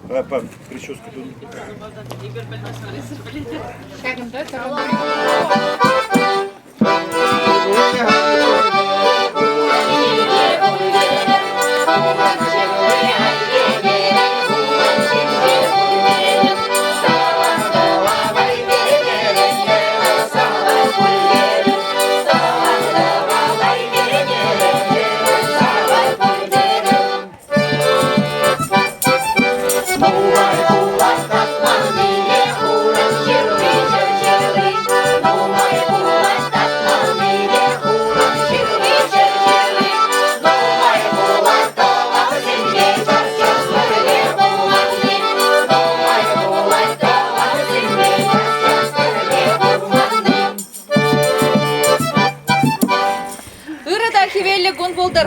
Пан, прическа тут.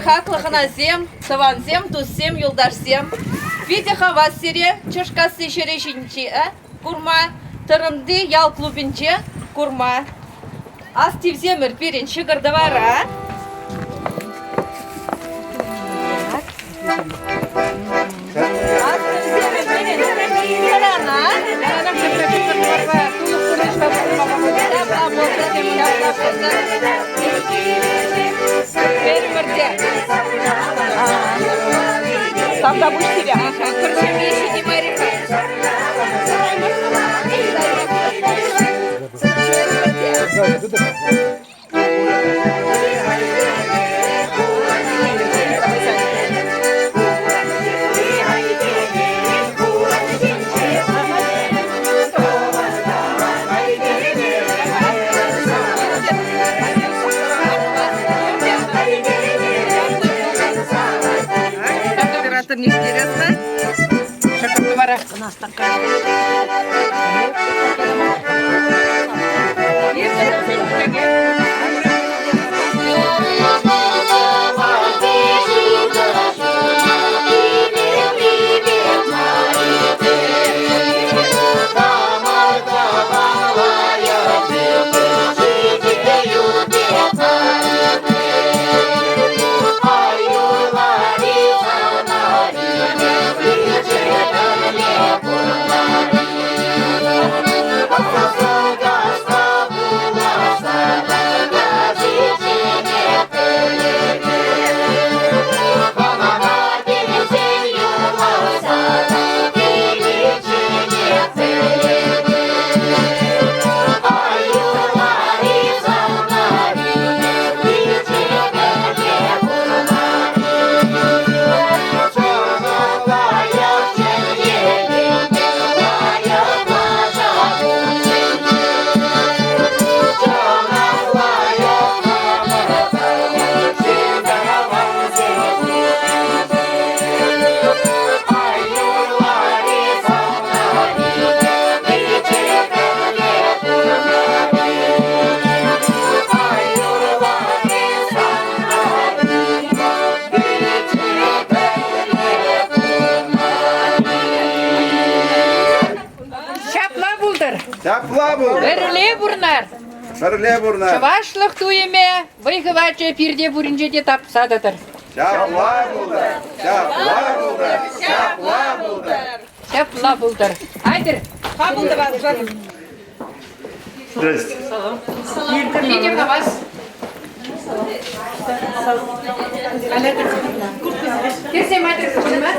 Хаклаханазем, саванзем, тузем, юлдашзем. Видеха вас сере, чашкасы шерешинчи, курма, тарымды ял клубинче, курма. Астивземер перенчи гардавара. Там добудь себя. Неинтересно. У нас такая. Бірле бұрнар. Бірле бұрнар. Шывашлық туеме, вайғывачы пирде бұрынжы де тапсадыдыр. Шапла бұлдар, шапла бұлдар, шапла бұлдар. Шапла бұлдар. Айдыр. Қабылды бар, жарым. Здрасте. Видим на вас. Керсем айдыр кұрма.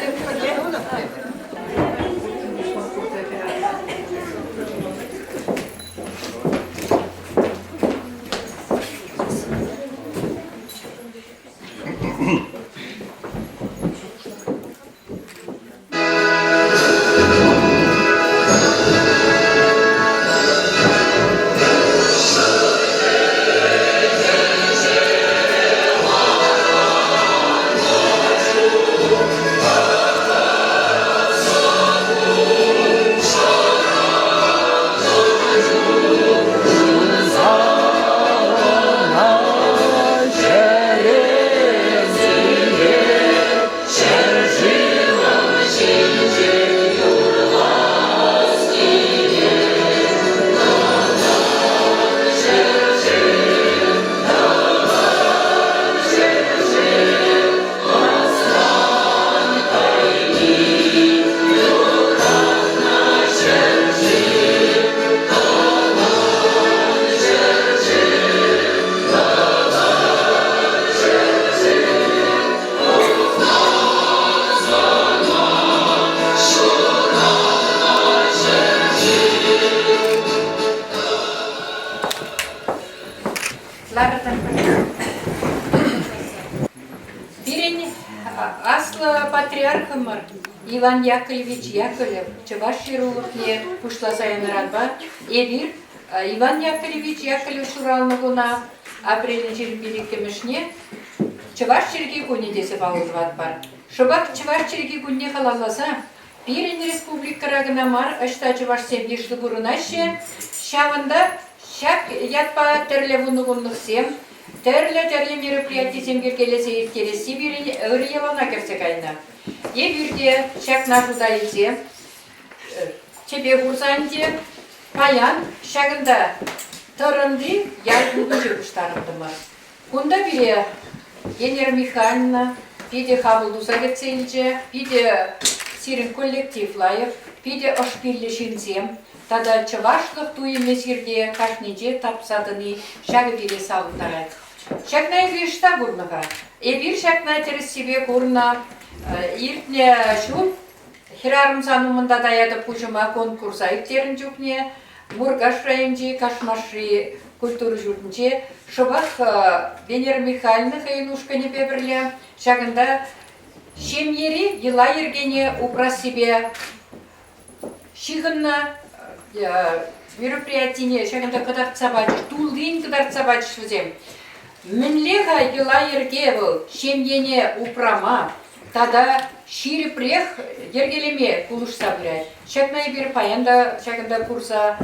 Асла патриархымыр Иван Яковлевич Яковлев, Чувашия рулықне пушласайын радба. Эбир Иван Яковлевич Яковлев шуралнығына апрелін 21 кемішне Чувашчерге күні десе бауызбат бар. Шыбақ Чувашчерге күнне қалаласа, Пирин республикарагына мар ашта Чувашсен бешлі бұрынашы, шавында шак ятпа тірлі вұнығынлық сем, тірлі мероприятий семгер келесі еркелесі берін өрі елана керсек айна. Ебірде шак нажуда ете, тебе ғұрзанде паян шагында тұрынды ял бүгінже күштарымды мар. Күнда біре Енер Михайловна, пиде Хабылдуза кетсенже, пиде Сирин коллектив лайық, пиде ашпиллі шинсем, тада чывашлық туйымы сирде кашнеже тапсадыны шағы бере сауындағай. Шакнай вишта гурнаға. Эбир шакнай терес себе гурна иртне шул, хирарым санумында даяды пужыма конкурса иктерін жүкне, Мургаш районжи, Кашмашри культуры жүрдінже, шыбақ Венера Михайловна хайнушка не бебірлі, шағында шемьери ела ергене упра себе шиғынна мероприятине шағында қыдартса бачыш, тулдын қыдартса бачыш візем. Мінлеға ела ерге бұл шемьене упрама, тада шири прех ергелеме кулышса біләй. Шақнай бір паянда шағында курса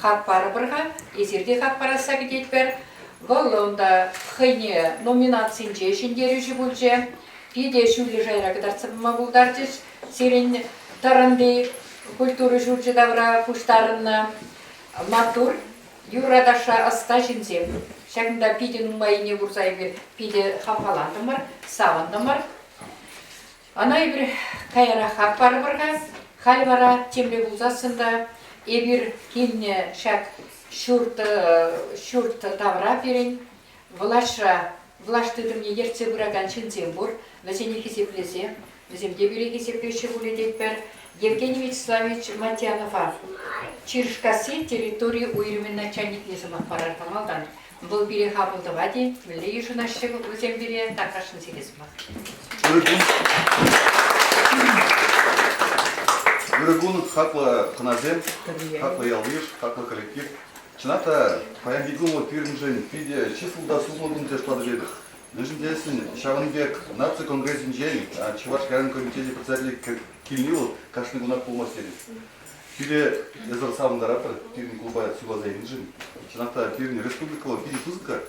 хақ бары бірға, езерде хақ бараса кетет бер. Бұл онда қыйне номинациян шендері жі бұлже, пиде шүлі жайра қыдарцыбыма бұлдар жеш, серен тарынды культуры жүржі давра пұштарынна матур, юрадаша аста жінзем. Шағында пиде нұмайыне бұрзай бер, пиде хақаланды мар, саванды мар. Анай бір кайра хақ бары бірға, хал бара темле бұлзасында, Эбир кинне шак шурт тавра перен, влаштыдым ерце бұраган шынсен бұр, вәзені хесеплесе, вәземде біре хесеплеші бұледет бәр, Евгений Вячеславович Матьянова, Чиршкасы территории уйрымен начальник несімақ барар тамалдан. Бұл біре қабылды вади, білі ешінашы өзем біре тақашын селесімақ. Үрігін хақлы қыназем, хақлы ялвиш, хақлы коллектив. Чыната паян бигумы пирнжен пиде числда сумлығын тешлады бедіх. Нежіндесін Шавынбек нация конгрессин жен, Чуваш Кәрін комитете председателі келмеуі кашны гунақ болмас деді. Пиде езір савындар атыр, пирін клуба сюлазайын жен. Чыната пирін республикалы пиде пызыка.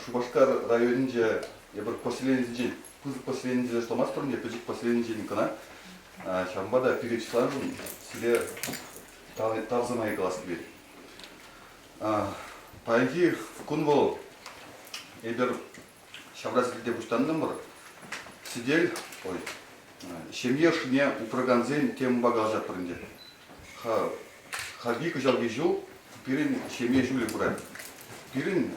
Шубашкар районынже ебір поселенізі жен. Пызык поселенізі штомас тұрын, епежік поселенізі жен кына. Шамбада перечислажын себе тавзамай класс кебеді. Паянки күн бол, ебір шавразілде бұштандым бір, сидель, шемье шыне упраганзен тем багал жатырынде. Хабик жалги жыл, пирин шемье жюлі бұрай. Пирин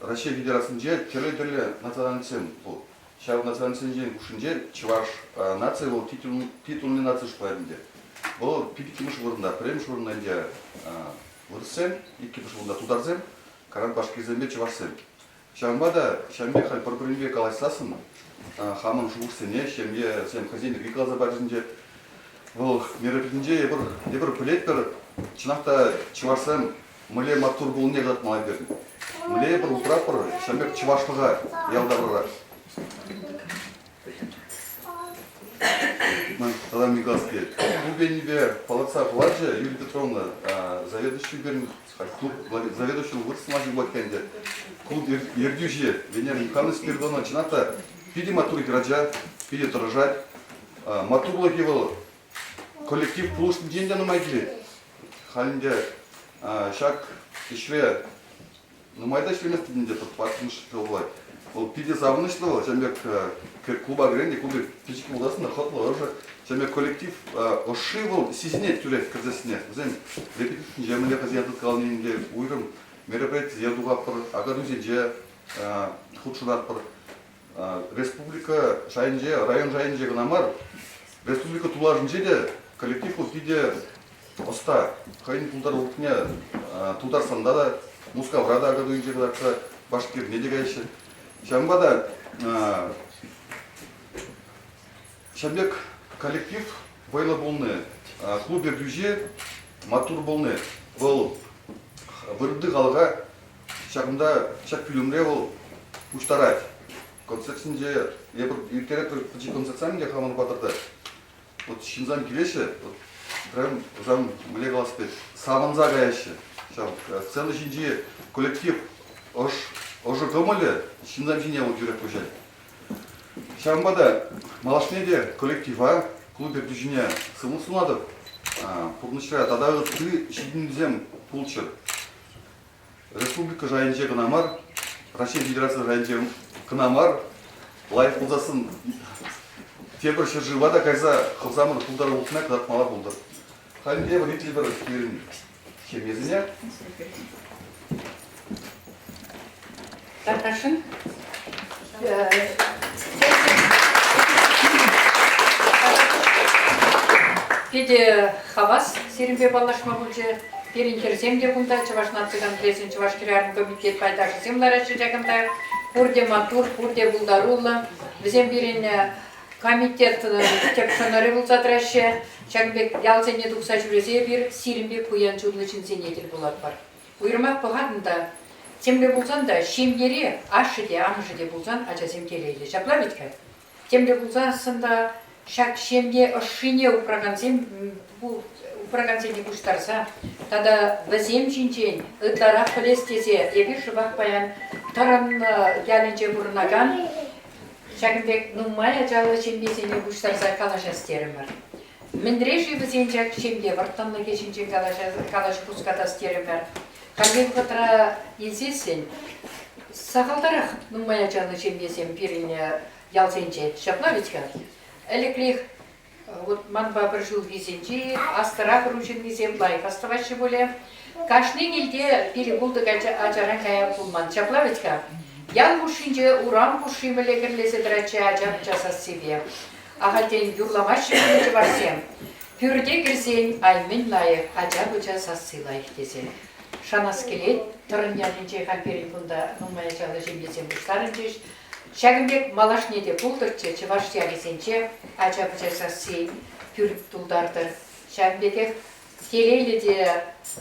Россия Федерациясынже теле-теле национализм бұл. Шав национализм жен күшінде Чуваш нация бұл титульный нация шпайдынде. Бұл пидекимыш вырында, премш вырынында вырсен, иккимыш вырында тударзем, каран башкирзембе Чувашсен. Шамбада, шамбе хал пробрынбе калайсасын, хамын жуғырсене, шамбе сем хазин рикалаза баржынде. Бұл мероприятиеде ебір пілет бір, чынақта Чувашсен мүле матур болуне ғат малай берді. Мүле бір ұпрапыр, шамбе Чувашлыға ялдабырға. Тогда Мигалский. Клубе Палаца Пладжа, Юлия Петровна, заведующий вырсмажи Блакенде. Клуб Ердюжи, Венера Михайловна Спирдона, Чината, пиди матури граджа, пиди торожать. Матур лагивал коллектив площадь деньги на майгли. Халинде, шаг ишве, ну майда ишве место деньги, тут паркин шпиловать. Пиде завнышло, жамбек клуба гренди, клубе пички удастся хатла уже. Жамбек коллектив ошивал сизнет тюрек казасне. Зен репетиция жамеле казиятыт калнинде уйрым мероприятие ядуга пар, агарузе же худшунат пар. Республика жайынже, район жайынже гнамар. Республика тулажынже де коллектив пиде оста. Хайын пулдар ултне тудар сандада мускаврада агарузе гнамар башкир не дегайше. Шамбада Шамбек коллектив вайлы болны, клуб ердюже матур болны. Бұл бірді қалға шағында шақ пүлімре ол ұштарад. Концертінде, ертерек бір концертсамінде қаманы батырды. Вот шинзам келеші, прям жан біле қаласпет. Сағынза ғаяшы. Целый жинде коллектив ожы көмілі, шинзам жине ол жүрек көжел. Шамбада малашнеде коллектива, клуб ердюжіне сылын сұнады. Пұрнышыра, тадағы ты шидінізем пулчыр. Республика жайынже қынамар, Россия Федерация жайынже қынамар, лайф бұлдасын тебір шыржывада қайса қылзамыр пулдар ұлтына қыдатмала бұлдар. Халінде бір итілі бір керін кемезіне. Тарташын. Педе хавас серімбе балашма бұлчы. Перенкерсем де бұнда, Чаваш нациядан білесін, Чаваш керярын комитет пайдашы земларашы жағында, Пурде матур, Пурде бұлдарулы, бізен берен комитет тепшонары бұлзатырашы, Чагбек ялзене дұқса жүресе бір, Сирімбе пұян жұлышын сенетіл бұлат бар. Уйырмақ бұғадында, темле бұлзан да, шембере, ашы де, амышы де бұлзан, ачасем келейлі. Жапла бетка. Темле бұлзан сында, шак шемде ұшыне ұпрағансем, Упрагансене куштарса, тада вазем жинчен, ытлара палестесе, ебір шыбақ баян, таран ялінче бұрынаган, шагымбек нуммая жалы шембесене куштарса калашастерім бар. Міндреші вазенчак шемде варттанлы кешінчен калашы пускатастерім бар. Қалбек ғытра елсесен, сақалдарақ нуммая жалы шембесен періне ялсенче, шаплавичка. Элеклих вот ман бабыр жыл везенче, астырақ ручын везен лайк аставашы боле. Кашны елде перебулды ажаран кая пулман. Чаплавечка, ял кушинче урам кушимы лекерлесе драче ажап жасас себе. Ағалтен юрламашы білече барсем. Пүрде кірсен аймен лайық ажап жасас сылайық десе. Шанас келет, тұрын ялінче қалпері бұнда нұмая жалы жембесен бұштарын жеш. Шагымбек малашнеде пулдырчы, Чаваш ялесенче, ажап жасасы пүріп тұлдардыр. Шагымбеке телейлі де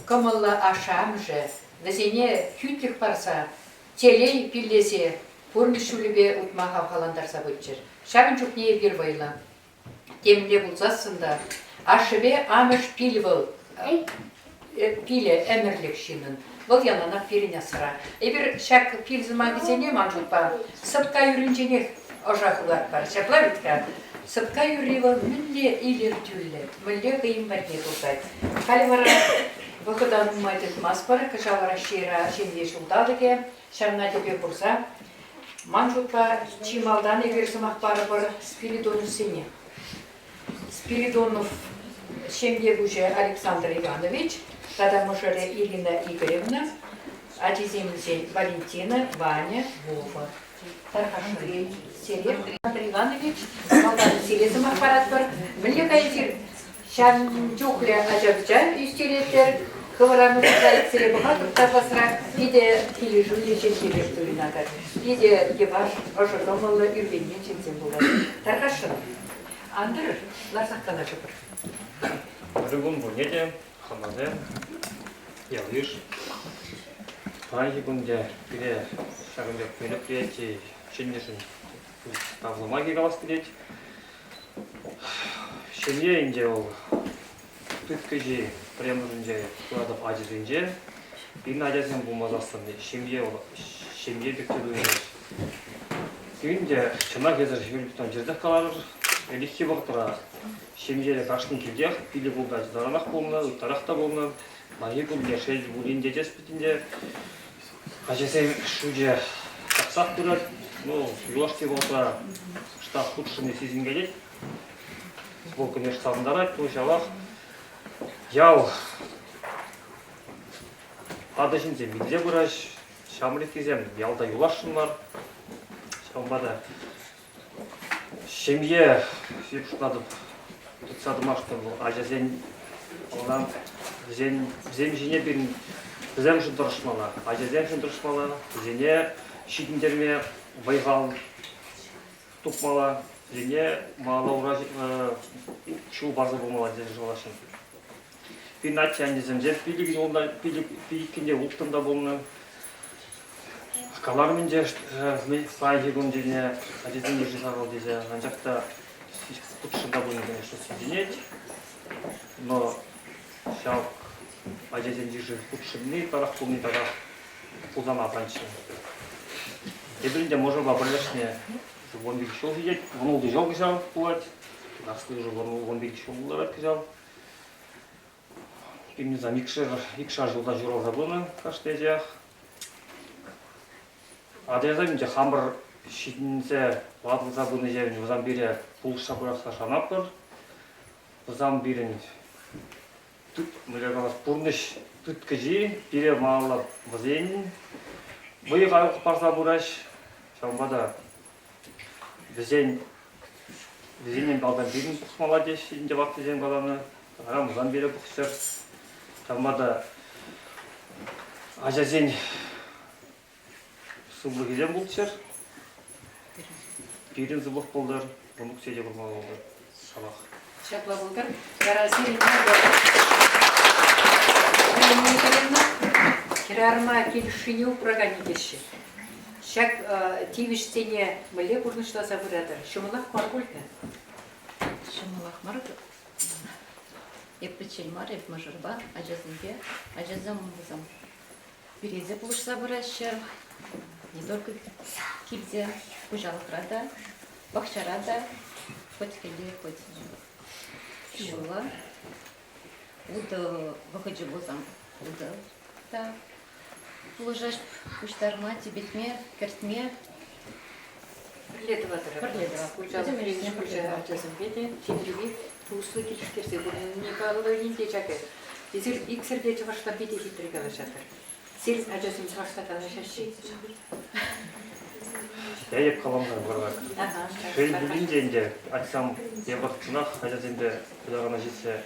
кымылы ашам жы, візене күтлік барса, телей піллесе, пұрмышулібе ұтмаға қаландарса бұтчыр. Шагын жүкнее бір вайлы. Темінде бұлзасында, ашыбе амыш піл бұл, пілі әмірлік шынын. Бұл янанақ періне сыра. Эбір шак пилзіма кезене манжутпа, сыпқа юрінжене ожақылар бар. Шапла бітка, сыпқа юріва мүлде илер түлі, мүлде қиым бәрге тұлдайды. Қалывара бұқыдан ұмайтын мас бар, кышавара шера шенде жылдады ке, шарна депе бұрса, манжутпа чималдан егер сымақ бары бар Спиридонов сене. Спиридонов шенде бұжы Александр Иванович, Тогда мужere Ирина Игоревна, Атиземлзень Валентина, Ваня, Вова. Тархашин Серег Андрей Иванович, Молдаван Селесом аппарат бар. Мне кайзир шан чухля ажабджа истереттер, хварамыз зайцере бухатур табасра, иде килежу лечен келештуинатар. Иде ебаш ожырдомалы үрбенмен ченсен болады. Тархашин. Андыр, ларсақтана жыбыр. Рыгун бунеде, хамазе, ялыш. Панхи бунде, бире шагымбек бөліп дейті, шендешін тавлымаги қаласты дейті. Шенде инде ол түткіжі, премірінде құладып ажызынже, бейін ажазын болмазасын, шемде бүктілі өңеш. Үйінде чына кезір жүйіліктен жердік қаларыр, әлікке бақтыра шемжелі қашқын келдеқ, білі бұлда жыдаранақ болына, ұттарақта болына, мағи бұлде шел бұлінде жес бітінде, қажесен шуде тақсақ көрер, юлаште болса, штақ құтшыны сезін келет, бұл күнеш сағындар айт, тұшалақ, яу, адышынзе милзе бұраш, шамырет кезем, ялда юлашын бар, шамбада, шемье сүйіп шұқадып, тұтсадыма что ажазен одан бізем жіне берін бізем үшін тұрышмала, ажазен үшін тұрышмала, бізене шидіндерме байғал тұқмала, Және мала şu bazı bulmalar жолашын. Bir natçan dizimce bilgin onda bilginde uktunda bulunan kalarım ince sayı günce acizin bir sağol diye ancak da kutşunda bulunan şu siznet. Но şal acizin bir kutşunda taraf bulun taraf kullanma pançı. Birinde можно babırlaşmaya он бик шел сидеть, он oldu жол güzel булать. Nasıl уже он бик шел булать güzel. Именно за икшар жылда жүріп забыны каждый день. Адайзам инде хамыр шитинсе ватыл забыны жевин вазам бире пулша буракса шанапыр. Вазам бирин тут мылягалас пурныш тут кыжи бире маалап вазен. Быйга парса бураш шамбада Везенен балдан бирин молодец, инде вакыт везен баланы, рамзан бере бухсер. Тамада ажазен сублы кезен булчер. Бирин зублык болдар, бунук седе булмал болдар. Шабах. Шабла болдар. Гаразин. Кирарма килшиню проганидеши. Шак тивиштене мыле курнышта забырадыр. Шумылах маргулька. Шумылах маргулька. Еппечель мар, еп мажырба, ажазынбе, ажазам музам. Березе булышса буращар. Не только кибзе, пужалыкрада, бахчарада, хоть келе, хоть шула. Уды выходжы бузам. Уды. Да. Положаш куштарма, тибетме, кертме. Бірлетіватыр. Кучалы бірегіне күлжі ажазын беде, тендреге туыслы келіштерсе бұны не қалылы енде жағы. Дезір иксірде жывашта беде хитрі қалы жатыр. Сел ажазын жывашта қалы шашы. Я еп қаламға бұрғақ. Шел бүлінде енде, айтсам, ебақтынақ ажазынды бұдағына жетсе,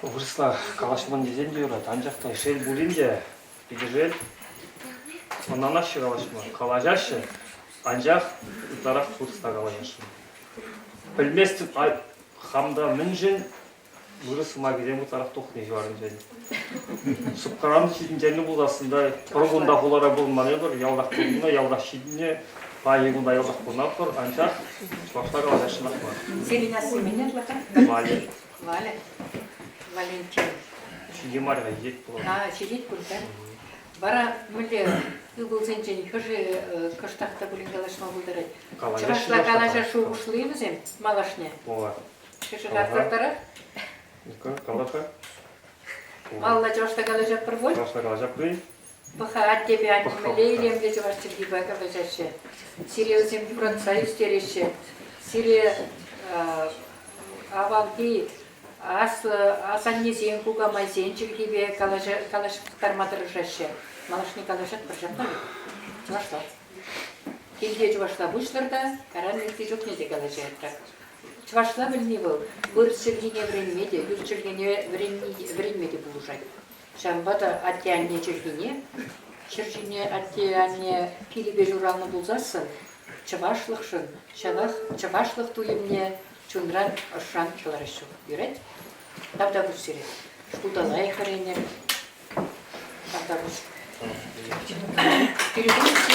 Вырысла калашман дезен диyorlar. Ancak da şel bulunca bir ondan aşağı kalaşma. Kalacaşı ancak taraf vırısla kalacaşı. Bilmezdim hamda münjin vırısıma giden bu taraf tokne civarın jeni. Sıpkarandı şidin jeni bul aslında kurgunda hulara bulmanı bir yaldak bulunma yaldak şidine bayığında yaldak bulunma ancak başta kalacaşı nakma. Senin nasıl minnet bakın? Vale. Vale. Valentin. Şimdi var ya yet bu. Ha, şiddet burada. Bara mülle yıl zençeni hışı kıştakta bulungalaşma bulduray. Çıvaşla kalaja şu uşluyumuz hem malaşne. Var. Hışı kartartara. Kalaja. Malla çıvaşta kalaja pırvol. Çıvaşta kalaja pırvol. Baxa attebi attimile ilemde çıvaşçı gibi kalajaşı. Siriye özüm Fransayız tereşi. Siriye avalki Асанне сен кугамай сен чиргибе калашыктар матырышашы. Малашни калашат пыржапта. Чувашла. Келде чувашла бушларда, каранлыкты жок неде калашатта. Чувашла билни был. Бұршылгене времеде, бұршылгене времеде булушай. Шамбата аттианне чиргене, чиргене аттианне пилибе журалны булзасын. Чувашлықшын, чувашлық туйымне Чунран ошан киларашу. Юрет? Давда буш сире. Шкудалай харенер. Давда буш. Перебудьте.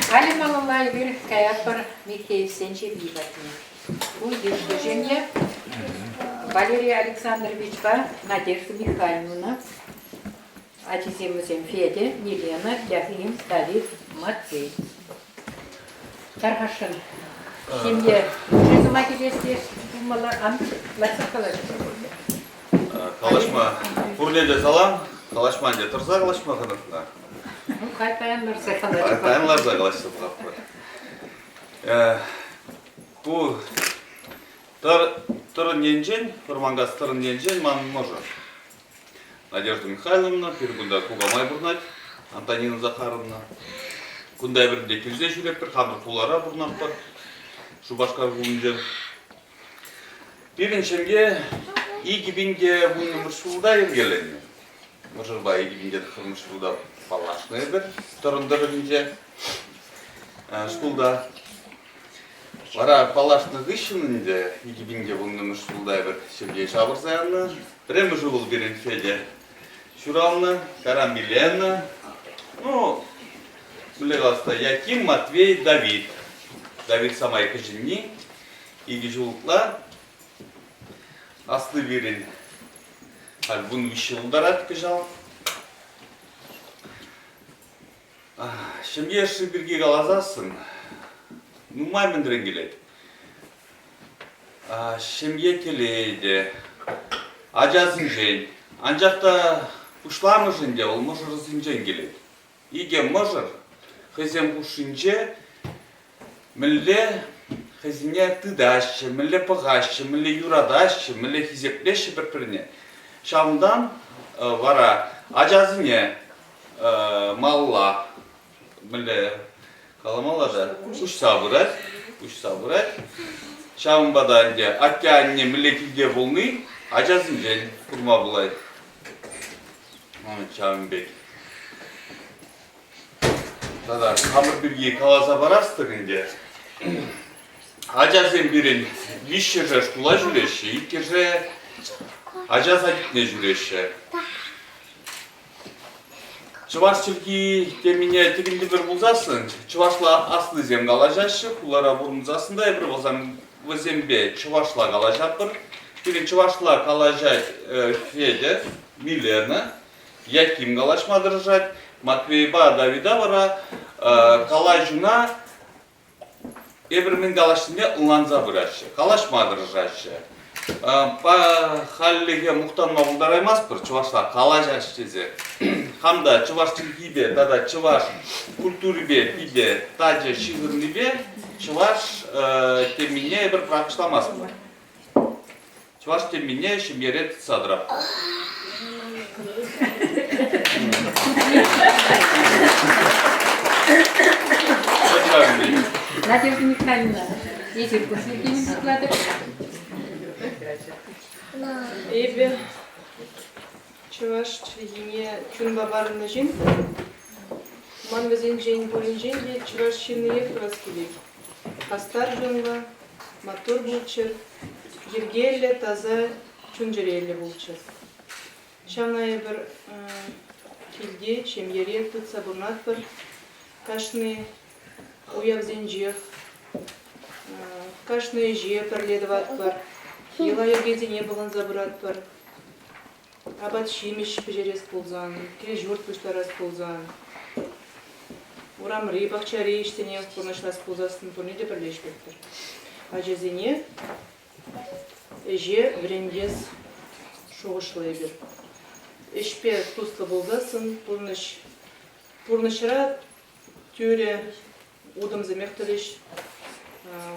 Галималалай bir каятпар Михеев сенче биватне. Bu движение Валерий Александрович ба Надежда Михайловна. Отец-сын Федя, Елена, Яхим, Давид, Матвей. Тархашын. Şimdi şu makinesi bunlar nasıl kalacak? Kalaşma. Burlede salam. Kalaşma diye tırza kalaşma kanatına. Kaytayanlarsa kalacak. Kaytayanlarsa kalaşsa bu tırın yenjen, fırmangas tırın yenjen man može. Надежда Михайловна, bir kunda Kugamay burnat, Antonina Zakharovna. Kunday birinde külze жүріп bir hamır pulara burnat var. Şu başka bulunca. Birinçenge 2000'ge bunun mırşılda ergeleniyor. Mırşılba 2000'ge de kırmışılda palaşnaya bir. Turunda birince Школда вара палашны гыщынынде 2000 булнымыш школда bir Сергей Шабырзаянны, прямо жывыл берен Федя Шуралны, Карамбиленны, ну, Млеваста Яким, Матвей, Давид. Давид самай кыжынни, иги жулукла, асты берен. Бун вишылдарат кыжал. Şimdi yaşı birge kalazasın. Numay mendren geledi. Şimdi keleydi. Acazın jen. Ancak da puşlamıжын de ol možır zinjen geledi. İge možır. Hızem puşince mille hızine tıdaşı, mille pagaşı, mille yuradaşı, mille hizepleşi birbirine. Şamdan vara acazine malla mille kalamala kuş sabırat. Şambada inde atyanne mille kilge bulnuy, acazınca kurma bulay. Şam bek. Tada hamur birgi kalasa barastık inde. Acazın birin vişşeje şkula jüreşi, ikkeje acaza gitne jüreşi. Чувашчылки темине тигинди бир булзасын, чувашла аслы зем галажашы, кулара бурмузасында бир болсам өзембе чувашла галажапыр. Бирин чувашла калажать Федя, Милена, Яким галашмадыржать, Матвейба, Давида вара калажуна эбирмин галашында ыланза бирашы, калашмадыржашы. Па халлиге муктанма булдараймаспыр, чувашла калажаш чезе. Хамда чувашчыл кибе, тада чуваш культурибе, кибе, тадже шигырнибе, чуваш темине бір пракышламаспыр. Чуваш темине шимерет садрап. Надежда Михайловна, эфир последний доклады. Эбе чуваш чилгине чун бабарны жин. Ман безен жин болин жин де чуваш шинные краскилик. Астар жонга, мотор булчыр, ергелле таза чунжерелле булчыр. Шамная бір килде, шемьере тутса бурнат бір, кашны уяв зенжех, кашны же пірледіват бар. Ела ергеде не болын забырат бар. Абат шимеш пежерес болзан, кре журт пыштарас болзан. Урам рыбақча рейштене қонашлас болзасын пұрнеде бірлешпектір. Ажезене эже врендес шоғышлы ебір. Эшпе тусты болзасын пұрнышыра түйре удым замектілеш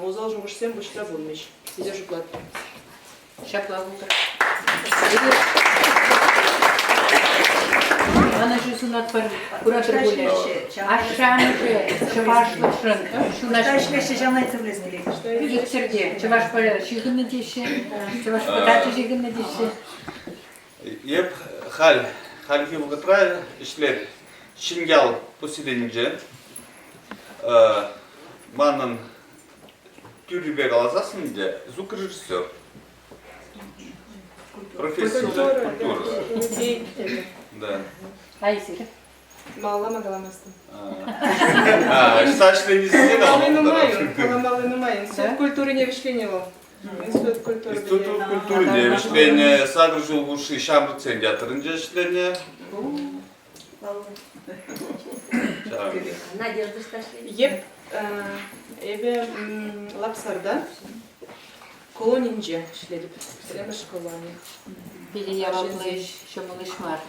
озал жоғышсен бұштыра болмеш. Сиде жұплат. Шапла булдыр. Ана же сунат бар куратор более. Ашаны же чывашлышын. Шунаш Ташлеше жанайты білесің керек. Ексерде чываш бар шигынны деші, чываш подачы шигынны деші. Еп хальки бұғытра ішлер Шингал поселенінже манын тюрибе қалазасын де звук режиссер. Профессия культуры. Да. Айсир. Маллама каламастын. Сачты не сидел, Каламалы нумайын. Институт культуры не вишленело. Институт культуры. Институт культуры не вишлене, сагржыл уши шамрыцен дятырынже вишлене. Надежда Сташли. Еп эбе лапсарда колонинже ишледип. Прямо школаны. Били яваплыш, шомылышмар.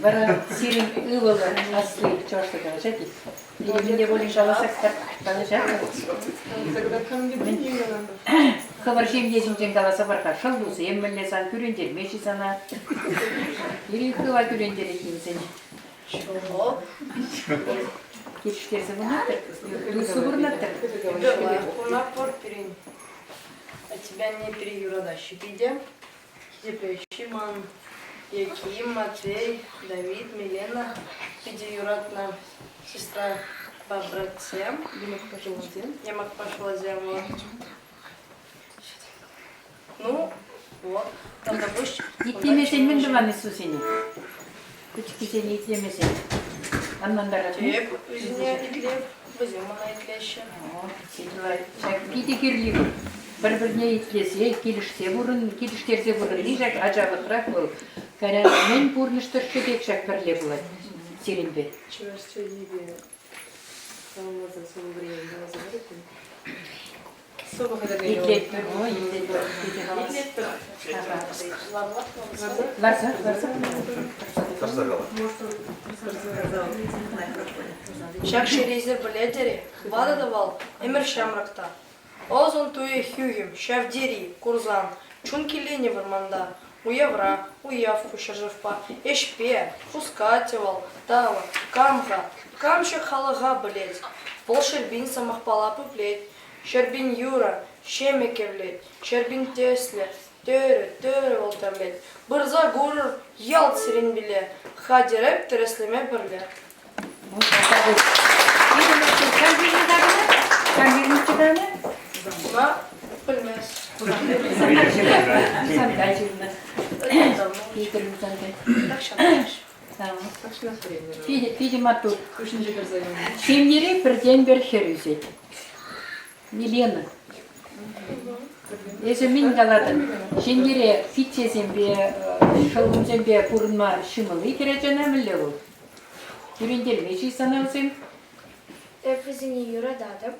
Вара сирин ывылы асли чошты галажаки. Или менде болин жаласак галажаки. Тогда кам гибридин галанда. Хабаршем десімден қаласа барқа шыл бұсы, еммілі сан күрендер, меші сана. Ері қыва күрендер екенсен. Кешіктерсі бұнаттыр, дусы бұрнаттыр. Кунак пор перин. А тебя не переюрада щипиде. Тебе щиман Яким, Матвей, Давид, Милена, пятиюродная сестра по братьям. Ямак пошла землю. Ну, вот. Тогда пусть. İtlemesen min de var su seni. Küçük seni itlemesen. Anlandara. Теп, üzerine itlep, bizim ona itleşe. Pide kirli. Bir-birine itlese, kilişterse burun. Diyecek acabıtrak bol. Kara men burnuştur şöbekşak birle bulat. Serin be. Чувашча ебе. Салмаза сол времени называют. Соба когда İtlet bir o, itlet bir. Varsa. Тарзагала. Шак шерезер білетері, вада давал, эмір шамракта. Озон туе хюгем, шавдери, курзан, чун келене варманда, уявра, уявку шаржевпа, эшпе, пускатевал, тава, камга, камши халага білет, пол шербин самахпалапы плет, шербин юра, шемеке влет, шербин тесле, төрі волтарлет, бұрза горыр, ялт сирен біле, хадереп тереслеме бірле. Бuna bilmez. Видимо, тут. Семьери бірден бір херюзет. Милена. Езі мен даладым. Семьери фитсезембе, шылғымзембе бұрынма шымылы кережена мүлі ол. Үйренделмей сана өзім. Эпизини юра дадым.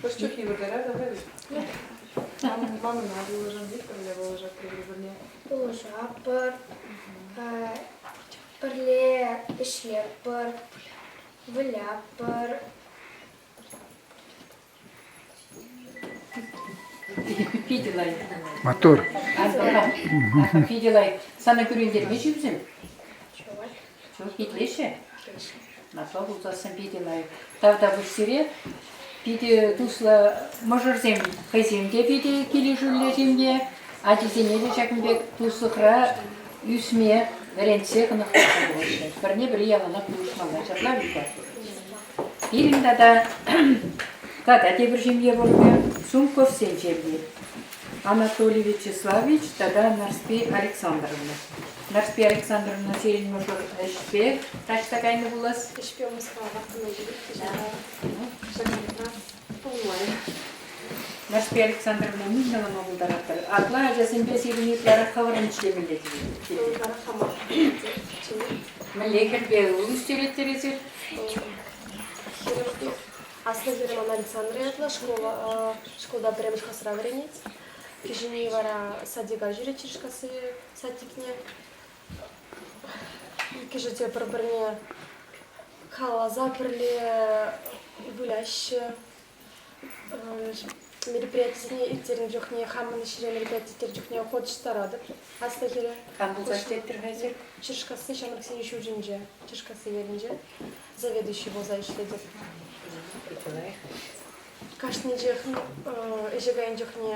Пошчуки выбирай, давай. Мама надо выложить, когда выложить прибыльнее. Улыжа пыр, пырле ишлеп пыр, выляп пыр. Пиделай. Мотор. Пиделай. Sana göründirme cübzüm. Çok hitleyişe. Nasıl uzasın pidelay. Tavda bu sire. Pide tuzla możerzem kazimde pide kilişüllezimde. Acizine de çakınbek tuzlukra üsmeye verense kınıqtı oluştu. Birine biri yalana buluşmalar. Çatlar biter. Birinde de Tata Дебржемье Волга, Сумков Сенчевье, Анатолий Вячеславович, тогда Нарспей Александровна. Нарспей Александровна серин мужор эшпе, тач такая не была. Эшпе Москва, Нарспей Александровна нужно могу даратар. Атла жазымбе серинетлары хаварын ишлемелде. Млекербе улустереттерезер. Аслы Герман Александровна, школда премешка сравнить. Кижини вара садига жюри чишкасы садикне. Кижите пробырне халаза пырле гуляще. Мероприятие иттерин жохне хамын шире мероприятие жохне ход штарады. Аслы Гере. Камбузаштеттер газер. Чишкасы шамрак сени шужинже. Чишкасы еринже. Заведующий воза ишледет. Кашни жехни, ежегайн жехни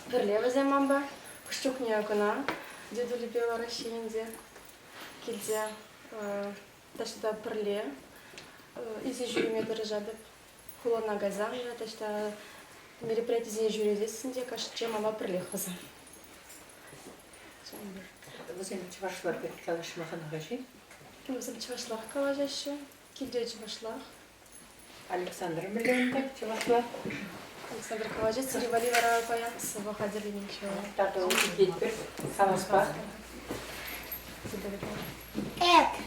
перлева займамба, кштукни акуна, деду любила ращинзе, кильзе, ташта перле, изи жюриме дорожады, хулана газан, ташта мероприятие жюри здесь, где кашче мама перле хаза. Вы чевашлар перекалаш маханагаши? Вы чевашлах калажаще, кильде чевашлах. Александр Миленко, чевашлар. Александр Калажец, револивера паяц, выходили ничего. Тато Гитбер, Самоспах.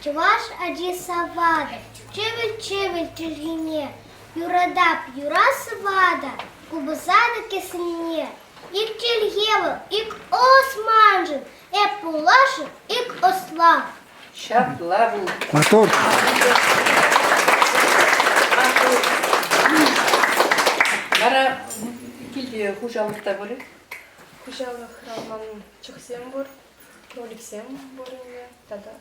Чуваш аджисавада, чевель тельгине, юрадап, юрасавада, кубасада кисне, ик тельгева, ик османжин, пулашин, ик ослав. Шаплаву. Мотор. Бара килди хужалыкта болу. Хужалык роман чухсембур, кроликсембур, тогда.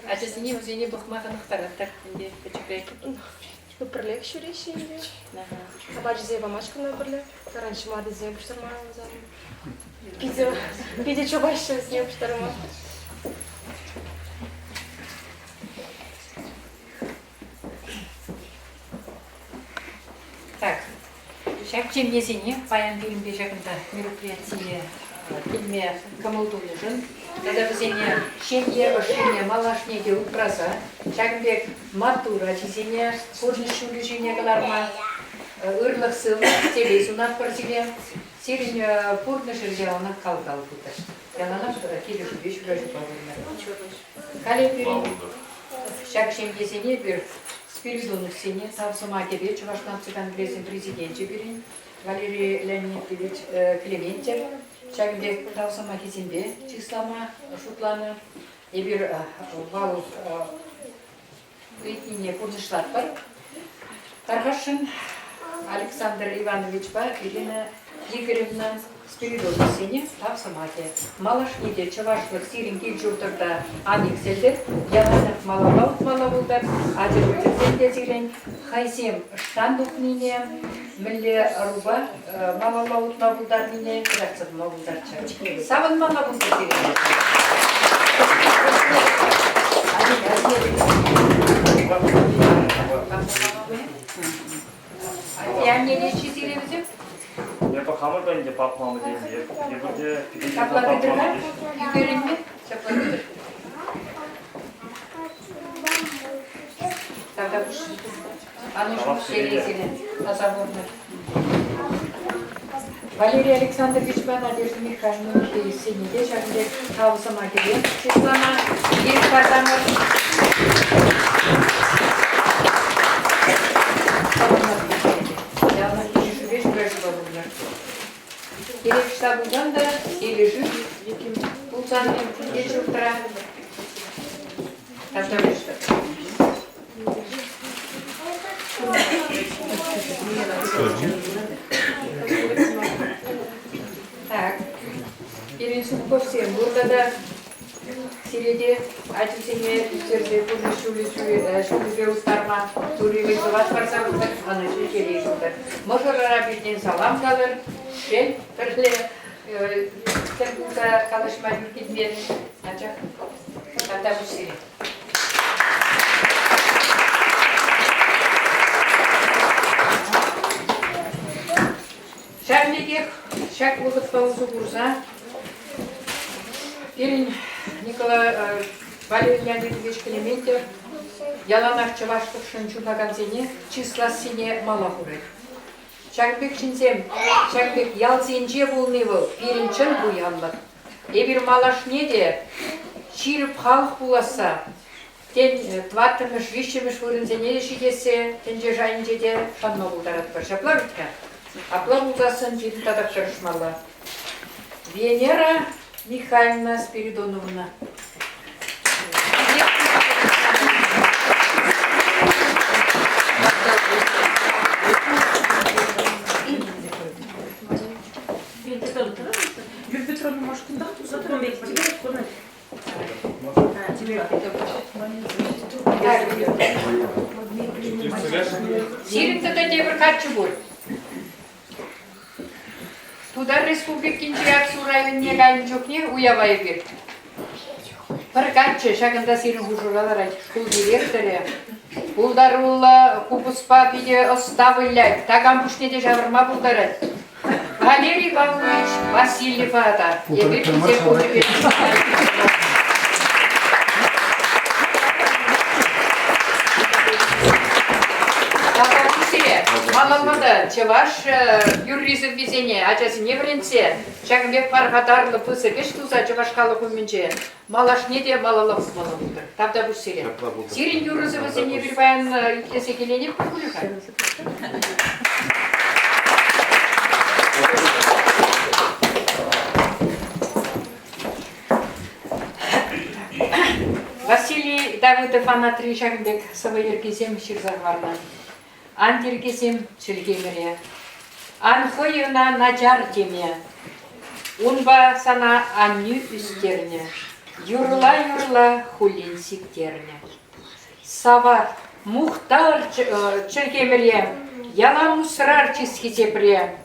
Ажасыне өзене бухмаганықтар аттар инде почекай. Ну, бірлек шүрешінде. Абажызе бамашкана бірлек. Раньше мадызе пұштарма озам. Пиде чубашы сне пұштарма. Так, сейчас чем есене, паян фильмде жақында мероприятие фильме Камылдың жын. Тогда біздене шенге, башыне, малашнеге ұпраза. Шагынбек матура жезене, көрнішулі жене қаларма, ұрлық сылы, телес ұнат барзеле, серін пұрны жерде оны қалдал бұды. Ялана келі жүбеш үрәжі бағырына. Қале берін, шаг шенгезене бір Спиридонов сене, Тавсыма тебе, Чувашнан цыган президенте берін, Валерий Леонидович Клементьев, Шагынбек Тавсыма кезенбе, числама, шутланы, ебір вал үйтіне пұрнышлар бар. Тарғашын Александр Иванович бар, Елена Игоревна Спиридонов сене, Тавсымаке. Малашниде чавашлық сирин кел жұртырда анекселдер, яланық малабылдар, адырбытырден зирен, хайзем штандықнине, мүлі руба малалауыт мабылдар мине, кірақсыз мабылдар чар. Савын малабылдар зирен. Яңнеле чизире бізім? Я по хамыр бәнде пап мамы деймін. Я бірде пекештен пап Шапладыдыр мамы ма? деймін. Үйгерін ме? Шапладыдыр. Тогда уж нужно серезины, азамурно. Валерий Александрович Бан, Надежда Михайловна, Сенеде, Шагынбек Тавсыма келе, Числана, Ерік Бардамов. Керек штабылдан да, или жүр, пулсан кеш ұлтыра. Так, Иринсу Ковсен, burada da Sirede, Acısene, Üsterde, Şulüzü Ustarma, Turiyle Kıvat varsa burada, anıcı geliyor şurada. Možorlara bildiğin salam kalır, böyle sen burada kalışma yürütmeyelim, ancak hatta bu Sire. Şarnedek, şak vıgıt pavuzu kurza, Ирин Николай Валерий Леонидович Клементьев, яланақ чываштық шынчулаган зене, числа сене мала хуры. Шагбек шинзем, Шагбек ялзенже болневыл, пиринчын буянлық. Эбір малашне де, ширіп халық буласа, тен тваттымыш, вишчімыш вырынзене шидесе, тенже жайынже де шанма бұлдарат бар. Шапла біткен? Апла бұлдасын жетін тадақ тұрышмалы. Венера Михайловна Спиридоновна. Сирин-то девір қатшы бол. Тудар республикинче Аксу районне гайын жоқне уябай бер. Бір қатшы шағында сирин хужуралар школ директоры. Бұлдаруылы кубуспа биде оставылай, таган пушнеде жавырма бұлдары. Валерий Павлович Васильев ата. Малалмада чаваш юризм везене, ачасы не вренце, Шагынбек пархатарлы пысы кеш туза чаваш халық өмінче, малаш не де малалақ смала бұлдыр. Табда бұш сире. Сирин юризм везене бір баян үткесе келене күліға. Василий Давыдов Анатолий Шагынбек сывайыр кезем шырзағарна. Антир кезем шілгеміре. Анхойына начар теме. Унба сана анны үстерне. Юрла-юрла хулин сиктерне. Сават Muhtar çelkemire, yalan musrar çizgizepre,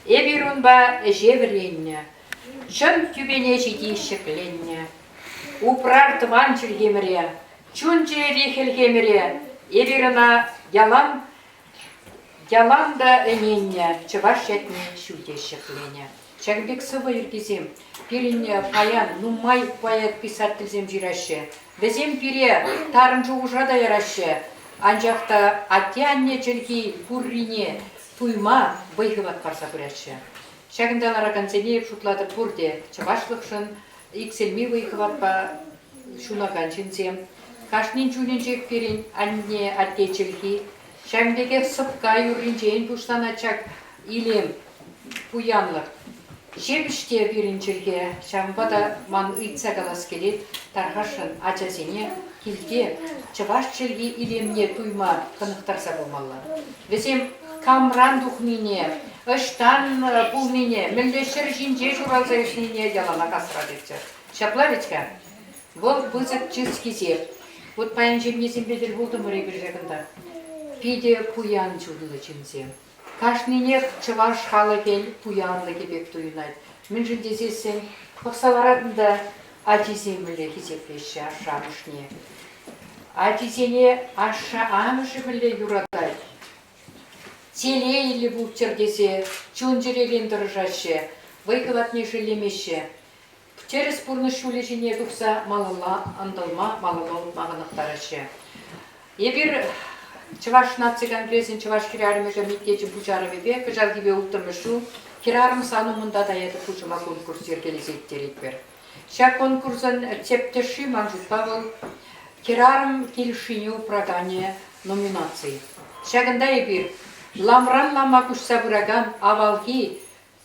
ebirun ba jevrenye, çın kübene jidi şeklenye, uprar tıvan çelkemire, çunce rihilkemire, ebiruna yalan da enenye, çıvaş etme şüde şeklenye. Çakbek sıvı yürgizim, pirinye payan, numay payat pisat tilzem jiraşı, bezem pire tarımcı ужада yaraşı, ancak da atyanne çelki purriне tuyma bayhıvat parsa püraşı. Çakındalara kanzene şutladı purde, çıvaşlıkşın, ikselmi bayhıvat pa şuna kançinsem, kaşnin çünençek pirin anne atye çelki, çakındaki sıpka yürrinceğin puştan açak ilim, puyanlık. Şebişte birincilge, şambada man ıйтса galas kelet, tarhaşın acazine kilge, çıvaş çelgi ilimne tuyma kınıktarsa bulmalı. Bizim kamran duhmine, ıştan pulmine, milleşir jince juralza işnine yalana kasra dekçer. Şaplavitka, vol bızık çizgisi, вот паянжемнесем бедел болдым регір жағында. Пиде пуян жудылы чимсем. Кашнинех чываш халыгел пуянлы кебек туйнайд. Мен жіндезесен қықсаларадында атиземілі кезеплеші аша амышне. Атизене аша амышы білі юрадай. Телейлі бұлтер десе, чунжерелен дұржашы, вайкыватне жилемеші. Через пурны шуле жіне дұқса малыла, андылма, малыла мағынықтарашы. Ебір Чываш нациган плесен чываш кирарымыға миттечі бұжары бебе, күжал кебе ұлттымышу, кирарым саны мұнда даяды құжыма конкурс ергелезеттер етбер. Ша конкурсын тептеші маңжутпа бұл, кирарым келішіне упрагане номинации. Шагында ебір, ламран лама күшса бұраган авалги,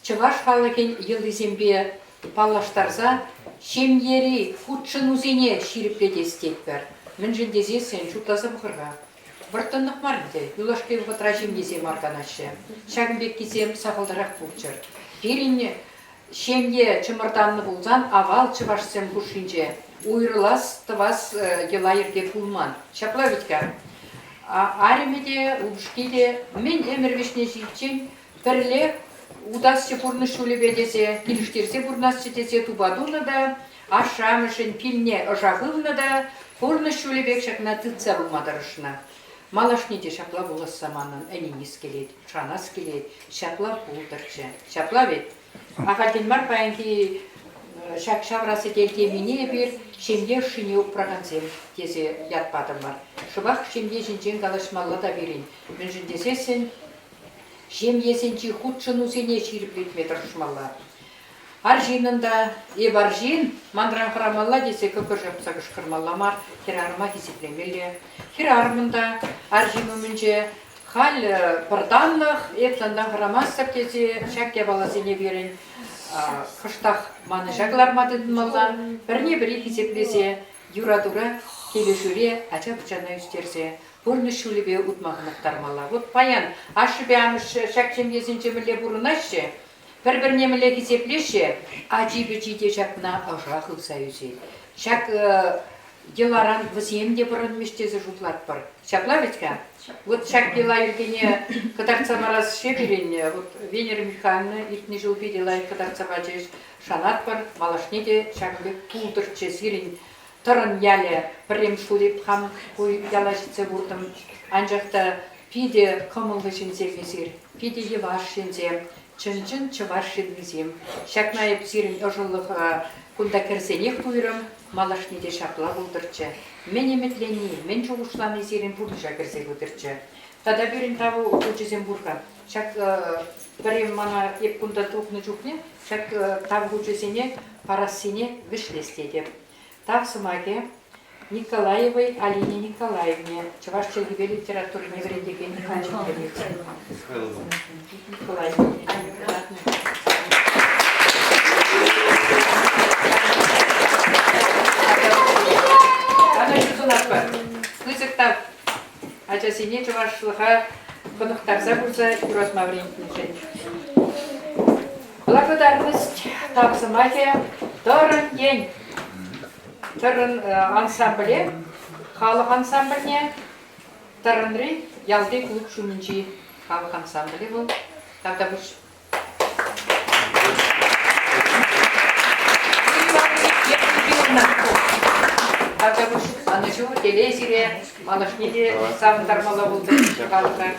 чываш халыген елдезембе палаштарза, шемьери худшын узене ширіпледестетбер. Мен жіндезе сен жұтласы бұқырға. Бұрттынық марынды, юлашкай бұғытражим дезем арганашы. Шагынбек кезем сақылдарақ бұлчыр. Перін шемге чымырданны бұлзан, авал чывашсем бұшынже. Уйрылас тывас елайырге бұлман. Шапла бітка. Аремеде, ұлышкеде, мен әмірвешне житчен, бірле удассы бұрны шөлебе десе, келіштерсе бұрнасы десе тубадуны да, ашамышын пилне ұжағылны да, бұрны шөлебек шақына тұтса бұлмадарышына. Малашнеде шапла болас саманын әненес келет, шанас келет, шапла болдырчы. Шапла бет. Ағатын бар паянки шак шаврасы келтеміне бір шемде шыне ұпрағансен тезе ятпадым бар. Шыбақ шемде жінжен қалашмалы да берін. Мен жіндесесін, шем есенчі худшын усене ширіплет метр шмалла. Ар жинында ебар жин, мандран қырамалла десе көкір жапса кышқырмалламар, хирарыма хесеплемелі. Хирарымында ар жинумінже хал бірданлық, ектандан қырамассап десе шәкке баласыне берін. Қыштақ маны жағылармадын малла, бірне бірі хесеплесе, юрадура, келешуре, ача-пычана үстерсе, бұрны шулебе ұтмағынықтар малла. Вот паян, ашы бе амыш шәкчем есінче мүле бұрынашы, бір-біріне мүле хесеплеші, ажибі жиде шақына ұжақыл сайусы. Шақ деларан візем де бұрын мештезі жұтлат бар. Шапла бетка? Вот шақ дела ергене кадарца мараз шеберен, вот Венера Михайловна итні жыл бедела кадарца бачеш шанат бар, малашне де шақбек пулдырчы сирен тұрын яле бірем шулеп хам қой ялашыцы бұрдым. Анжақта пиде қымылғы жінземесір, пиде еваш жінзем, чын-чын чываш жінзем. Шақнайып сирен ұжылығы күнда кірсенек туырым, малашне де шапла бұлдырчы. Мен еметлені, мен жоғышланы сирен бұрдыша кірсе көтірчі. Тада берін табы көчізем бұрға. Шақ бірем мана еп күнда тұқны жүхне, шақ табы көчізене парасыне вішлесте деп. Тавсымаге Николаевой Алине Николаевне, чываш челгібе литературы неврендеген Николаевне. Ана жүзін апа, қызықтап, ачасыне чывашлыға қынықтарса бұрса Юрас Маврентин. Благодарность Тавсымаге тұрын ен. Тұрын ансамбле, халық ансамбліне Таранры ялды клуб шуминчи халық ансамблі бұл. Тавда бұш. Тавда бұш. Анышу телесире, малышнеде савындармала болды халыққа.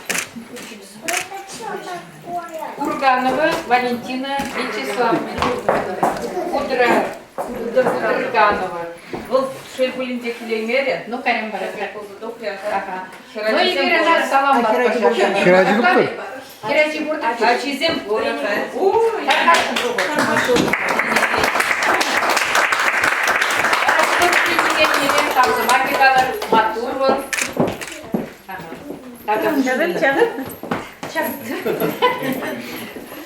Курганова Валентина Вячеславовна. Курганова. Бұл шелпулінде келеңмері. Ну, кәрім барады. Ага. Ну, и Хераджи береді салам бар. Хераджи бұқты? Хераджи бұрды. Ачизем Матур бол.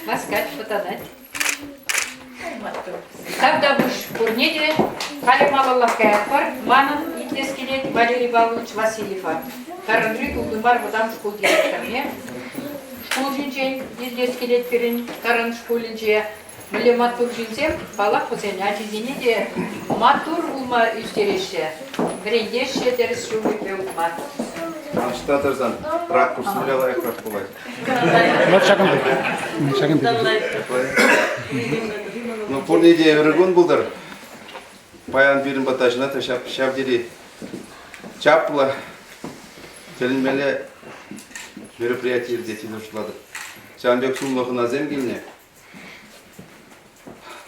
Маскач потанать. Тогда буш курнеде Калималаллахка бар, манын итлес келет Валерий Павлович Васильева. Таранры тулдым бар бұдам школ директорне. Школ жинчен итлес келет берін таран школінже. Міле матур жинсем, балақ бұзен әчізіне де матур бұлма үстереші. Бірендеші дәріс шуы беутма. Штатырзан ракурс мыляла экрат булай. Вот шагын Ну, полный идея выргон булдар. Паян бирин батажына та шабдери чапла. Теленмеле мероприятие дети нужлады. Шамбек сумлохына земгилне.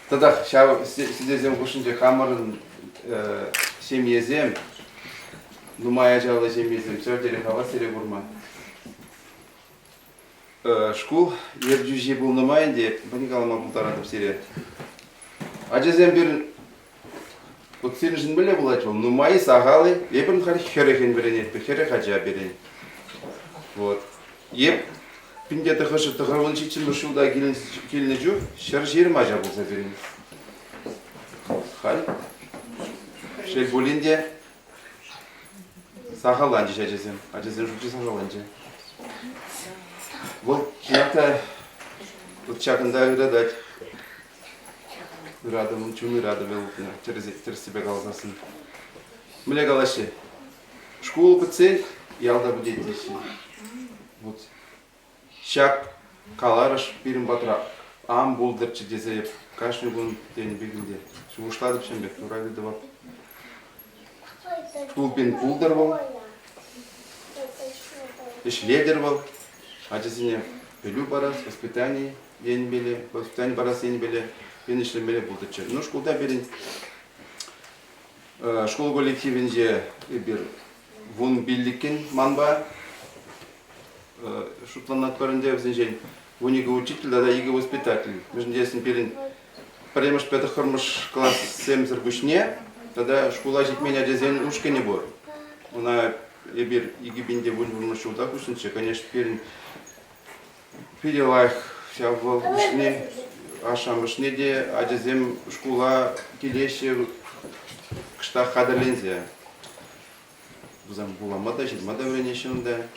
Тогда сидезем кушинже хамарын семьезем. Думая жала семьезем, сёрдери хава сере бурма. Школ ердюжи был на майнде, поникалама бултаратып сере. Ажезем бир вот сиржин беле булачыл, ну май сагалы, ебин хар херехен беренет, херех ажа берен. Вот. Еп пинде тахашы тахавын чичим ушулда келіне жу, шар жерім ажа болса берен. Хай. Шел болинде сағаланжы ажезем, ажезем жукчы сағаланжы. Вот кинакта вот чакында ырадать. Ырадым, чуны рады велутына, через себя галзасын. Мле галаши. Школу бітсен, ялда будет деші. Вот. Шак, каларыш, бирим батра. Ам болдырчы дезеп, кашны бун ден бегінде. Шу ушладып шембек, турайды дывап. Школ бен пулдар бол. Иш ледер бол. Ажызине белю барас, воспитание ен беле, воспитание барас ен беле, ен ишлем беле болдырчы. Ну, школда берин школ коллективинже бир вун билликен манба шутланат барынде взенжен. Вунига учитель, да ига воспитатель. Между десен берин премыш пятых хормыш класс 7 зыргушне, тогда школа жить меня дезен ушка не бор. Она ебир иги бинде вун вурмыш шулда кушнче, конечно, берин перелах вся в ушне, ашамышне де, адезем школа келеши кышта хадерлензе. Бузам була мада жит, мада вренешинде.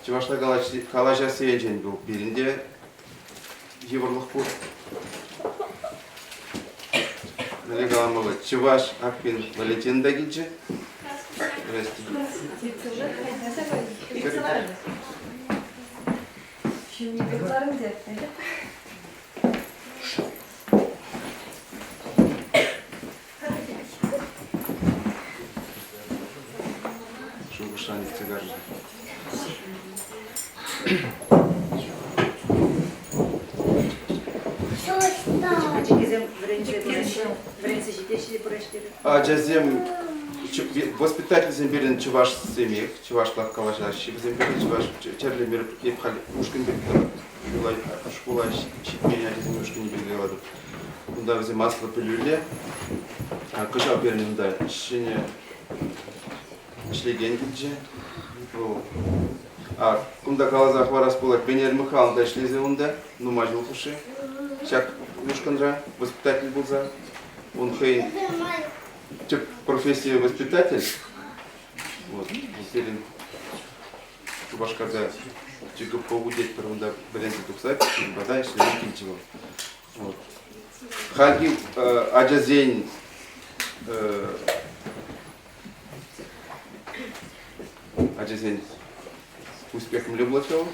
Чевашта калажа сейджен был биринде еврлых пур. Налегаламова Чеваш Акпин Валентин Дагиджи. Шугушани цигаржи. Ажазем воспитатель земберин чуваш семьях, чуваш лаккалашащий, земберин чуваш черлемер епхали ушкин бектор, школа щитмения ажазем ушкин бегеладу. Унда взе масло пилюле, кожа берин унда щене шлеген гидже. Кунда калазах варас полак Бенер Михайловна шлезе унда, ну мажил хуши. Чак ушканра воспитатель был за. Он хей профессия воспитатель. Вот, теперь Чубашкада чика погудеть, правда, бренди туксать, бадай, шлезе кинчево. Вот. Хаги Acesen успехом Люблачева.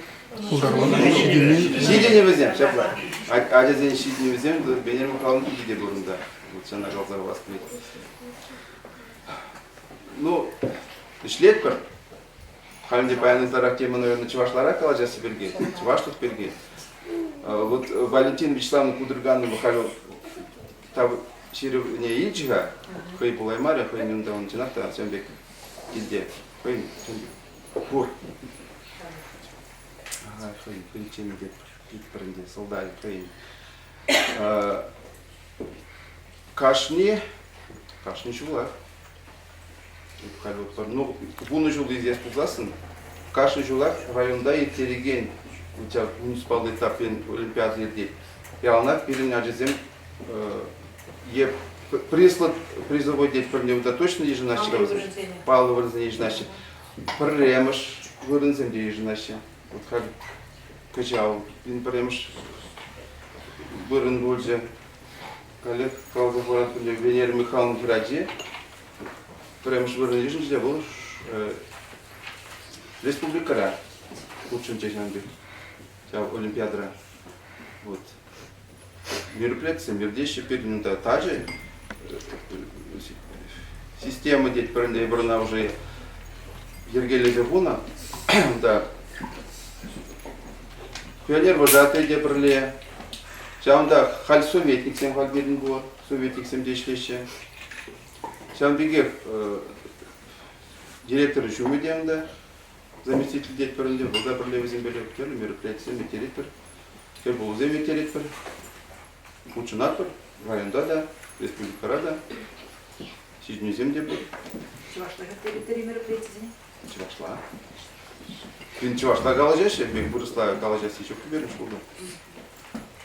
Улдарлана шидинен. Шидине везем, шапла. Acesen şidini vезем, Bener Михайловна gidiyor burunda. Вот sana kalzar vastırıyor. Ну, işlet bir. Halinde bayanlıklara tема, наверное, чувашlara kalacağız Сибирге. Чувашлық берге. Вот Валентин Вячеславовна Кудырганова халил таб ширевне ильчига, хой булаймаря, хой нюндаун чината, сенбек илде, хой хур. Ага, хой причинде, итпренде, солдат, хой. Кашни чула. Ну, bunu жулы здесь пузасын. Кашни жулак районда ертереген, у тебя муниципалный этапен олимпиады ердей. Ялна перен ажезем е призовой деть пырневда точно еженащи. Палы вырынзен еженащи. Пырремыш вырынзен де еженащи. Вот как качал, пин пырремыш вырын гульже. Коллег Калзов Варат Венера Михайловна Граде. Пырремыш вырын еженащи был республикара. Лучшим чеченбек. Олимпиада. Вот. Мероприятие, мердище, перенута также. Система деть парней брана уже Ергелия Зябуна. Да. Пионер вожатый де проле. Сейчас да халь советник всем халь беден был, советник всем дешлище. Сейчас беги директор Шумидем да. Заместитель деть парней, вода проле земле, мероприятие, директор. Теперь был директор. Ученатор, районда да, республика рада. Сидню земле был. Чувашла территории мероприятия? Чувашла. Пин Чувашла галажеше, бек бурысла галажасы еще куберн школда.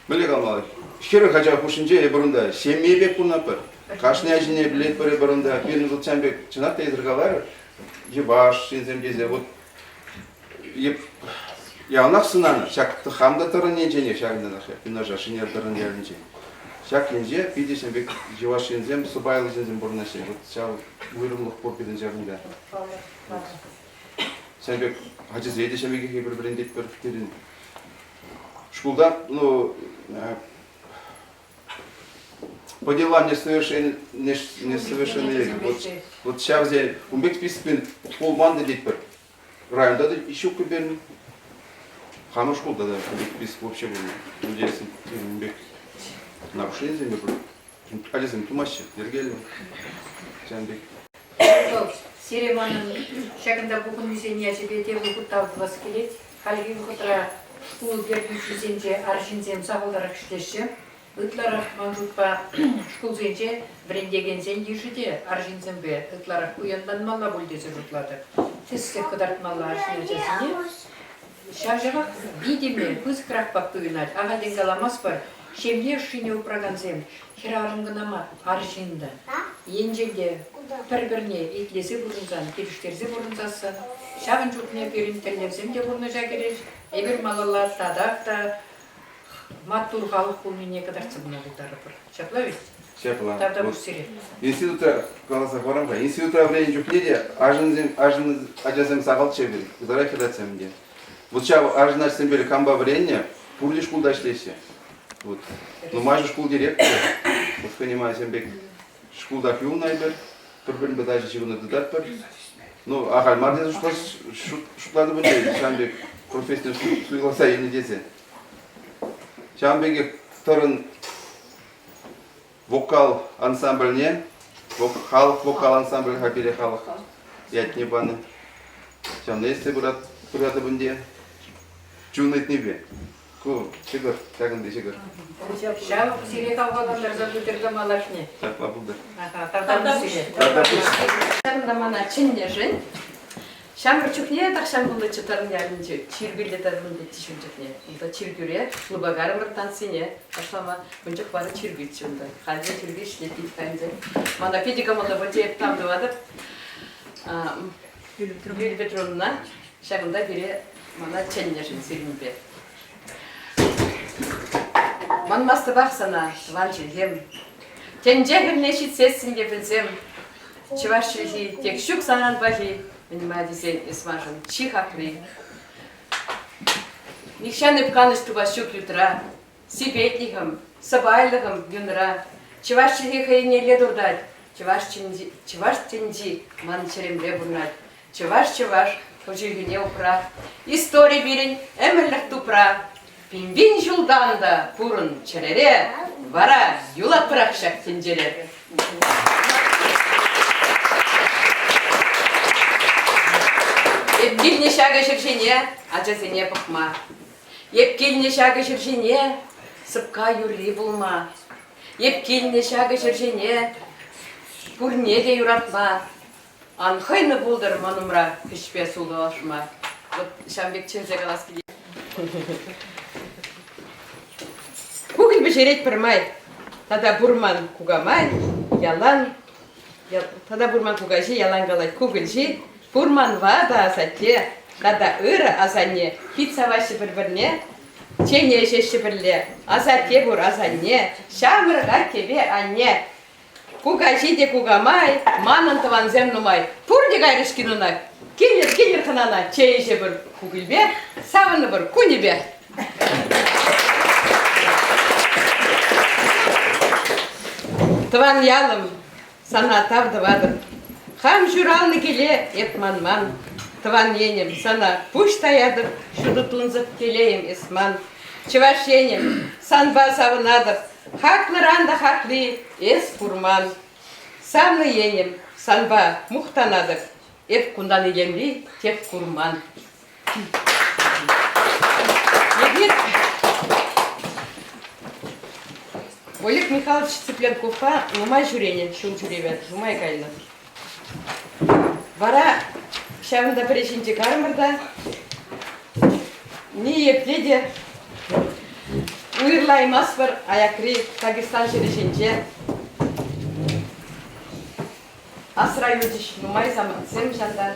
Были галмалы. Херы хотя пушинже и бурунда. Семье бек пунапер. Кашни ажине билет пары бурунда. Пин гулчан бек чынатта изргалар. Ебаш, шинземдезе. Вот яунақ сынаны, шақты хамда тұрын енжене, шағында нақша, пинажа шинер тұрын ерінже. Шақ енже, пиде сенбек жеваш ензем, субайлы ензем бұрнашы. Вот шау ұйрымлық попеден жағында. Сенбек, хачы зейді шәмеге кейбір біріндет бір фіктерін. Шкулда, ну, по делам несовершенные. Вот сейчас взяли, умбек список полманды деть бір. Районда да еще куберн. Хамы школда да, список вообще был. Надеюсь, умбек нарушение земли был. Ализм тумаще, Ергелия, Сенбек. Сереманын шагында бүгін үзене әжебете бұқыттау 20 келет. Халген құтыра школ бердің жүзенже аршинзем сағылдары күштеші. Ытларах маңжутпа школ зенже брендеген зен ешіде аршинзем бе. Ытларах ұяндан мала бүлдесі жұтлады. Тісі қыдартмалы аршин әжесіне. Шаржырақ бидеме күз қырақ бақты үйнат. Аға денгаламас бар. Шемде шыне ұпраған зем. Хирарыңғынама аршинді. Енжеге бір-біріне етлесі бұрынзан, келіштерзі бұрынзасы. Шағын жүкіне берін тәлевзем де бұрны жәгереш. Әбір малалар тадақта маттур халық бұлмене қыдарцы бұна бұлдары бір. Шапла ведь? Шапла. Тавда бұш сере. Института қаласа қорамға. Института времени жүкнеде ажынзем сағал чебір. Кудара кедатсем де. Вот сейчас ажын açsem бері камба времени пурли шкулда ішлесе. Вот. Ну, мажы школ директор. Вот понимаете, бек шкулда юнай бер. Бір-бірін бәдәжі жығыны дұдат бар. Ну, ағал мардезі шутлады бұндай. Шамбек профессионал суйласа ені десе. Шамбеге тұрын вокал ансамбліне, халық вокал ансамблі хабеле халық. Ятне баны. Шамда есте бұрады бұнде. Чуынайт небе. Ку, шығыр, тәгінді шығыр. Шау сире қалғадандар забудырға малашне. Шақла бұлды. Тавда бұш сере. Шағында мана чынне жын. Шамыр чүкне, тақшам бұлды чытарын ялынчы, чиргілді тарбынды тишін чүкне. Бұлда чиргүре, лұбағары мұртан сене, ашлама бұнчық бары чиргіт чүнді. Қалды чиргі ішлетейді қайынды. Мана педика мұлда бұтеп тамды вадып. Юлі Петровна шағында бере мана чынне жын сирмінбе. Манмасты бақсана, ванчы ем. Тенже гірнеші сесінге білсем, чывашчылығы тек шүк саған бахи, Понимаете, дизайн исмажен. Чихакри. Никшаны пканыш туба щук ютра. Сибетникам, сабайлыгам юнра. Чеваш чихи не ледурдать. Чеваш тенди, ман черемле бурнать. Чеваш, хожигине упра. История бирин, эмеллах тупра. Бин жулданда, пурын черере. Вара, юла пракшак тенджере. Епкильне шага шершене, ачасене пахма. Епкильне шага шершене, сыпка юрли булма. Епкильне шага шершене, пурне де юратма. Анхайны булдыр манумра, кішпе сулы ашма. Вот Шамбек чензе галаски де. Кугыл бешерет пырмай, тада бурман кугамай, ялан. Тада бурман кугажи, ялан галай кугылжи. Бурман вада асатте, тада ыры асанне, пицца ваши бір-бірне, чене шеші бірле, асатте бур асанне, шамырға кебе анне. Кугажи де кугамай, манын тыван зем нумай, пурде гайрышки нунак, келер ханана, чейше бір кугылбе, савыны бір кунебе. Тыван ялым, сана тавдывадым. Хам журалны келе, етман-ман. Тыван енем, сана пуш таядыр, шуды тунзып келейім есман. Чываш енем, санба савынадыр, хаклыранда хакли, ес курман. Самны енем, санба мухтанадыр, еп кундан елемли, теп курман. Олег Михайлович Цыпленковқа нумай жүренен, шун жүревен, жумай кайны. Вара шавында прешинче кармырда, не епледе, уйырлаймас бар аякри Дагестан жерешенче. Асра юдиш нумай сем жандар,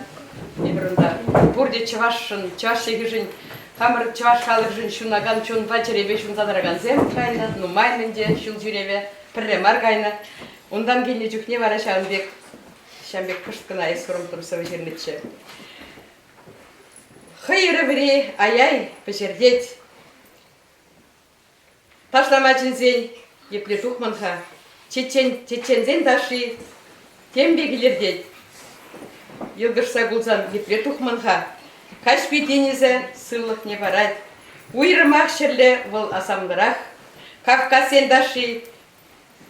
ебірында. Бурде чывашшын, чываш шегіжін, хамыр чываш халықжын шунаган чунва черебе шунзадыраган зем кайны, нумай менде шул жүреве, пірремар кайны. Ондан келіне жүхне вара Шамбек пышткына ескорым тұрсавы жерметші. Хайыры біре аяй пешердет. Ташлама жінзен, епле тухманха, чечензен даши, тембегілердет. Елгірса гулзан епле тухманха, кашпи денезе сылық не барад. Уйрымақ шерле выл асамдырақ, Кавказен даши,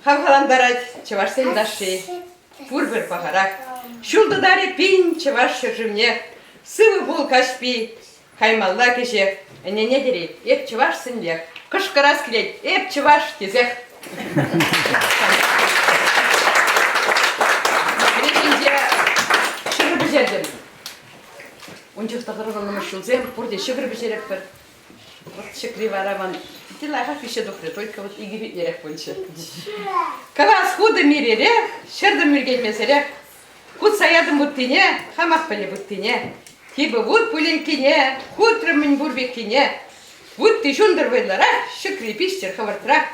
хавхаландарад, чевашсен даши. Пурбір пағарақ, шулдыдаре пин чеваш шыржымне, сывы бұл кашпи, хаймалла кешек, әнене дере, еп чеваш сынлек, қышқырас келет, еп чеваш кезек. Керекенде шығыр бізердім. Ончықта қырғынымыз шулзем, бұрде шығыр бізерек бір. Вот шықри вараман, дилаға фише дұқры, только вот игри ерек больше. Кавас худы миререк, шырды мürgelмесерек, худ саядым бұттине, хамақ біле бұттине. Хибі бұд пүленкине, хутрымын бұрбеккине. Бұдты жундыр вайлара, шықри пиштер хавартра.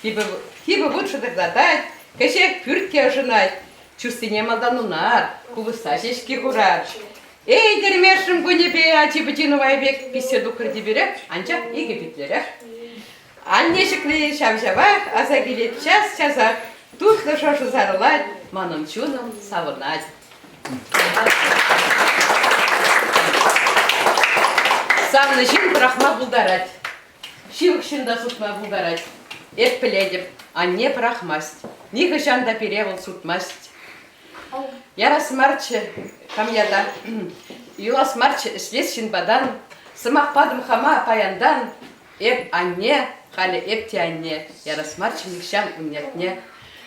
Хибі бұд шыдырдатайд, кәшек пүртке ажынайд. Чустыне малданунар, кубыста жешки хурар. Эй, дермершим гунебе, ачи бітину вайбек, писе дұқыр деберек, анча игі бітлерек. Анне шықли шавжавақ, аса келет час-часақ, тухлы шошы зарылад, маным чуным савынад. Самны жин прахма бұлдарад, шивық шында сутма бұлдарад. Эп піледім, анне прахмаст, ниғы жанда перевыл сутмаст. Ярас марчы камьяда, юлас марчы ішлес шинбадан, сымақ падым хама паяндан, эп анне, халі эп те анне, ярас марчы никшан умнетне.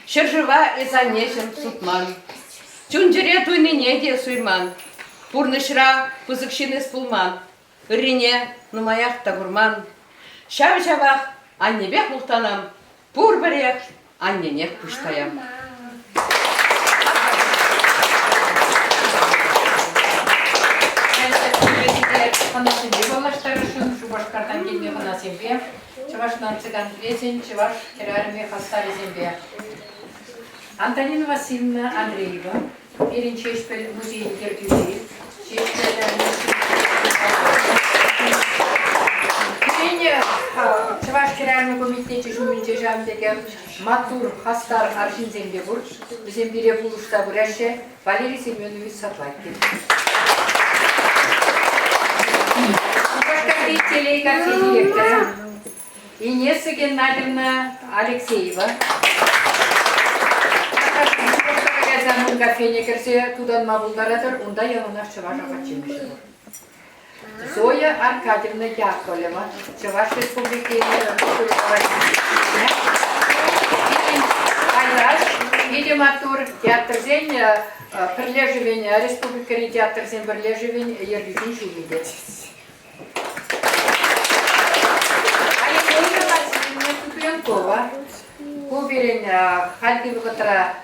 Шыржыва эзаннешім сутман, чунжыре туйныне де суйман, пурнышра пызыкшины спулман, ыррине нумаяқ тагурман. Шав-шавақ аннебек ұлтанам, пур бірек анненек пұштаям. Башкартан келме ғана сембе, Чавашнан цыган плесен, Чаваш керарме хастаре зембе. Антонина Васильевна Андреева, Перенчешпель музей Гергюзи, Чуваш керальный комитете жуминче жамдеге матур хастар аршинземге бур, бизем бире булушта буряще Валерий Семенович Саплаткин. Башкория телеграфии директора Инесса Геннадьевна Алексеева. Замун кафене керсе тудан мабулдаратыр, унда янына чуваш апачимиши. Зоя Аркадьевна Яковлева, Чуваш Республики Айраш, видеоматур, театр зень, прилеживень, Республика театр зень, прилеживень, Ергизин Шилиде. Алексеевна Васильевна Купленкова, Куберень, Хальгиватра,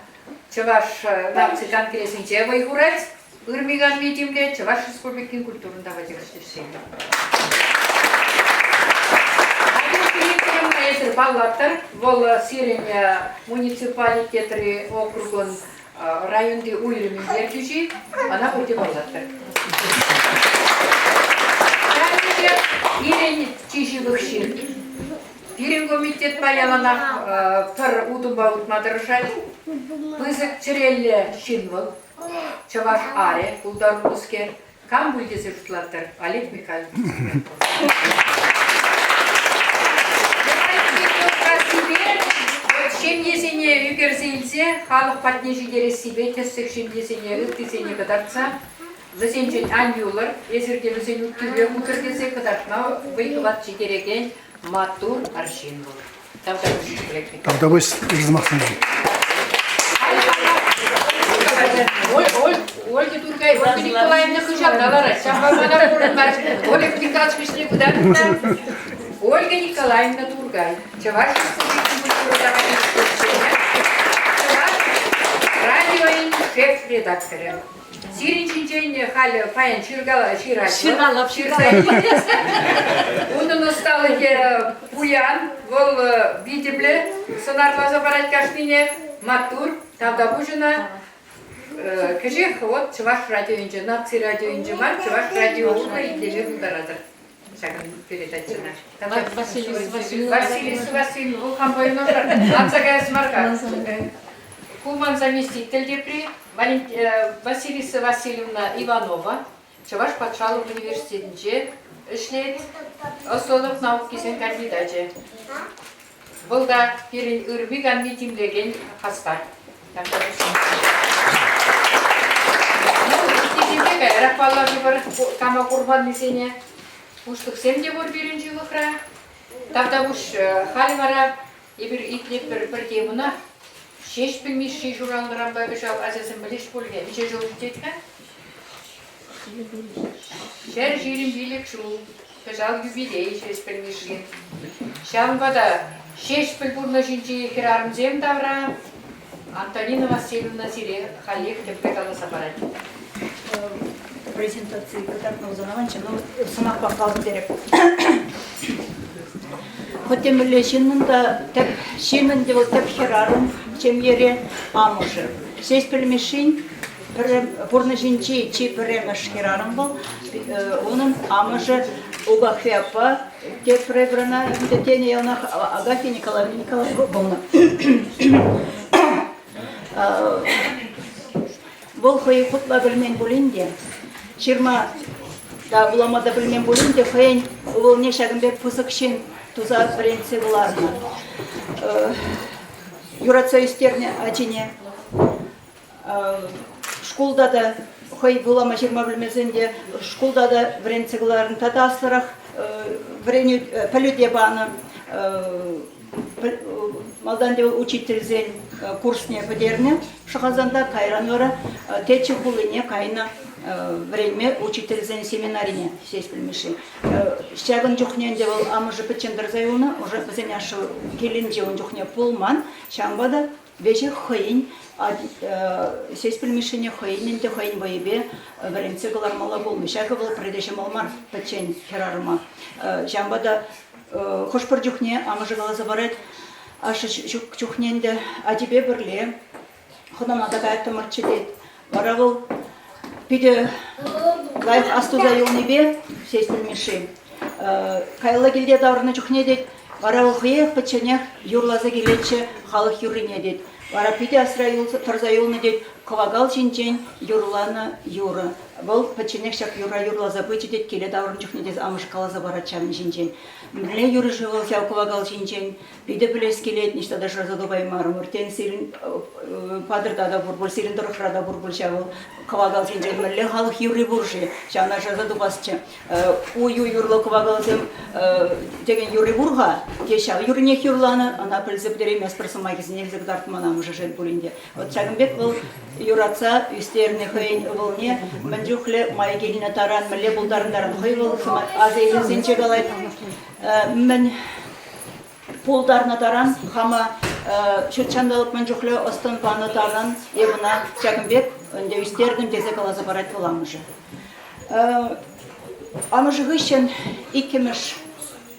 Чуваш Напси Конкресенче, Вайгурец, Урмиган Митимле, Чуваш Республики культурного учреждения. Один Палатар, Вол Сирень муниципалитеты округон районды Уйрами Бердичи, она будет Палатар. Ирень Чижевых-Шин. Ирень комитет паяланах пар утуба утмадырышай. Пызык Черелле Шинвал. Чаваш Аре, Кулдар Руске, кам будет зертлатер, Олег Михайлович. Шемдесене үкерзейлсе, халық патнежи дерес себе, тестік шемдесене үктесене кадарца, засенчен анюлар, езерге өзен үткіге үкіргесе кадаршна выйкыват чекереген матур аршин был. Тогда вы размахнули. Ольга Тургай, Ольга Николаевна Хужабдалара, Ольга Николаевна куда? Ольга Николаевна Тургай, Чаваш радио шеф-редактора. Сиринчинчен Халя Паян Чиргала Ширалов. Он настал Пуян, Вол Видебле, Сонар забрать Кашмине, Матур, Тавдабужина. Кажи, вот Чуваш радио инженер, радио инженер, Чуваш радио урна и телевизор ударадыр. Шаган передача наш. Василий, вы хамбойножар, Амсагая Смарка. Куман заместитель депри, Василиса Васильевна Иванова, Чуваш Патшалов университетінде ишлейт, Осолов наук кесен кандидатчы. Бұл да перен үрмиган митимдеген хастар. Рахпаллары бар, кама курбан несене. Уштық семде бар бірінші ғықра. Тавда уш халимара, ебір итлеп бір темына. Шеш білмеш шей журалыран бағы жау азасын білеш болге. Неше жол жететка? Шәр жерін билік жыл. Жал юбилей шеш білмешін. Шамбада шеш біл бұрна жінче хирарым зем давра. Антонина Васильевна Сире Халек Темпекала Сапарат. Презентации катарного занаванча, но сынақ бақалды дерек. Хотемілі жинында тәп шемінде ол тәп херарым чемере амышы. Сес пілмешін бұрны жинче че піремеш херарым бұл. Оның амышы Угахвяпа тек пребрана детене елнақ Агафья Николаевна болна. Бұл қойы құтла білмен болынде, шырма да буламада білмен болынде, қойын ол не шағынбек пұсықшын туза біренсе бұларына. Юраца үстеріне әчіне. Школда да қой булама шырма білмезінде, школда да біренсе бұларын тата асырақ, пәлуде баны, Малданде учительзен курсне подерне, шахазанда кайранора, течи хулине кайна время учительзен семинарине сесть примеши. Щаган жухненде был амужи печендерзаюна, уже позеняши келинде он жухне пулман, шамбада вечер хойн, сесть примешине хойненде хойн воебе, варенце галар мала булми, шага был предыдущий малмар печень херарма, шамбада Хошпар жухне, амажы галаза барет, ашы жухненде адибе бірле, хынамада бәтті марчедет. Баравыл, биде лайх астуза юлнебе, сесть пельмеши. Кайла келде даврына чухне дед, вара ухиех пачанях юрлаза келече халық юрине дед. Вара пиде асра тарза юлны дед, ковагал чинчен юрлана юра. Бұл пачанях шак юрлаза бычы дед, келе даврын чухне дед, амыш калаза барачам чинчен. Мле юры живал сяу ковагал чинчен, пиде білес келет, ништа да жразаду баймарым, уртен сирин падырда да бурбул, сирин дұрықрада бурбул шавыл ковагал чинчен, мле халық юры буржи, шана жразаду басчы. Ую юрлы ковагал зем деген юры бурга, кешау юрынех юрланы, ана пілзіп деремес бірсымай кезіне елзік дартмана мұжы жел булинде. Вот шагымбек бұл юраца, үстеріне хойын ұлне, мінжухле май келіне таран, мле бұлдарындарын хой бұл, азы елізенче қалай. Мен пулдарна таран, хама шүтчандалық мен жүхлі остын паны таран, ебіна Шагымбек, өнде үстердің тезе қалазы барат боламыжы. Амыжы ғышын иккеміш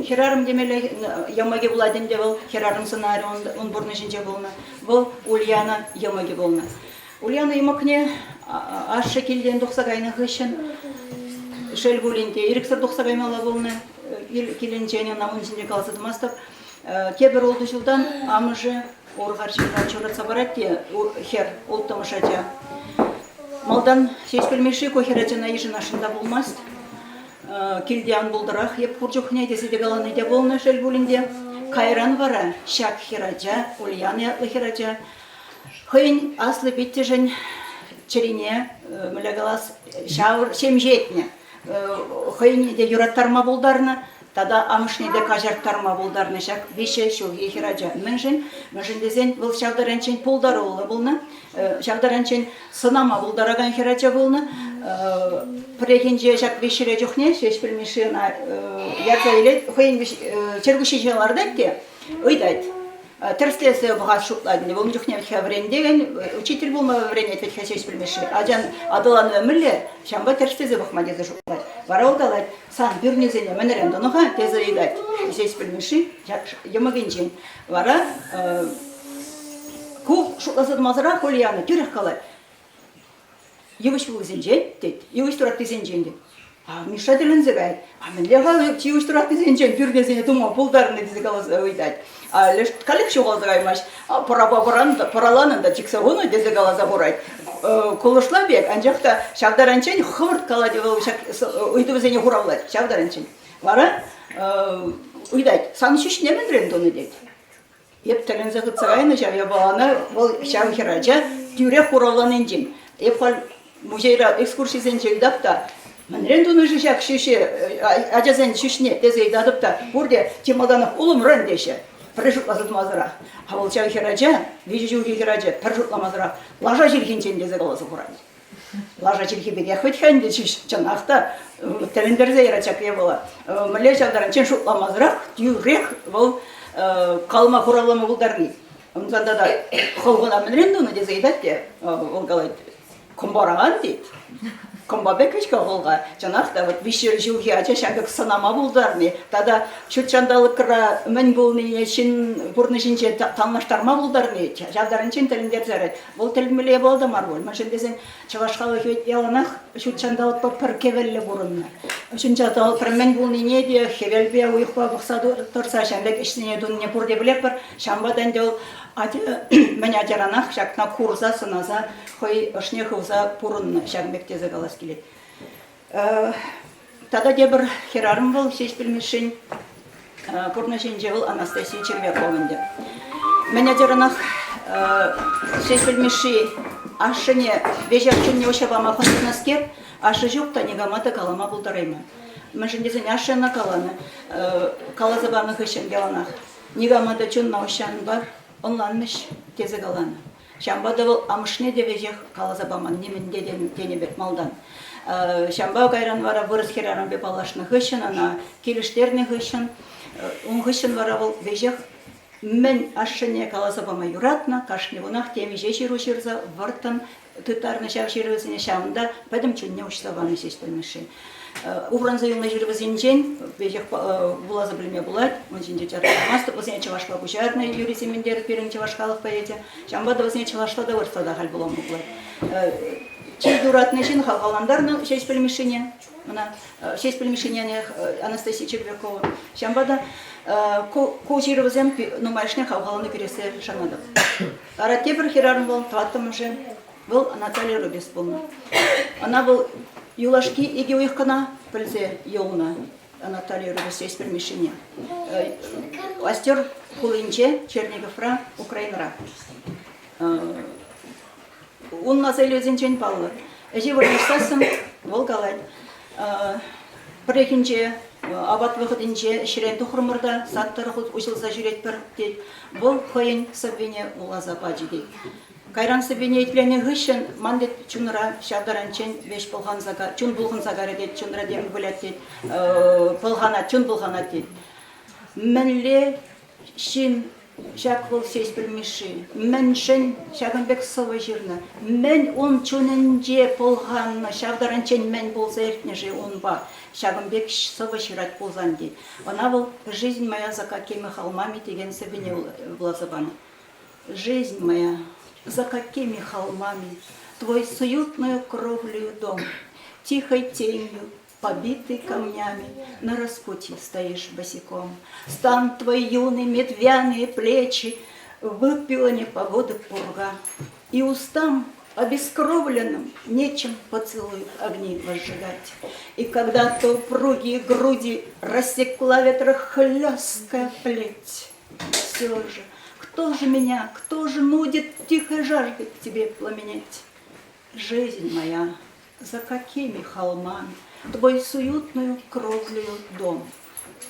херарым демелі, ямаге буладым де бұл, херарым сценарий, он бұрны жінже болна, бұл Ульяна ямаге болна. Ульяна емакне ашы келден 90 ғышын шел булинде, ирексір 90 мала болна, келінчені намын жінде қаласы дымастып, кебір олды жылдан амыжы орғар жинға чоратса барат де, хер, олды мұшача. Малдан сес білмеші көхерачына ежін ашында болмаст. Келден бұлдырақ, еп құржуқне десе қаланы де болны шел булинде. Кайран вара, шак херача, Ульяны атлы херача. Хойын аслы бетте жын черене, мүлігалас шауыр семжетне. Хойын де юраттарма болдарны, тада амышне де кажарттарма болдарны шак веше шулге херача. Мүнжін дезен бұл шағдаранчен полдары олы болны, шағдаранчен сынама болдараган херача болны. Прекенже шак вешере жоқне, шеш білмешіна ярза елет, хойын чергушечеларды әтте, ұйдайды. Терстесі бұғат шуқладын, бұл жүхне өтке врендеген, учитель болма врендет өтке сеш білмеші. Аджан адыланы өмірлі, шамба терстесі бұқма дезі шуқлады. Бара олдалайды, сан бүрнезіне мінірен дұнуға тезі үйдайды. Сеш білмеші, емігенжен. Бара, көк шуқласыды мазыра Ульяны түрек қалайды. Евыш бұл зенжен, дейді, евыш тұрат зенжен дейді. Миша ділінзі ғайды. Менде ғалы евыш тұрат зенжен, бүрнезіне тұма пұлдарыны дезі қаласы ойдайды. Лишь калик шуғалды ғаймаш, параланында тексагону дезе қалаза бұрайды. Колышла бек, анжақта шағдаранчен хұрт қалады, ұйды бізіне ғұралады, шағдаранчен. Бара, ұйдайды, саны шүш немен ренді оны дейді. Еп тілінзі ғытсағайны жаве баланы, бұл шағы херача, тюре ғұраланын жин. Еп қал музейра экскурсизен жегдапта, мен ренді оны жақ шүші, ажазен шүшіне дезе идадыпта, бұрде темаданық ұлым рен деші. Прыжуклазыды мазырақ. Хавыл чағы херача, вежі жүгі херача, прыжукламазырақ. Лажа желхенчен дезе қаласы құрайды. Лажа желхе беге хөтхен де чанақта, тәліндерзе ерачак е бола. Мүле жағдарын чен шутламазырақ, түйрек бұл қалма құралымы бұлдарғы. Онсанда да қолғына мінренді оны дезе едәтте, ол қалайды. Күмбараған дейді. Комбабек ішкі қолға, жанақта вишер жылғы ача шаңғық санама бұлдарны, тада шүтчандалық қыра үмін болны, шын бұрны жинче танлаштарма бұлдарны, жадарын чен тіліндер зәрет. Бұл тілміле болды мар бол. Мәшін десен, чавашқалы яланақ шүтчандалық пір кевелі бұрынны. Шүнчаталық пір мен болны не де, хевелбе ұйықпа бұқса тұрса, шәмбек ішсіне дүніне бұрде білек бір, шамбадан де ол мен ажаранақ шақна курза сыназа, хой ұшне қылза бұрынны шәмбектезі қалас келеді. Тада де бір херарым бол, сеш білмешін, бұрнышын жевіл Анастасия Червяковынды. Мен ажаранақ сеш білмеші ашыне бежақчынне ошабама қонтынаскер, ашы жоқта негаматы калама бұлдарайма. Мен жіндесін ашына каланы, калазабаны қышын беланақ. Негаматы чынна ошан бар, онланмыш тезі каланы. Шамбада бұл амышне де вежех калазабаман немінде денебет малдан. Шамба гайран вара вырыз хераран бе палашны хышын, ана келіштерні хышын. Он хышын вара бұл вежех мен ашыне калазабама юратна, кашны вунах теми жеші рушырза вартан тұттарны шав шервізіне шамында пәдім чүнне ұшсабаны сештілмеші. Уфранза юлна жүрвізінжен, вежех булазы білме булад, он жинде жарамасты, өзіне чавашқа бұжарны юрисемендері перін чавашқалық пәйеті. Шамбада өзіне чавашта да вырста да хал бұлам бұлад. Чейдуратный жин халхаландарны шесть пельмешине. Она шесть пельмешине Анастасия Червякова. Шамбада кожировозем нумайшне халхаланы пересе шанады. Арате бір херарн был, тваттым уже был Наталья Рубис был. Она был юлашки иги уйхкана пельзе юлна. Наталья Рубис шесть пельмешине. Астер хулинче Черниговра Украинра. Он на целью зенчен паллы. Эти вырнешсасын волгалай. Прехинче абат выходинче ширен тухрмырда саттары худ учился жюрет пер дей. Бұл қойын сабвене улаза баджи дей. Кайран сабвене етлене гышын мандет чунра шавдаранчен беш болған зага, чун болған загары дей, чунра дем білет дей, болғана, чун болғана дей. Мәнле шин шак был сесть пельмеши. Мен шен шагынбек сова жирна. Мен он чуненже полганна шавдаранчен мен болса эртнеже он ба. Шагынбек сова жират ползан дей. Она был жизнь моя за какими холмами деген себе влазабана. Жизнь моя за какими холмами твой суютную кровлю дом, тихой тенью, побитый камнями, на распутье стоишь босиком. Стан твои юные медвяные плечи, выпила непогода пурга. И устам обескровленным нечем поцелуй огни возжигать. И когда то упругие груди рассекла ветра хлесткая плеть, все же, кто же меня, кто же нудит тихой жаждой к тебе пламенеть? Жизнь моя, за какими холмами твой суютную кровлю дом,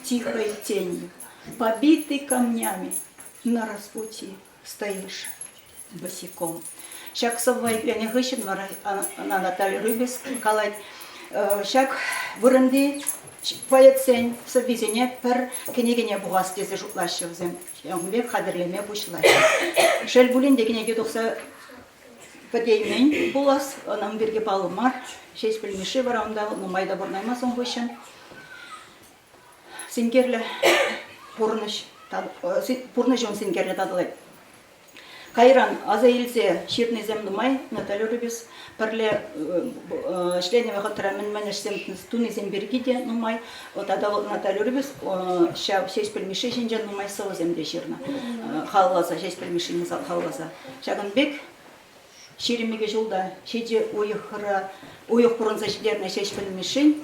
тихой тенью, побитый камнями, на распутье стоишь босиком. Шак совай пляне гыщен вара на Наталья Рубис калай. Шак вырынды поэтсен совизене пер кенегене бугас тезе жуклашы взем. Яңбек хадырлеме бушлашы. Шел булин дегене гедокса подеймен булас, нам берге балымар. Шесть пельмеши вара онда нумайда борнайма сон гыщен. Сингерле пурныш он сингерле тадылай. Кайран азаилзе ширный земдумай Наталья Рубис перле члене вахатра мен стуны зембергиде нумай вот ада Наталья Рубис шав шесть пельмеши шинжан нумай сова земде ширна халлаза шесть пельмеши не зал халлаза Шагынбек ширимеге жолда шеде уйық бұрынза жидерне шесть пельмеши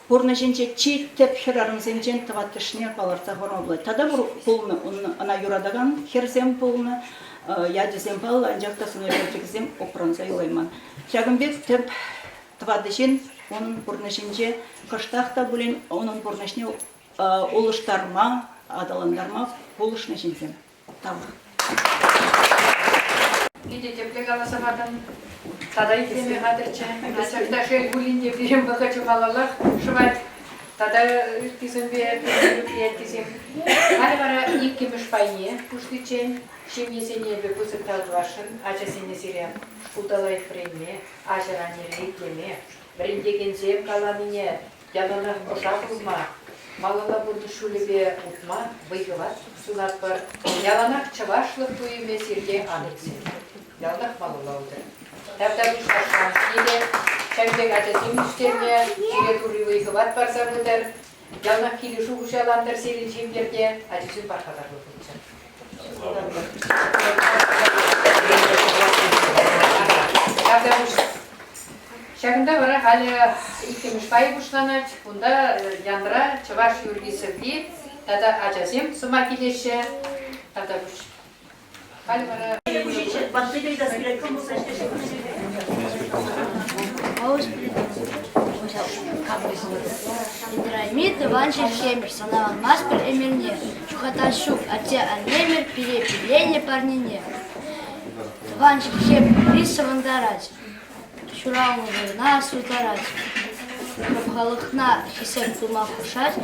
Порна женче чит теп херарым земжен таваттышнер баларца хоромлы. Тада бур полны она юрадаган херзем полны ядизем пал анжакта сунерзем опранза юлайман. Шагынбек теп тавадышин onun порна женче кыштахта булен onun порнашне улыштарма адаландарма полышны жензем. Тава. Видите, плегаласавадан Тогда и теме гадырча, начакта шел гулинде берем бахачу балалах швать. Тогда тизембе тизем. Альвара иккемеш пайне пуштичен, шемьесене бе пузыктал вашын, ачасене сирем, удалай фреме, ажаране рейкеме, брендеген зем каламине, ядана ошак узма, малала бурды шулебе утма, выгыват, сунат бар, яланах чавашлых туеме сирге аныксе. Яланах малала уды. Тогда уж пошла или чайдек ачасем işlerine, ile turi выгыват барса будер, яланах кили шугушаландыр сели чемберге, ачасем бархадар bulacak. Тогда уж Şakında var hala ikimiz pay başlanır. Bunda yandıra çavaş yürüyüşü bir, tada acazim sumak ilişe, tada uş. Hala var. Драмит Иванчик Хемер, санаван маспер эмерне, чухаташук, ате анемер, перепиление парнине. Иванчик Хемер, рисован дарать. Шуралны на сутарать. Халыхна хисеп тума кушать.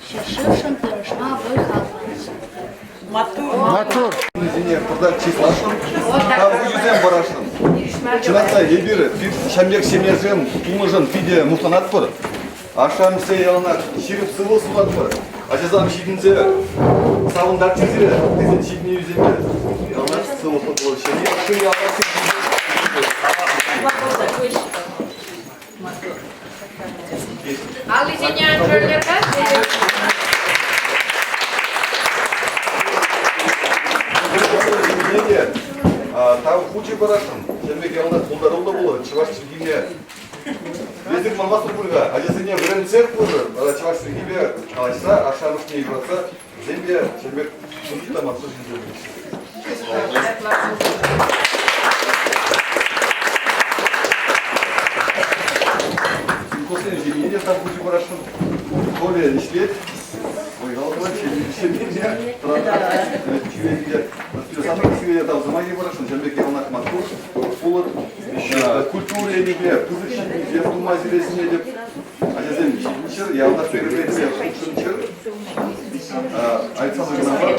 Шашышын тырышма бой халманыз. Матур. Инженер продать числашын, там yüzden барашын. Чынатта ебір, шамбек семьяжым, тумыжын пиде мухтанат пыр. Ашам сейалына ширіп сывыл сулат пыр. Ажазам шидінзе, савындар тезірі, тезін шидіне yüzемді. Ялнаш сывыл футбол. Шамбек шын ялнаш Ал изене анжерлерге? Там хучи барашын, сенбек ялда қолдарылды болы, чываш чергиме. Лезік мамасыр бұрға, ажесіне бірін церк бұры, чываш чергиме, алайса, ашамыш не играться, зембе, сенбек шункита мансыр жинді. После зимения там хучи барашын, коле не след, ойғалғыла чергиме, чувенге, самый себе там замаги барашын, сенбек ялнақ мақтур, Пулат, культура емеге, кузык жеп тума зелесіне деп, ажазен шыр, ялда сөйлебейді, шыр, айтсам ғына бар,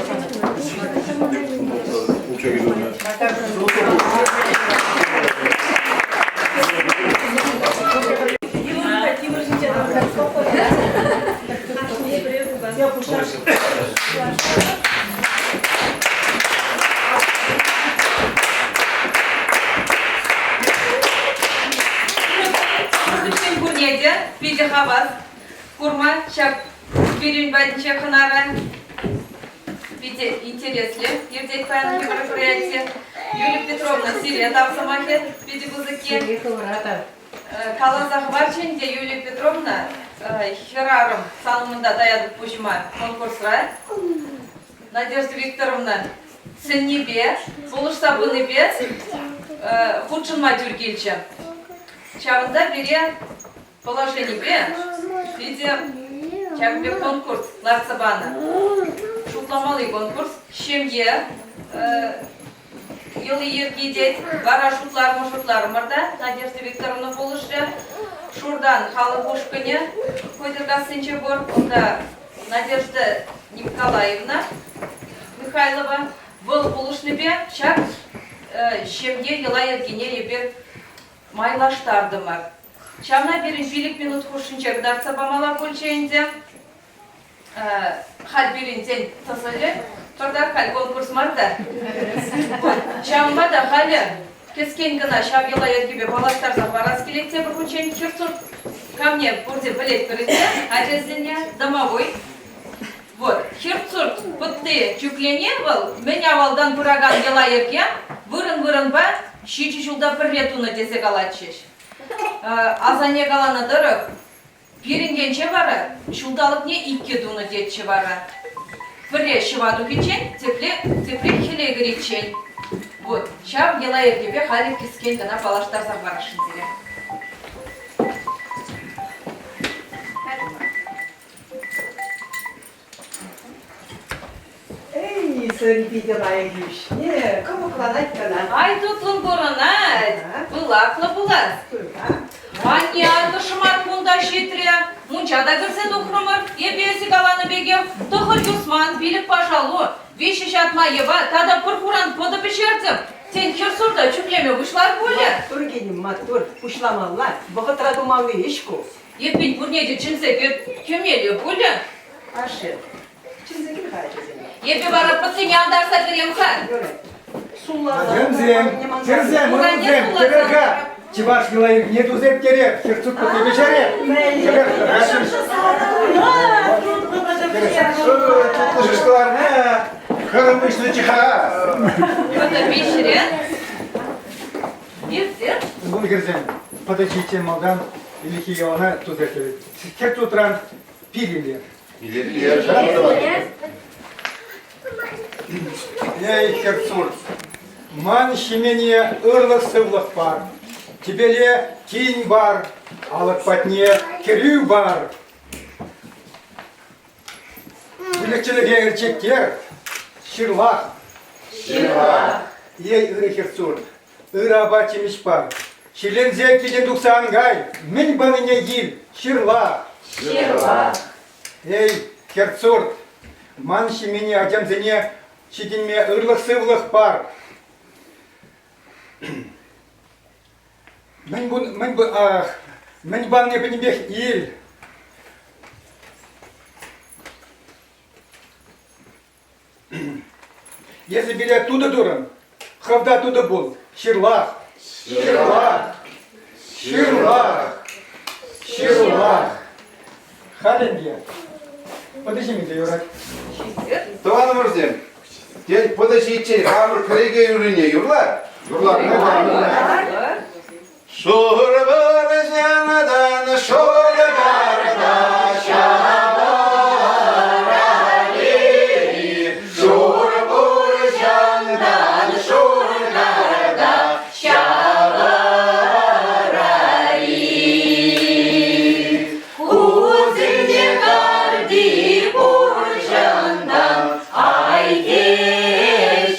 Видя хавас, курма, шак, берем баднича ханара. Видя интересли, евдеть панки мероприятия. Юлия Петровна, Сирия, там самахет, видя бузыки. Калан захвачен, где Юлия Петровна хераром салмында даяды пужма конкурсра. Надежда Викторовна, сеннебе, булыш сабыныбе, худшынма дюргильча. Чавында бере положение бе, виде чакбек конкурс Ларцабана. Шутламалый конкурс, шемье, елы ергедет, бара шутлар мырда, Надежда Викторовна болышы, шурдан халы бушкыне, койдырга сынчы бор, онда Надежда Николаевна Михайлова, был болышны бе, чак шемье ела ергене ебе майлаштардымар. Чамна берин 5 минут хушинча гдарца бамала кульчейнде. Хал берин день тасылы. Тогда хал конкурс марда. Чамма да халя кескен гына шабила ергебе балаштар забарас келетте бір кучейн кирсур. Ко мне бурде билет берите, ажезине домовой. Вот, хирцурт, вот ты чуклене был, меня валдан бураган ела ерге, вырын ба, щичи шулда пырретуна десе галачеш. Азане галаны дырық, перінгенче бары, шулдалық не икке дуны детче бары. Пырре шываду кечен, тепле хеле гречен. Вот, шав ела ергебе харик кескен гына балаштар забарашын деле. Эй, сөрбиді лайгюш. Не, кому кланать кана? Ай, тут лунгоронать, былаклы булас. Ваня, шымар кунда шетре, мунчада кірсе духрымыр, ебесі галаны беге, тұхыр юсман, билік пажалу, вещи шатма еба, тада пырхуран поды пешердім. Сен херсурда чүклеме бұшлар бөлі? Тургенім матур, пушламалла, бұғытра думалы ешку. Еппен бұрнеде чынсеге кемелі бөлі? Ашы, чынсеге қачызым. Еппе бара пыцыне андарса керем хан. Терзем, терга. Чеваш гилаев нету зептере, херцут потебешере. Слушай, хромышный чиха. Вот обещали. Нельзя. Бульгерзем, подождите, молдан, или хиона тут это. Херцут ран пилили. Ей, херцут. Ман щемене ырлық сывлық бар. Тебеле тень бар, алық патне керю бар. Бүлікчіліге үрчектер, шырлақ. Ей, ұры херцут, ұры аба темеш бар. Шелензе кеден дұқсаңғай, мен баныне ел, шырлақ. Ей, херцут, ман щемене адямзене шеденме ырлық сывлық бар. Мен бан не понимех ил. Если били оттуда дуран, хавда оттуда был, ширлах, Şirullah. Şirullah. Şirullah. Hadi diye. Подожди, Юрак. Туған мырзем, тел подождите, қамыр кіреге үйрене, юрлар. Юрлар, не бар? Шорбар жанадан, шорбарда, шабарали. Шорбар жандан, шорбарда, шабарали. Кузінде карди буржандан, ай кешери.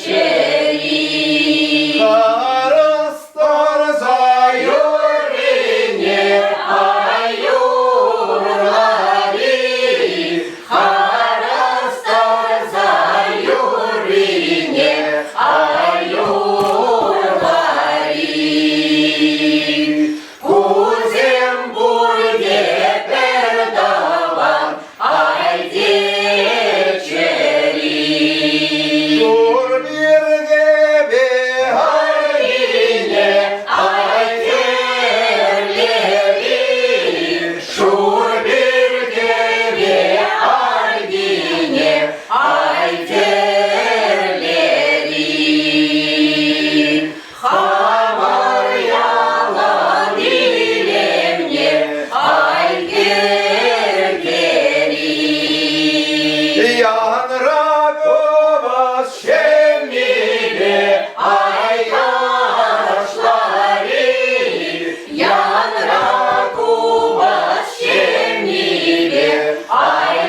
Қарыстар зайурине, аюрлари. Қарыстар зайурине, аюрлари. Кузем бурге пердаван, ай дечери. Шур бирге бегалине, ай терлери. Шур бирге бегалине, ай терлери. Хамар ялан илемне, ай кергери. Янрагыбыз шемнебе, ай ашлари. Янрагыбыз шемнебе, ай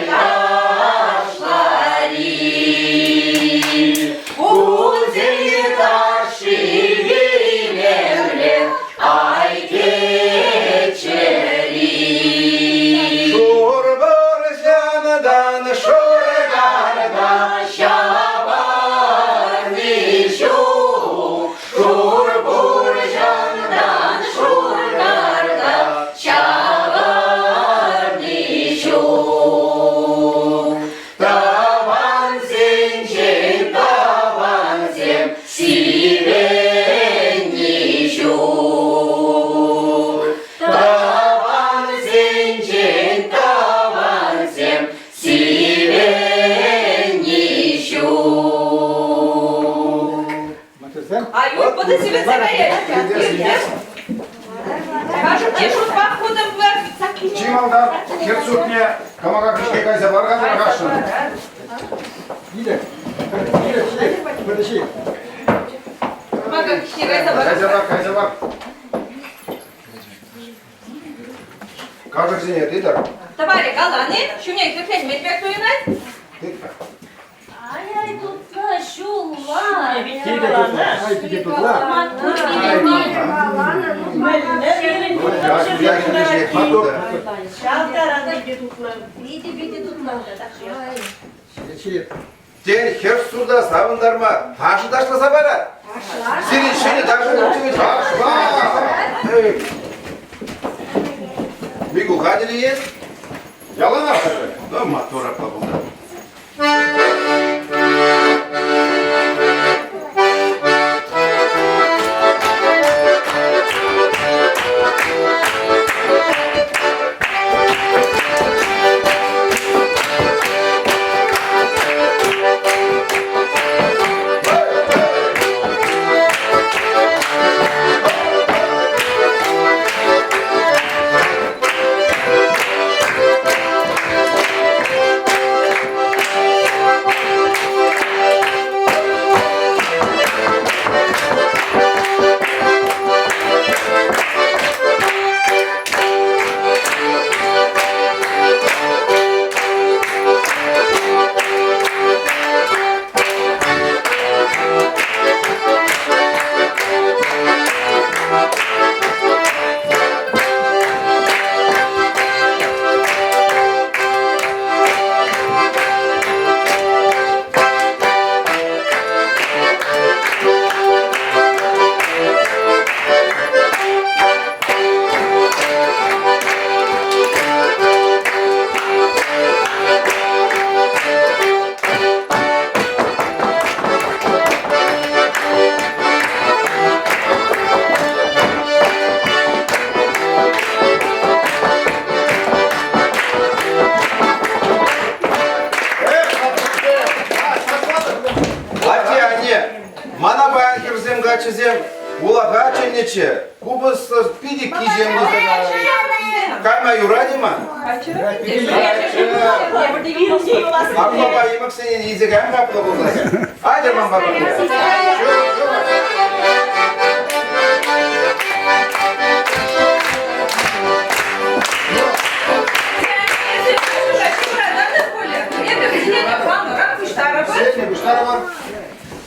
ашлари. Кузен ташы вилемле, ай кечери. Шурбар жандан, шургарда, шабарны шук. Шурбар жандан, шургарда, шабарны шук. Табан сенчен, табан сем, сиренни шук. Табан сенчен, табан сем, сиренни шук. Матюрсен? Аюр, подожди, закая. Кажу, не шут походом в Чималда, херцутне, камага кішке кайза барған ағашын. Иди. Подожди. Мага кішігай забар. Кайза бар. Кажық зене, дейдір. Табари, галаны, шуне кіркен медбек тойынай. Ай, тутла, шула. Тиде тутла. Ай, тиде тутла. Шире. Тен херсурда сабындарма, ташы ташласа бара. Сені шені ташы өтіме ташла. Мигу қаділі ес? Ялан ақыры. Да, мотор апа бұлда. кирзем гачызем, улага ченече, кубыс пидик кижем кайма юрадима. Акбаба емак сенен изегем капла болдасы. Айдырман баба.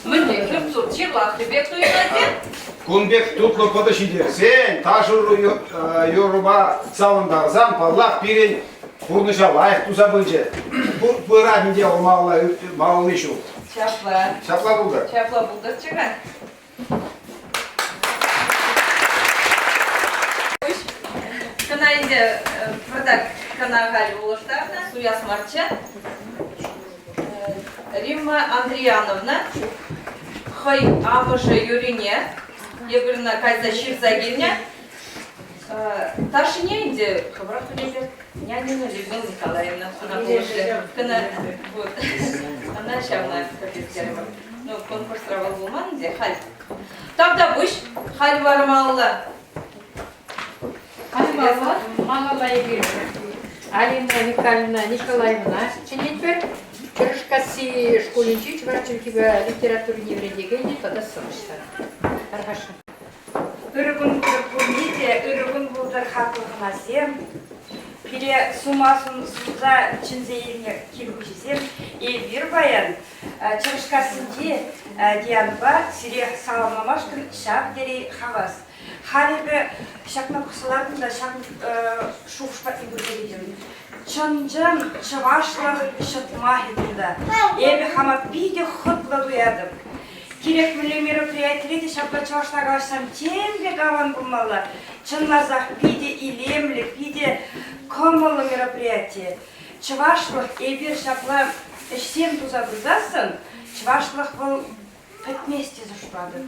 Міне, кірпсут, черлақты бек туйнаден. Кунбек тутлы подышидер. Сен ташуру yoruba салындарзан парлах пирен курныша лайық туза бынче. Пырадынде ол малы ишу. Чапла. Шапла булды. Чапла булды чыган. Кына инде продак кына хали улыштарна, суяс марча. Римма Андреяновна, хой амышы юрине, егерна кайса ширзагирня. Ташине инде хабрах улезет. Нянина Людмила Николаевна, она больше, вот, она шавна, как из Германии. Ну, конкурс травал буман, где халь. Тогда буш, халь вармалла. Халь вармалла, мала егерна. Алина Николаевна, чинетпер, чырышкасы школинчи, чварчынкиба литературы невредегени, тогда сымыштар. Аргаша. Үрігін көрмейде, үрігін бұлдар хақылғынасем, Пире сумасын суза чинзейіне келгізем, бір баян, чырышкасынде диянба сирек саламамашкын шап дерей хавас. Халебі шақна құсыларында шуқшпатын көргедем. Чынжын чывашлық шытма едімді. Хама биде құтлы дуядым. Керек мүлі мероприятиеде шапла чывашла қалашсам тембе гаван бұлмалы. Чынлазақ биде илемлі, биде коммалы мероприятие. Чывашлық ебір шапла ішсем туза бұлдасын, чывашлық бұл пәтместе зұшпады.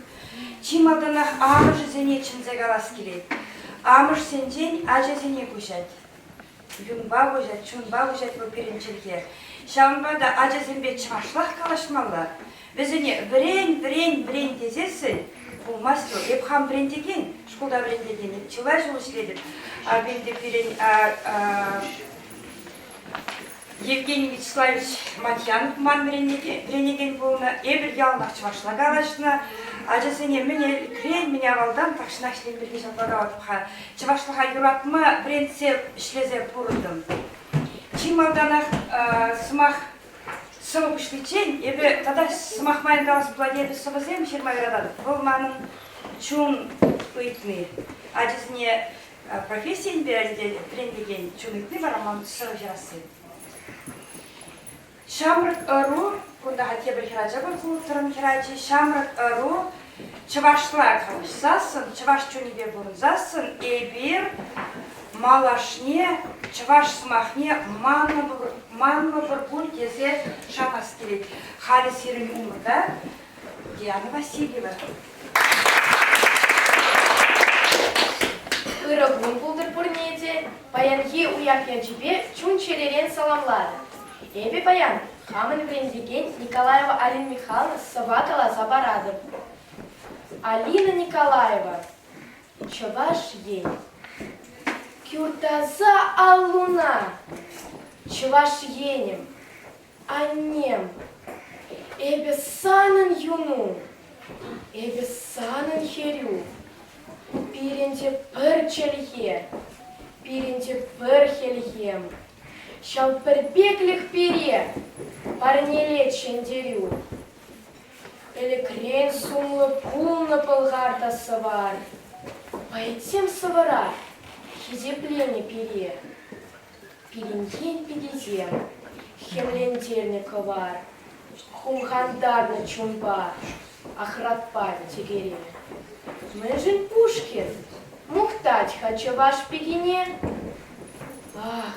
Чимадынақ амыш зене чынзе қалас келет. Амыш сенден ажа зене көшәд. Юнба көшәд, чунба көшәд бұл перенчілге. Шамбада ажа зенбе чывашлық қалашмалы. Бізіне бірен тезесі, бұл мастер, епхам бірен деген, школда бірен деген, чылай жыл ішледім. Бенде бірен Евгений Вячеславович Матьянов ман біренеген болына, ебір ялнақ чывашла қалашына, ажасыне міне крен, міне авалдан тақшына ішлен бірге жалбада отыпқа. Чывашлыға юратма бірен сел ішлезе бұрындым. Чималданақ сымақ сымық үшлечен, ебі тада сымақмайын қалас бұлан ебі сывызем шермай радады. Бұл маның чун ұйтны. Ажасыне профессиян бірендеген чун ұйтны бар, аман сығы жарасы. Шамрық ұру, күнда хатия бір хиража бір құлықтырым хиражи, шамрық ұру, чывашла қалышсасын, чываш чунебе бұрынзасын, ебір малашне, чываш сымақне манны бір бұл дезе шамас келет. Халі серін умырда Диана Васильева. Үрігін бұлдыр бұрнеде, баянге уяп ячебе чун челерен саламлады. Эбе баян, хамын брендеген Николаева Алина Михайловна савакала забарады. Алина Николаева, чываш ень. Кюртаза аллуна, чываш енем, анем. Эбе санын юну, эбе санын херю. Пиренде пір челхе, пиренде пір хелхем. Шал пербеклих пере, парнелет шендерю. Или крен сумлы пулны пылгарда сывар. Поэтем сывара, хизепление пере. Пиренген педезем, хемлендерный ковар. Хумхандарный чумба, ахратпаль тегере. Мэжин Пушкин, мухтать хочу ваш пегине. Ах,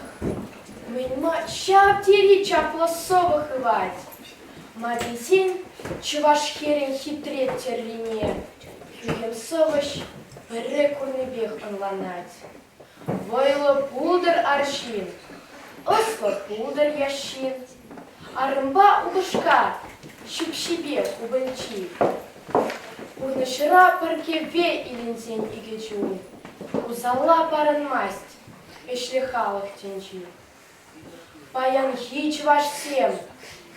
Мынма шаптери чаплосово хывать. Мадизин чуваш херен хитрет терлине. Хюгем совощ прекурный бег онланать. Войло пудр аршин, осло пудр ящин. Арымба убышка, щупщебе убынчи. Унышыра пыркеве илинсен игечуй. Узалла паранмасть, эшле халық тенчи. Паян хич ваш сем,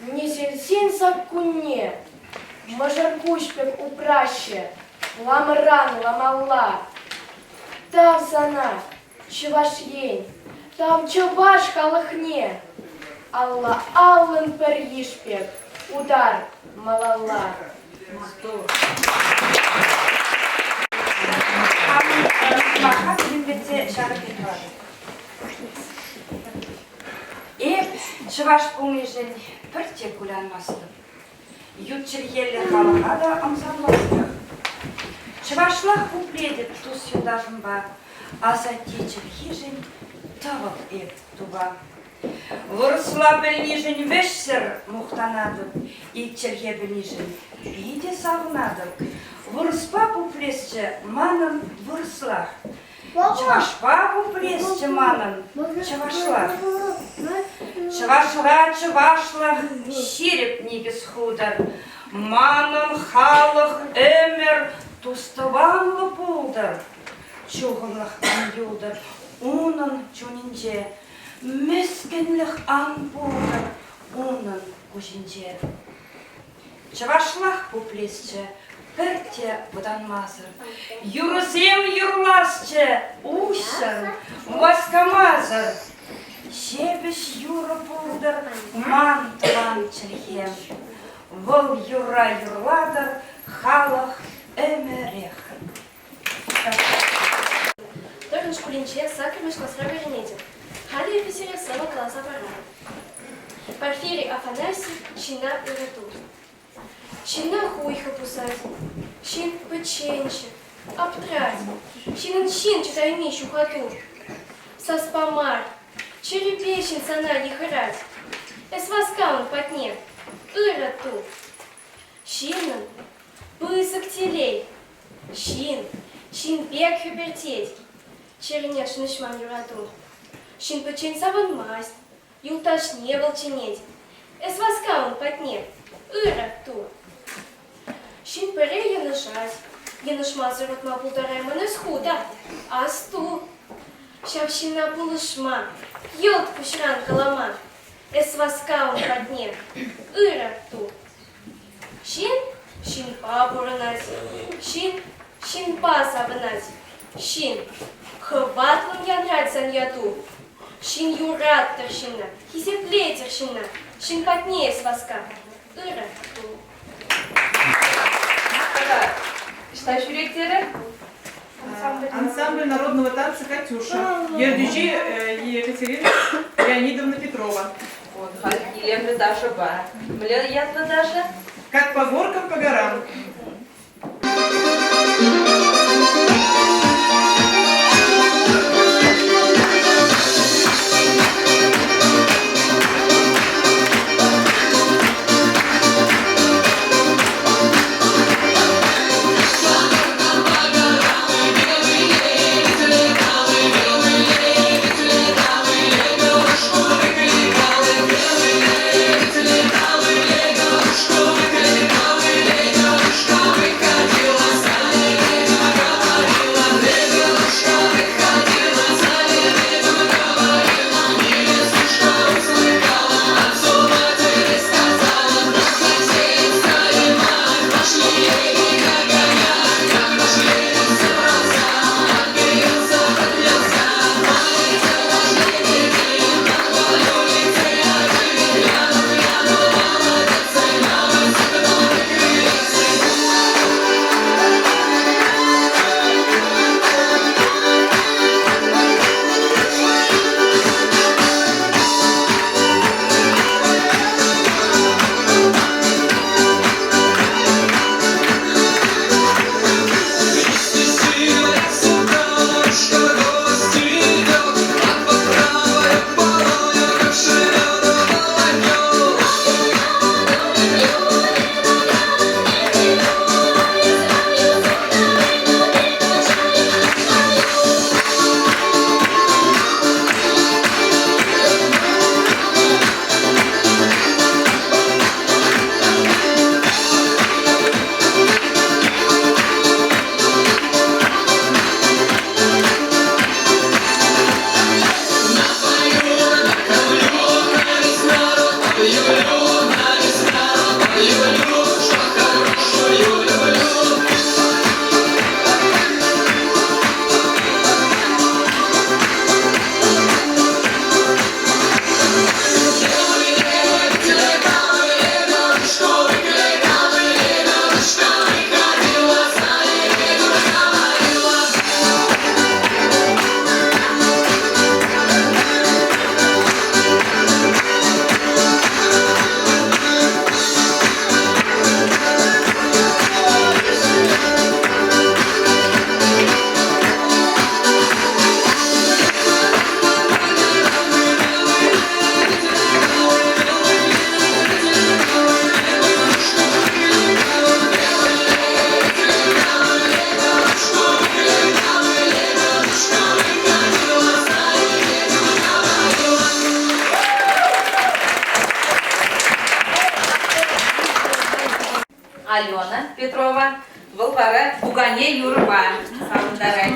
не сельсин саккуне. Мажар кушпек упраще, ламран ламалла. Тав зана, чуваш ень, тав чуваш халахне. Алла аллын пер ишпек, удар малалла. Маха билбетсе шарып кетип Эп, чываш пуңежен бір тек уланмасты. Ютчер елі халыға да аңсанмасты. Чывашлах купледет тус юдажын ба, аса течер ежен тағып еп туба. Вырысла білнежен вешсер мұқтанадым, итчерге білнежен биде сағынадым. Вырыспа пуплесче манын вырыслах. Чывашпа пуплесче манын чывашлах. Чывашра чывашлах шереп негіз худар. Манын халық өмір тустыванлы булдар. Чуғынлық ан юлдар, унын чунинже. Мескенлік ан булдар, унын кушинже. Чывашлах пуплесче Пәрте бұдан мазыр, юрызем юрласчы, ұшыр, васкамазыр. Шебіш юры бұлдыр, ман тұлан чірхем. Выл юра юрладыр, халық өмірех. Тұрын шкулинче сакымыш классра вернеде. Хали офицере села класса барна. Порфирий Афанасий чина уретут. Чина хуйха пусать, чин печенче, обтрать, чин читаймищу хату, соспомар, черепещин сана не храть, эсваскаун потне, ырату. Шинан, пысок телей, чин бег хюбертеть, чернеш нышман юрату, чин печень саван масть, юлташ не был чинеть, эсваскаун потне, ырату. Шин пере янышать, янышмазырут ма полтора манес худа, а сту. Шавщина пулышма, йод пушран калама, эсваскаун по дне, ыра ту. Шин папу ранать, шин паса вынать, шин хват вон янрать саньяту, шин юрат тершина, хизепле тершина, шин потне эсваска, ыра ту. Что жүректері? Ансамбль народного танца «Катюша». Ердюжи Екатерина Леонидовна Петрова. Вот, Елена Даша Ба. Ясно, Даша? Как по горкам, по горам. Лего, Алена Петрова, Волгара Бугане Юрба. Сауындарай.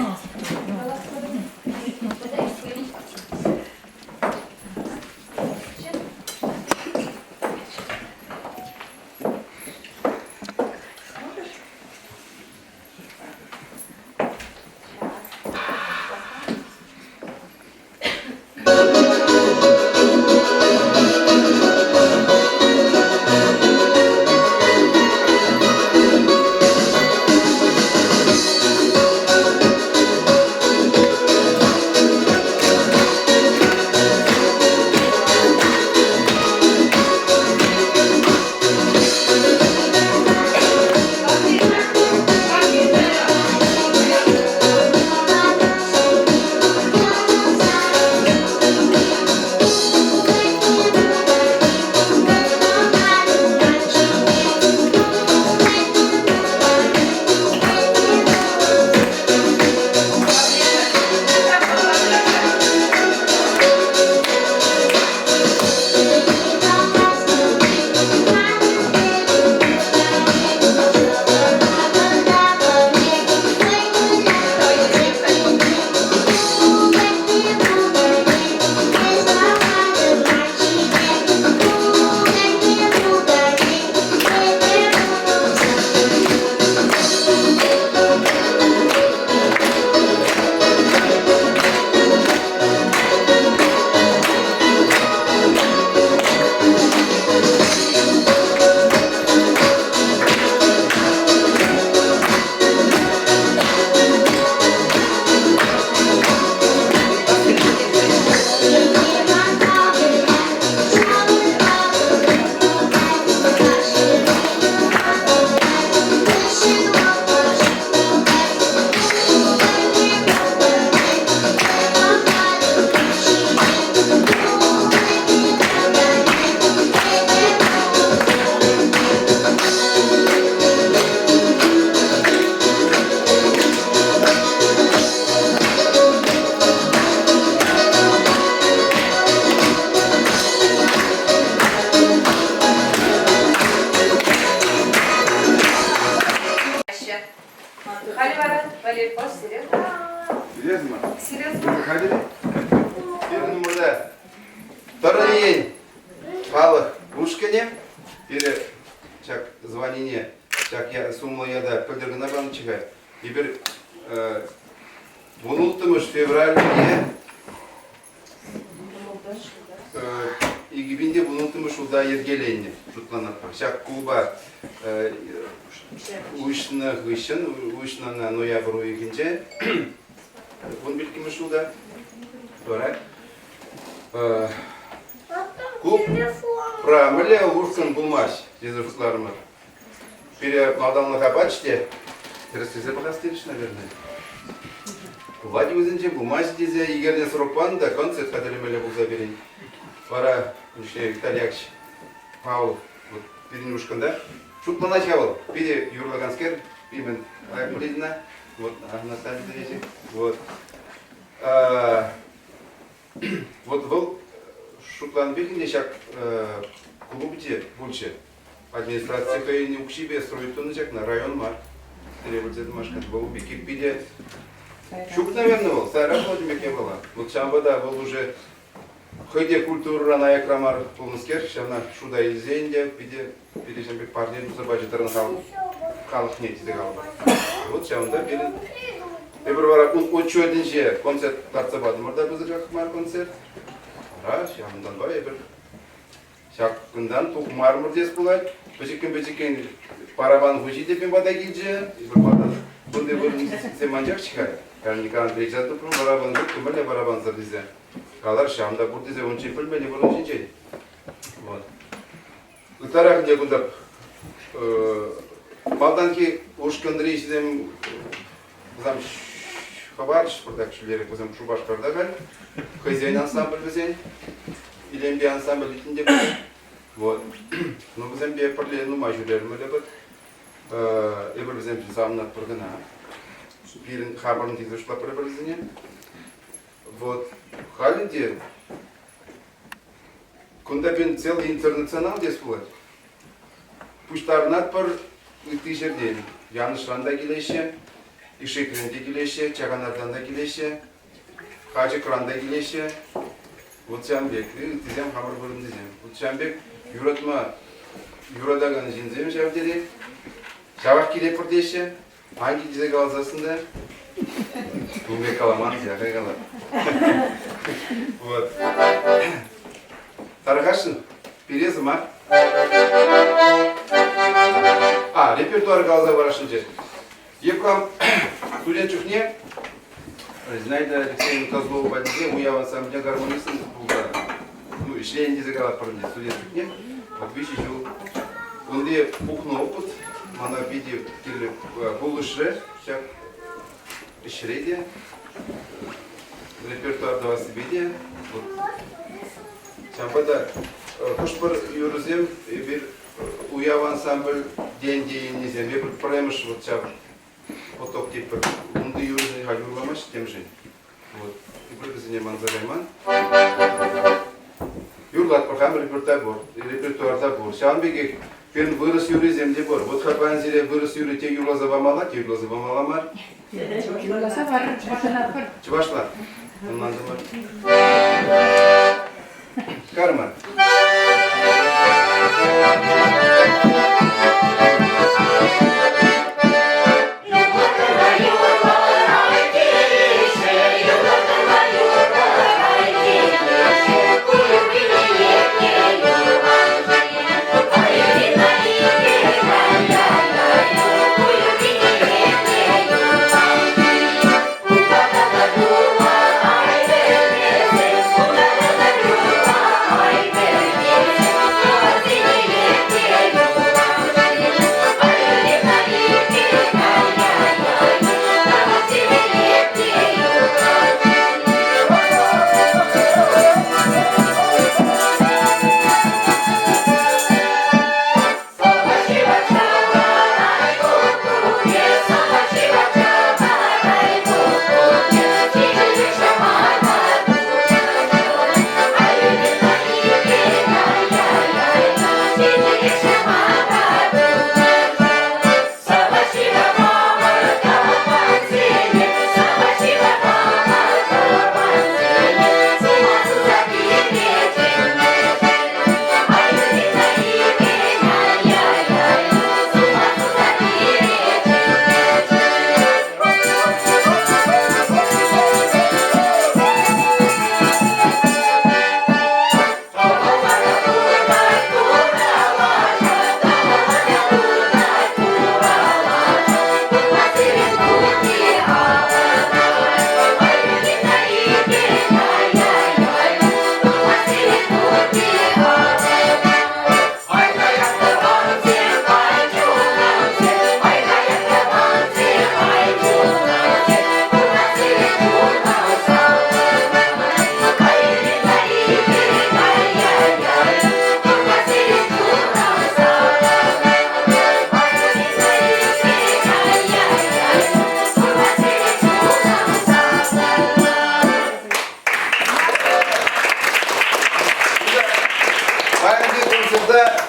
Серьезно? Серьезно. Выходили? Первый номер, да. Второй день. Халық ушкене. Пере чак звонение. Чак я сумла я да подергана банчика. Теперь 16 февраля Игибинде 16 шуда ергеленне. Шутланапа. Чак Куба уйшна гышын, уйшна на ноябрь уйгинже. Он билкими шуда. Дора. Клуб прамыле урсын булмаш. Дезерфутларымыр. Пере мадамлы хабачте. Терестезе бахастырыш, наверное. Влади өзінше булмаш дезе, егерне сұрықпан да концерт қадалемеле бұлза берейін. Пара, Виталиякович Павлов, перед ушканда. Шутлана чавал, пере Юрлаганскер, пимен Айкулидина, вот Анастасия Дерезик, вот. Вот был Шутлан Бекинде шак клубте больше. Администрация не укшибе строит он на район мар. Революция машка был Бекипиде. Шук, наверное, был, старая Владимир была. Вот Шамбада был уже Хойде культура на экрамар полноскер, шана шуда изенде, пиде шамбек парнер музабачы таран халық нет дегал. Вот шамда берин. Эбір бара учетінше концерт тартса бадымырда бізді жақмар концерт. Ара шамдан ба эбір шаққындан тоқмармыр дес болады. Бөжекен парабан хужи депен бада келже. Эбір бадан бұнды бұрын семанжақ шығар. Никан Андреевич тұпын барабан бұр, күмілі барабан сыр дезе. Қалар шамда бұр дезе, он чемпіл мәне бұр он ченчен. Ұтарақ не күндап, малдан ке ұшқындыры ішіден бұзам хабар шпырдақ шүлері бұзам шубаш қардағал, хозяин ансамбль бізен, иленбе ансамбль итінде бұр. Ну бұзам бе пірле нұма жүрермелі бұр, ебір бізем самынат бұрғына. Пирин хабарн тизу шла пребрызине. Вот. Халинде. Кунда бен целый интернационал здесь было. Пуштар надпор ытты жерден, Янышлан да келеші, Ишекрен де келеші, Чаганардан да келеші, Хачыкран да келеші, Утчанбек, ытызем хамыр бұрын дезем. Утчанбек, юратма, юрадаган жинзем шавдері, Шавақ келеп бірдеші, Анги дезек алзасында, Тумбек каламан, зияқай қалар. Вот. Тарғашын, березі ма? Репертуар галза барашынче. Епкам студентчухне, знаете, Алексею Козлову поднесли, уяв ансамбля гармонистын булдар. Ну, ишлен дезек алар парне студентчухне. Вот вещи жил. Онде пухну опыт, мана биде кирлі булышры, шак ишреде. Репертуар да вас биде. Шампада кушпар юрзем bir uyav ansambl den nizem. Bir проемыш вот çap поток типа. Bundu юрзен hajurlamış temjin. Вот. И биргизине манзарайман. Юрлат пахам репертуарда бор. Şanbegi ben vırıs юрзем de bor. Вот хабанзире vırıs юрте юрлаза бамаламар. Юрласа бар, башына. Чувашла. Ondan sonra Karman.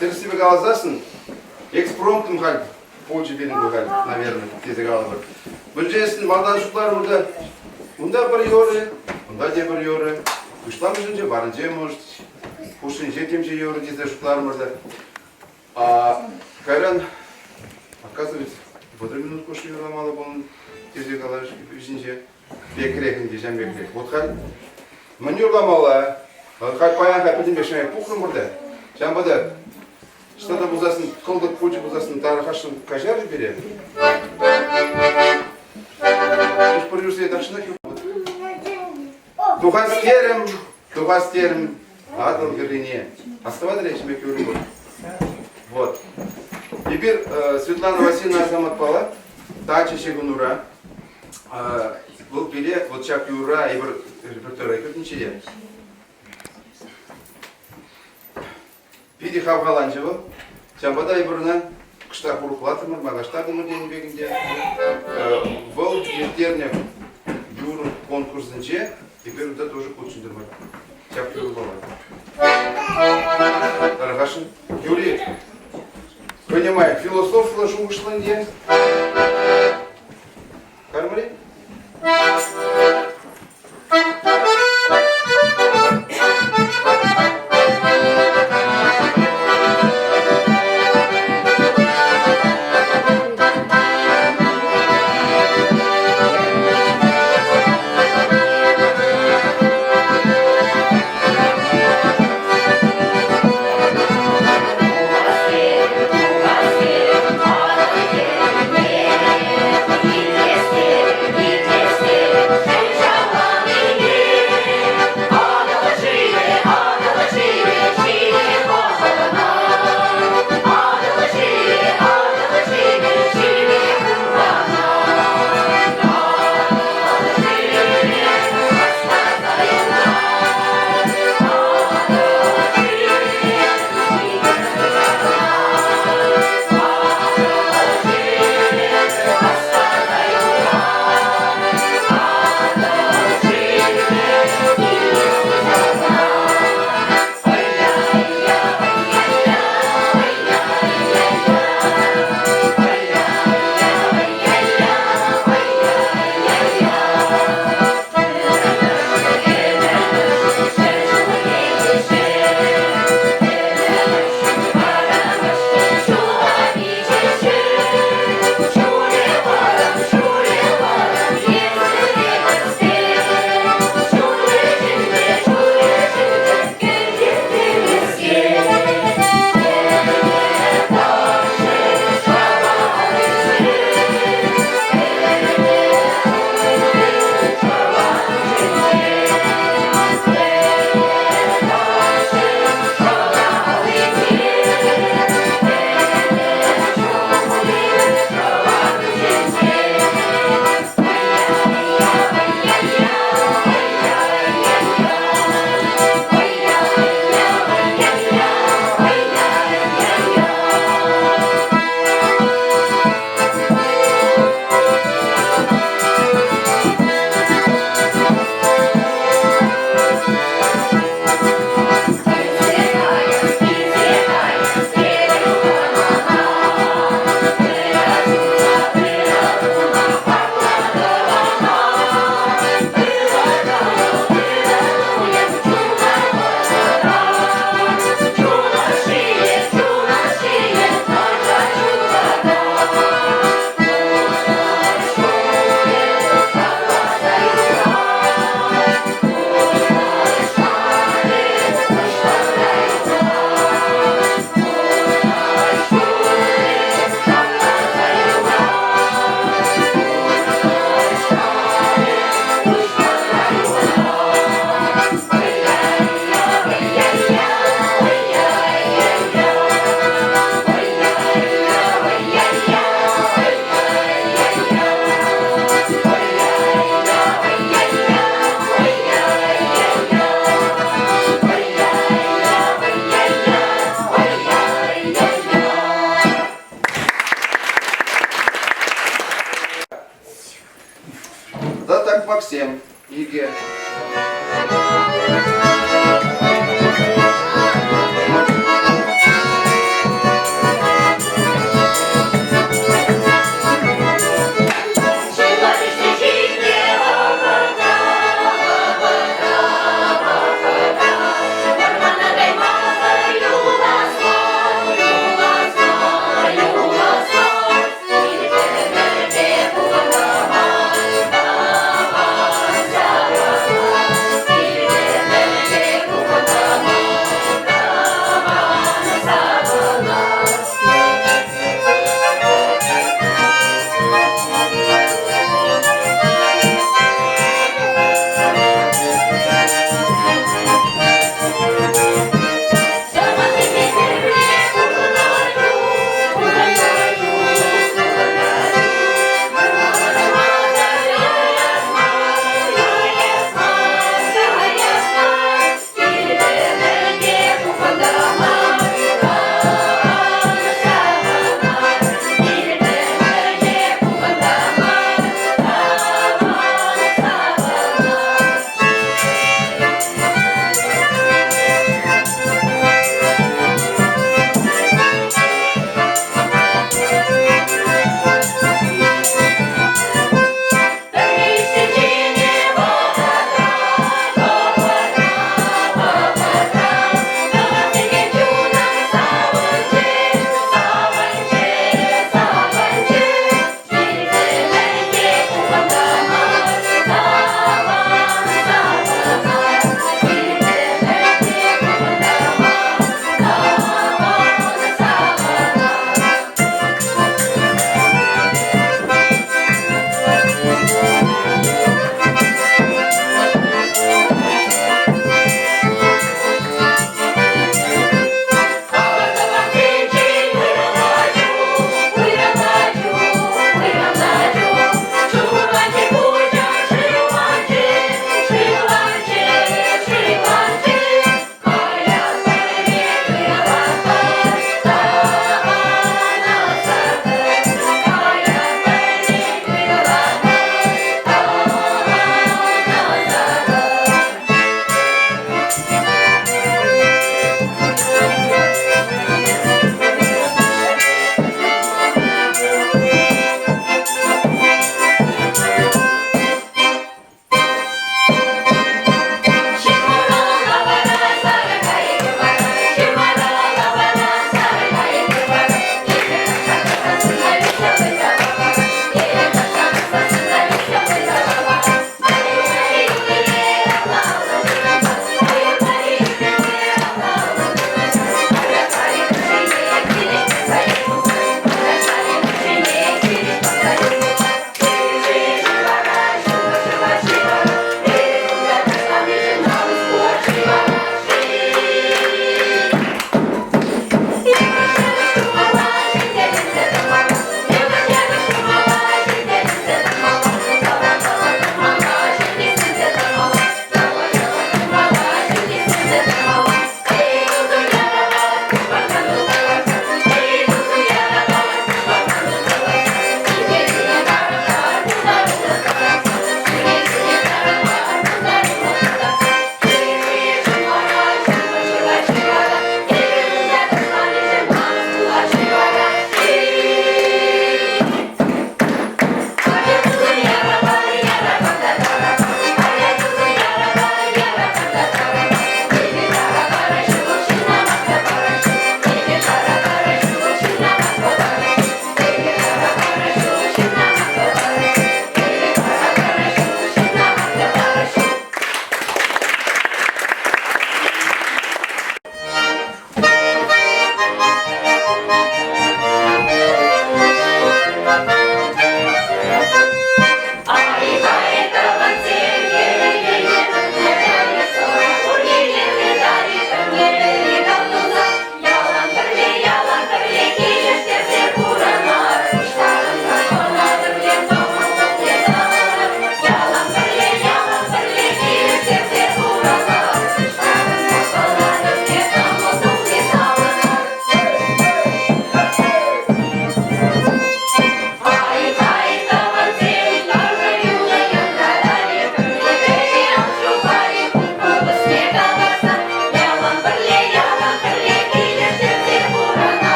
Терсибек алзасын, экспромтым халь, полчы берін халь, наверное, тезек алып. Бүлжесін малданшықтар ұрды, мұнда бір йоры, мұнда де бір йоры, үшлам жүнже барынже может, пушын жетемже йоры дезе шықтар ұрды. Кайран, оказывается, в 1 минут кошы йорламалы болын, тезек алаш, үшінже, бекірекінде, жан бекірек. Вот халь, мұн йорламалы, халь паян халь пөтін бешімей пухын ұрды. Жамбада, что-то бузасын, кылдык пучы бузасын тарыхашын кажар бере. Уж продюсер дашына кеп. Тухастерим, адыл герине. Оставады речь ме көрүм. Вот. Теперь Светлана Васильевна Азаматпала, Тача Шегунура, был билет, вот чак юра и репертуара көтінчеде. Биди хавгаланчыбы, Чамбадай бұрына қышта құрықлатымыр, мағаштадымыр денбегінде. Бұл ертеріне юрын конкурсынче, теперь да тоже көтшіндірмір. Чап юры болады. Тарағашын, Юрий, понимай, философ Ростов Жугушланде. Кармали? Да так Максим, Иге. Thank you.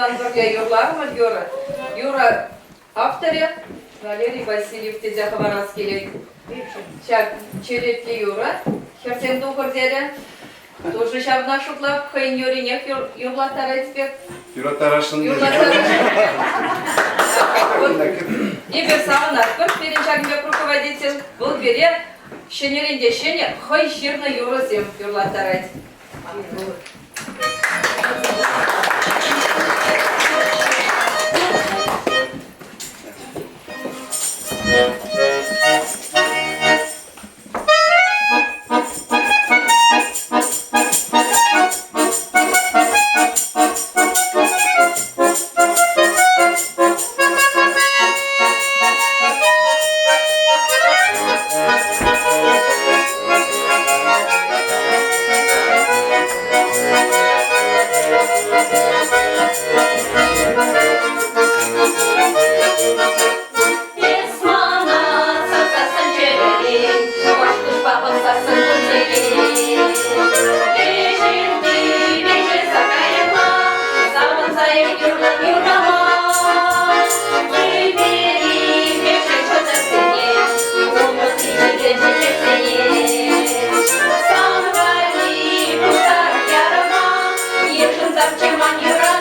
Билан бірге юрлармын Юра авторы Валерий Васильев тезе хабарас келет. Чак черетли Юра. Херсенду көрдері. Тоже шабна шутлап хайын юринек юрлатар этпек. Юратарашын. Ибер сағын атпыр, перенчагынбек руководитель, бұл бере шенерінде шене хай ширны юрызем юрлатар эт. You're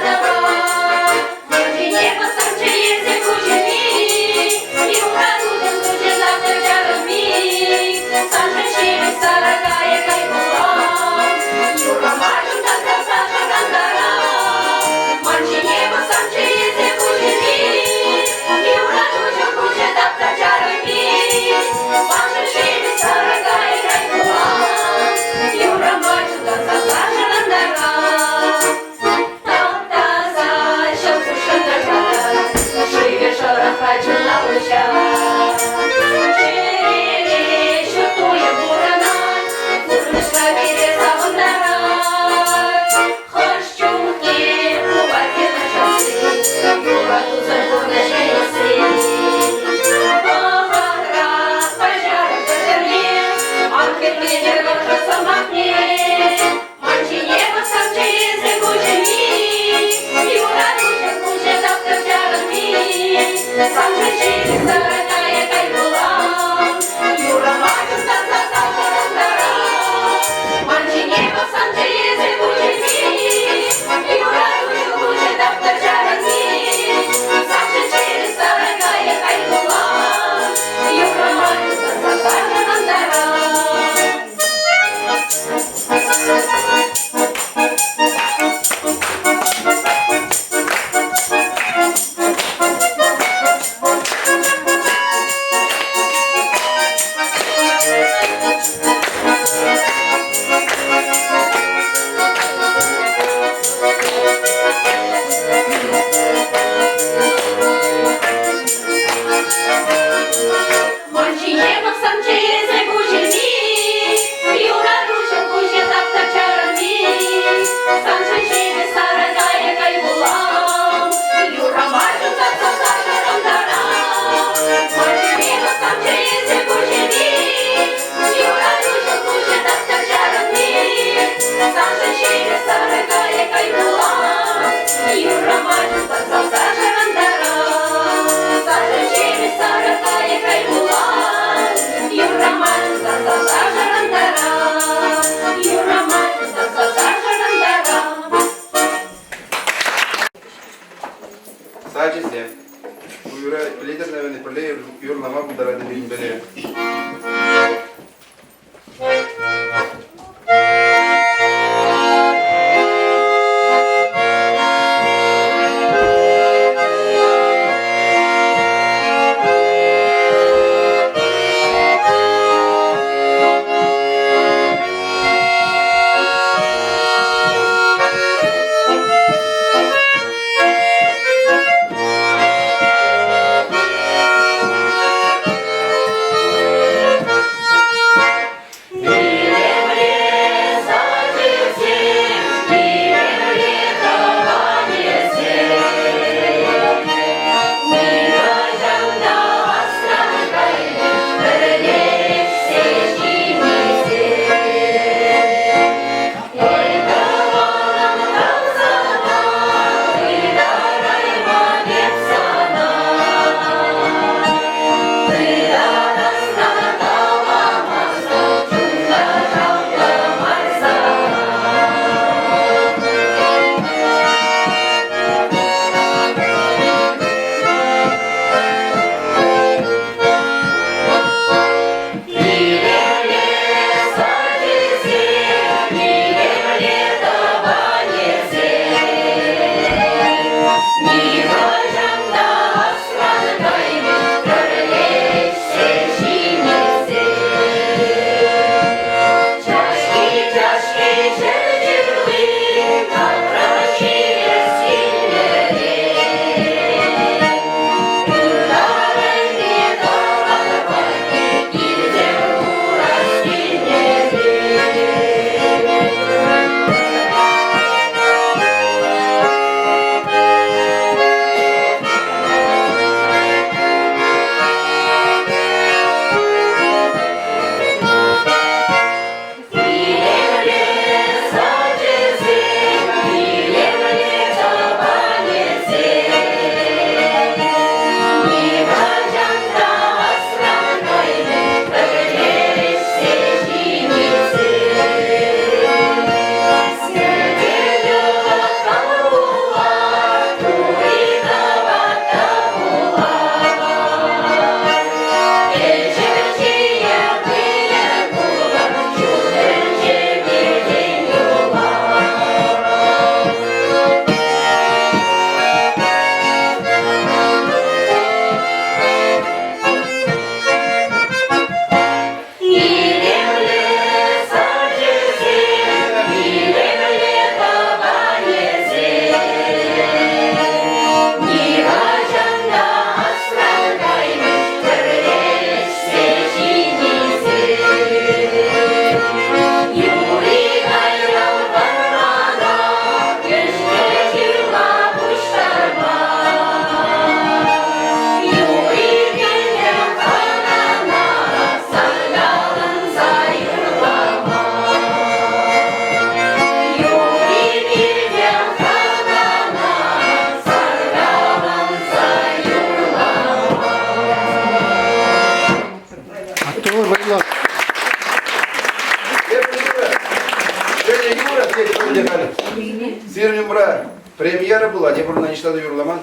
Сирнюмра премьера была, не было ничего юрламан.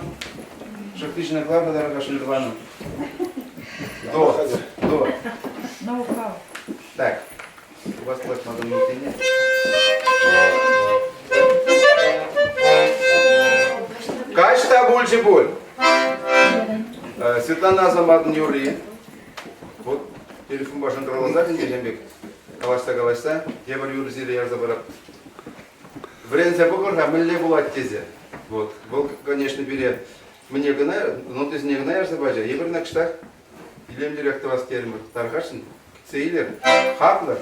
Шахтичная клава, дорога Шиндвану. До. Так, у вас платье надо внутренне. Качта больше боль. Светлана Азаматовна Юрий. Вот телефон башын тұралазар, Жембек. Калашта. Я бар юрзили я забарат. Вренция покорха, милле булат тезе. Вот. Был, конечно, бере мне гына, но ты не гнаешь забажа. Я бар на кштах. Илем директор вас термир. Тархашин. Сейлер. Хаплер.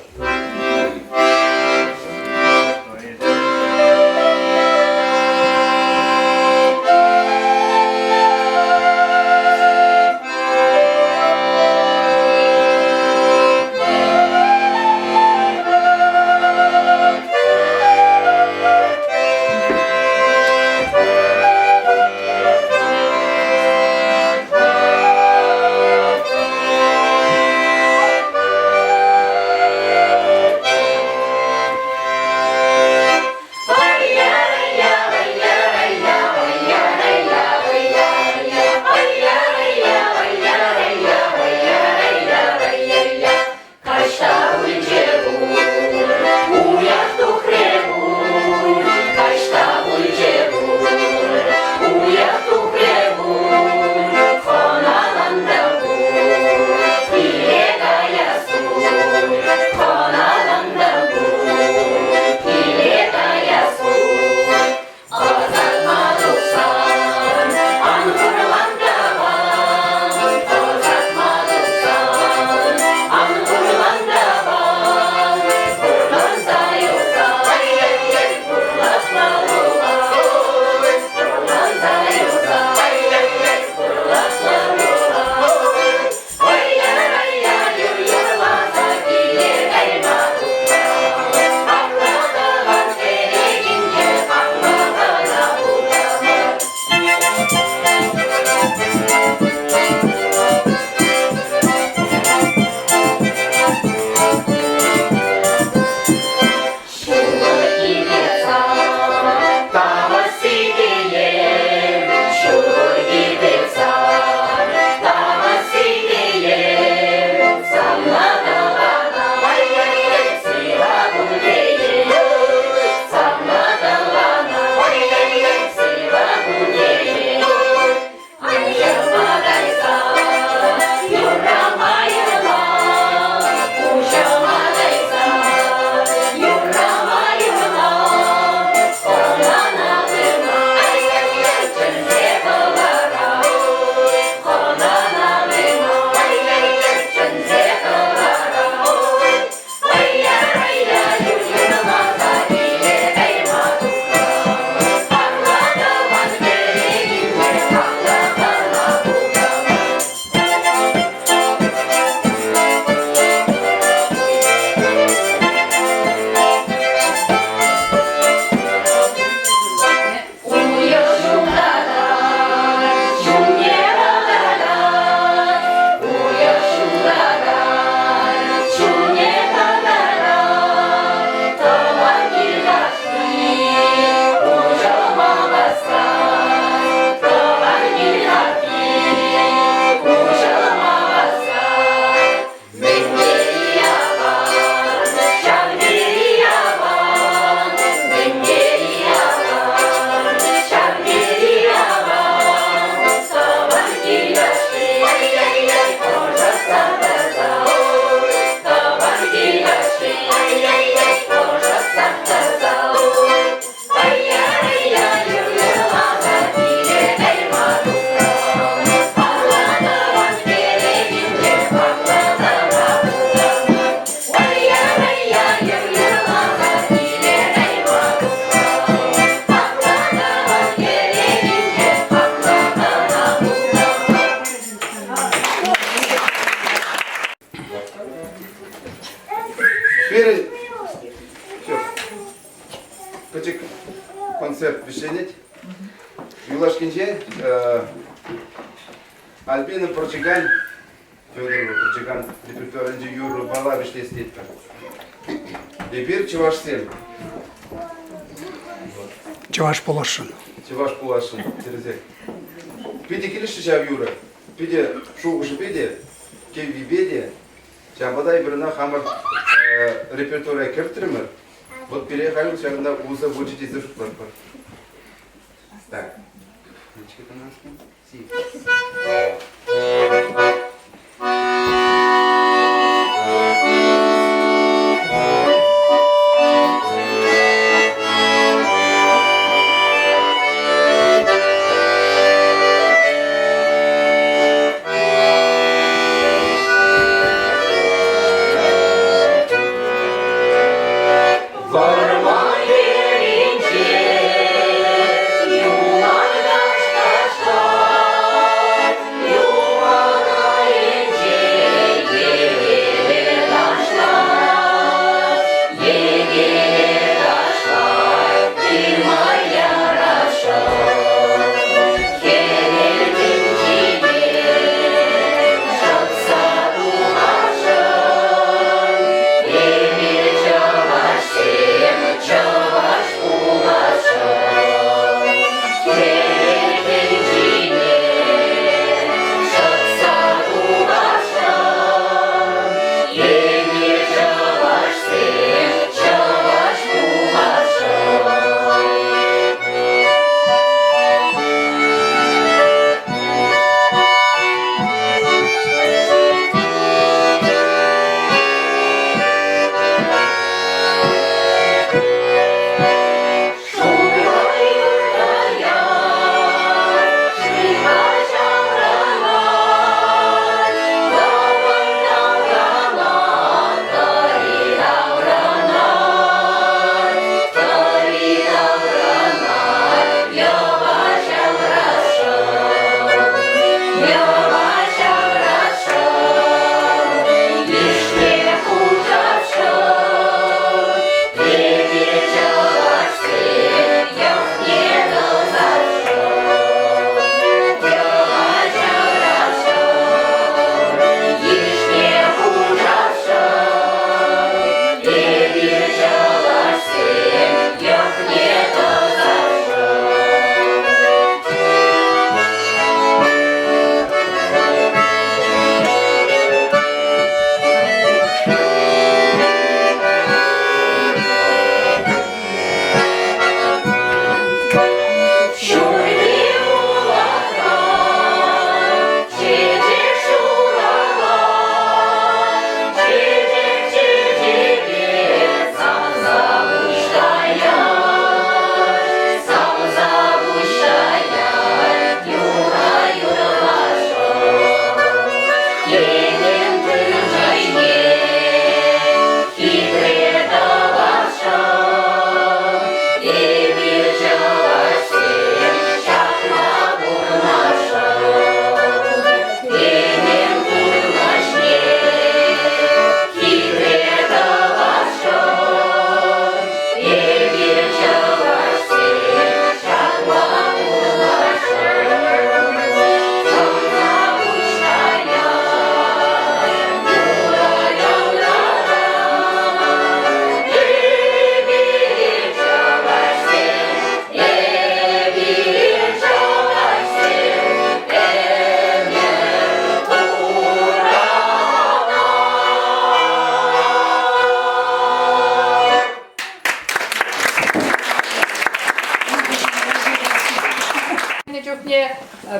Küçük konser pişenit. Yulaşkince Albina Porçigan Федорова Порчиган репертуарынчы Юру бала биштестетті. Епер Чевашсен. Чеваш Полошин. Чеваш Полошин. Пиде келішті жав Юра. Пиде шоғышы пиде, кеві беде. Жамбадай біріна хамыр репертуария кірттірімір. Вот пере халил шағында ұза вочите зыршықлар бар. Так. Нечке танаскен? Си.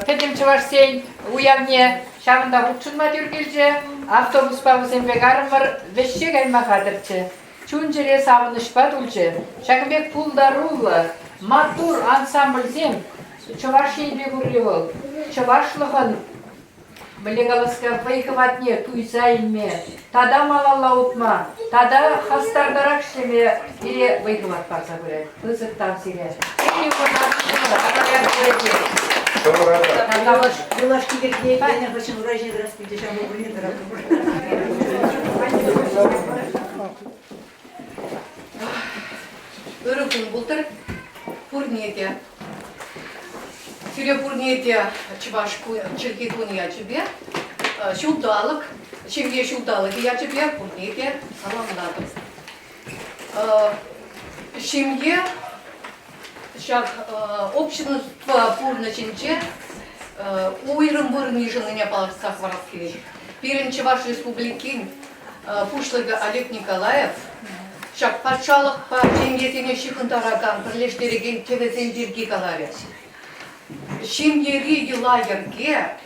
Педем Чевашсен уявне шамында учунма жүргелже автобус бабызембек арымыр вещек аймахадырчы. Чунжере савынышпа дулчы. Шагымбек пулдарулы матур ансамбльзем Чевашинбе буревыл. Чевашлыгын Блегаласка выйхыватне туйзайме. Тада малалла утма. Тада хастардарак шлеме ире выйхыват парса бурет. Вызык там сире. Юлашки Гергей, я хочу урожай распить, я могу не дорогу. Өрükün buldur. Purnede. Süre purnede çivaş çirki kunya çibe. Şuldalık. Şimdi şuldalık ya çibe purnede salamladım. Şimdi общество пурночинче уйрым бұрнижыны не балықсақ вараскелек. Бірінші Чуваш Республикин Пушлыгы Олег Николаев шак патшалық па жемгесене шықындараган бірлештереген тевезен жерге каларе. Шемгери лагерге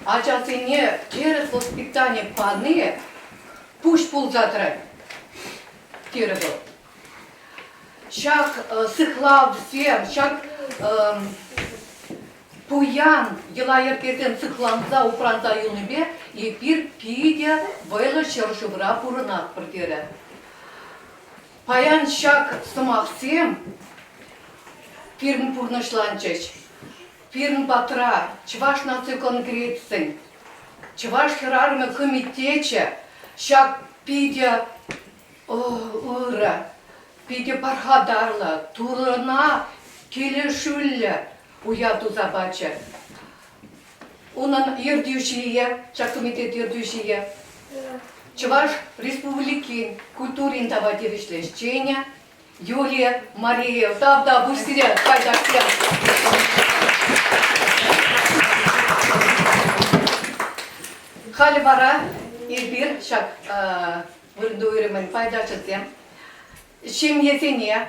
ажасене через воспитание паны пуш пул затрать. Теребл. Шак сыхлав всем, шак пуян елайыркетен сыхланса упранса юныбе, и пир пиде вайлы шыршыбыра пурынат бірдері. Паян шак сымақсем, пирн пурнышланчыш, пирн батра, Чуваш нацию конгрессин, Чуваш херармы комитече, шак пиде ura, pide parhadarla, turna, kelешүлле, уяту забача. Унан ердюшие, чак комитет ердюшие. Чуваш Республики культурин давайте вишлещения, Юлия, Мария, да, быстрее, пойда всем. Халивара, Ирбир, шак, вырдуйрымен пайдашысем. Шемьесене,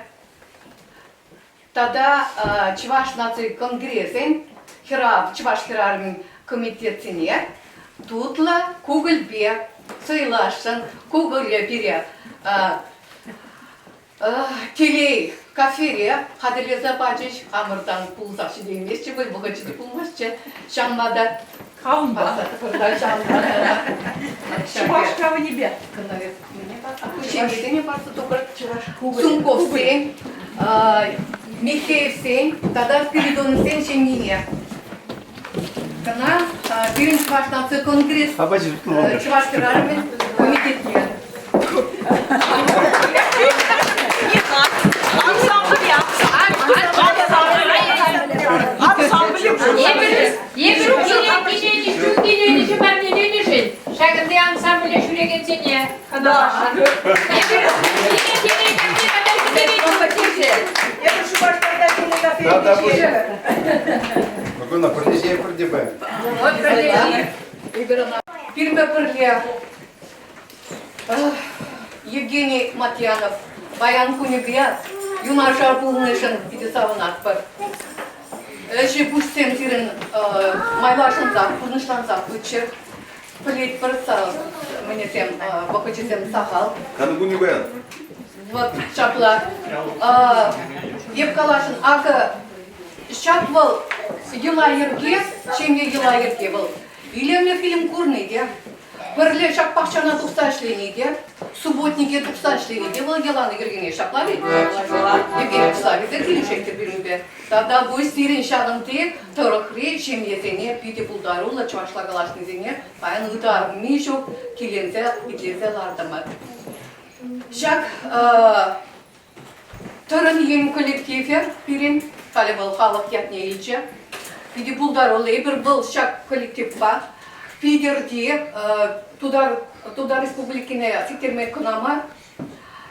тогда Чуваш нации конгрессен, Чуваш херармин комитетсене, тутла кугыльбе, сойлашын, кугылье бере, телей, кафере, хадырлеса бачыш, амырдан пулсақшы деймес, чебой бұғычыды пулмашчы, шаммада, Чувашкова небе. Шемьесене барсы токыр, Сумковсен, Михеевсен, тогда Спиридонсен шемьене. Кана, бирин Чуваш нации конгресс, Чуваш херармин комитетне. Şakında ansambile şuraya geçsene. Спокойно, продолжай, продебай. Первый пырле Евгений Матьянов, Баян Кунигряд, Юнашар Пулнышын, Пидесаванат пыр. Эши пуштем тирен майлашынса, пулнышланса пычыр. Плеть пырса, мне тем, вакочисем сахал. Каныгуни Баян. Вот шапла. Епкалашын, ака шапвал Юлайырге, чем я Юлайырге был. Или мне фильм курный, да? Пырле шак пахчана тухсашлени, да? Субботнике тухсашлени, да? Был Елана Гергене шаплави? Евгений Пслави, да фильмшектер бирмбе. Тогда бой стирин шагын те, торохре, чем езене, пите пулдарула, чувашлагалашны зене, паян удар мишок, килензе, итлезе лардамат. Шак Törün yem kollektifi birin kale bol halk yapne ilçe. Pidi buldar olay bir bol şak kollektif var. Pidir diye tudar Respublikine siktirme konama.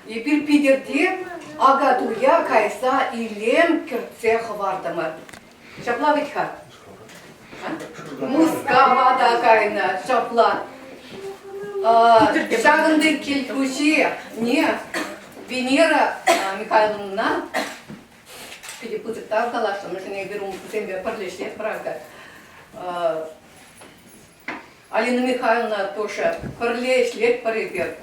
Bir pidir diye aga duya kaysa ilem kırtse vardı mı? Şapla bitka. Muska vada kayna şapla. Şagındır kilkuşi ne? Венера Михайловна, перепутать калаша, мы же не берем землю подлежит Прага. Алина Михайловна тоже подлежит лет поребет.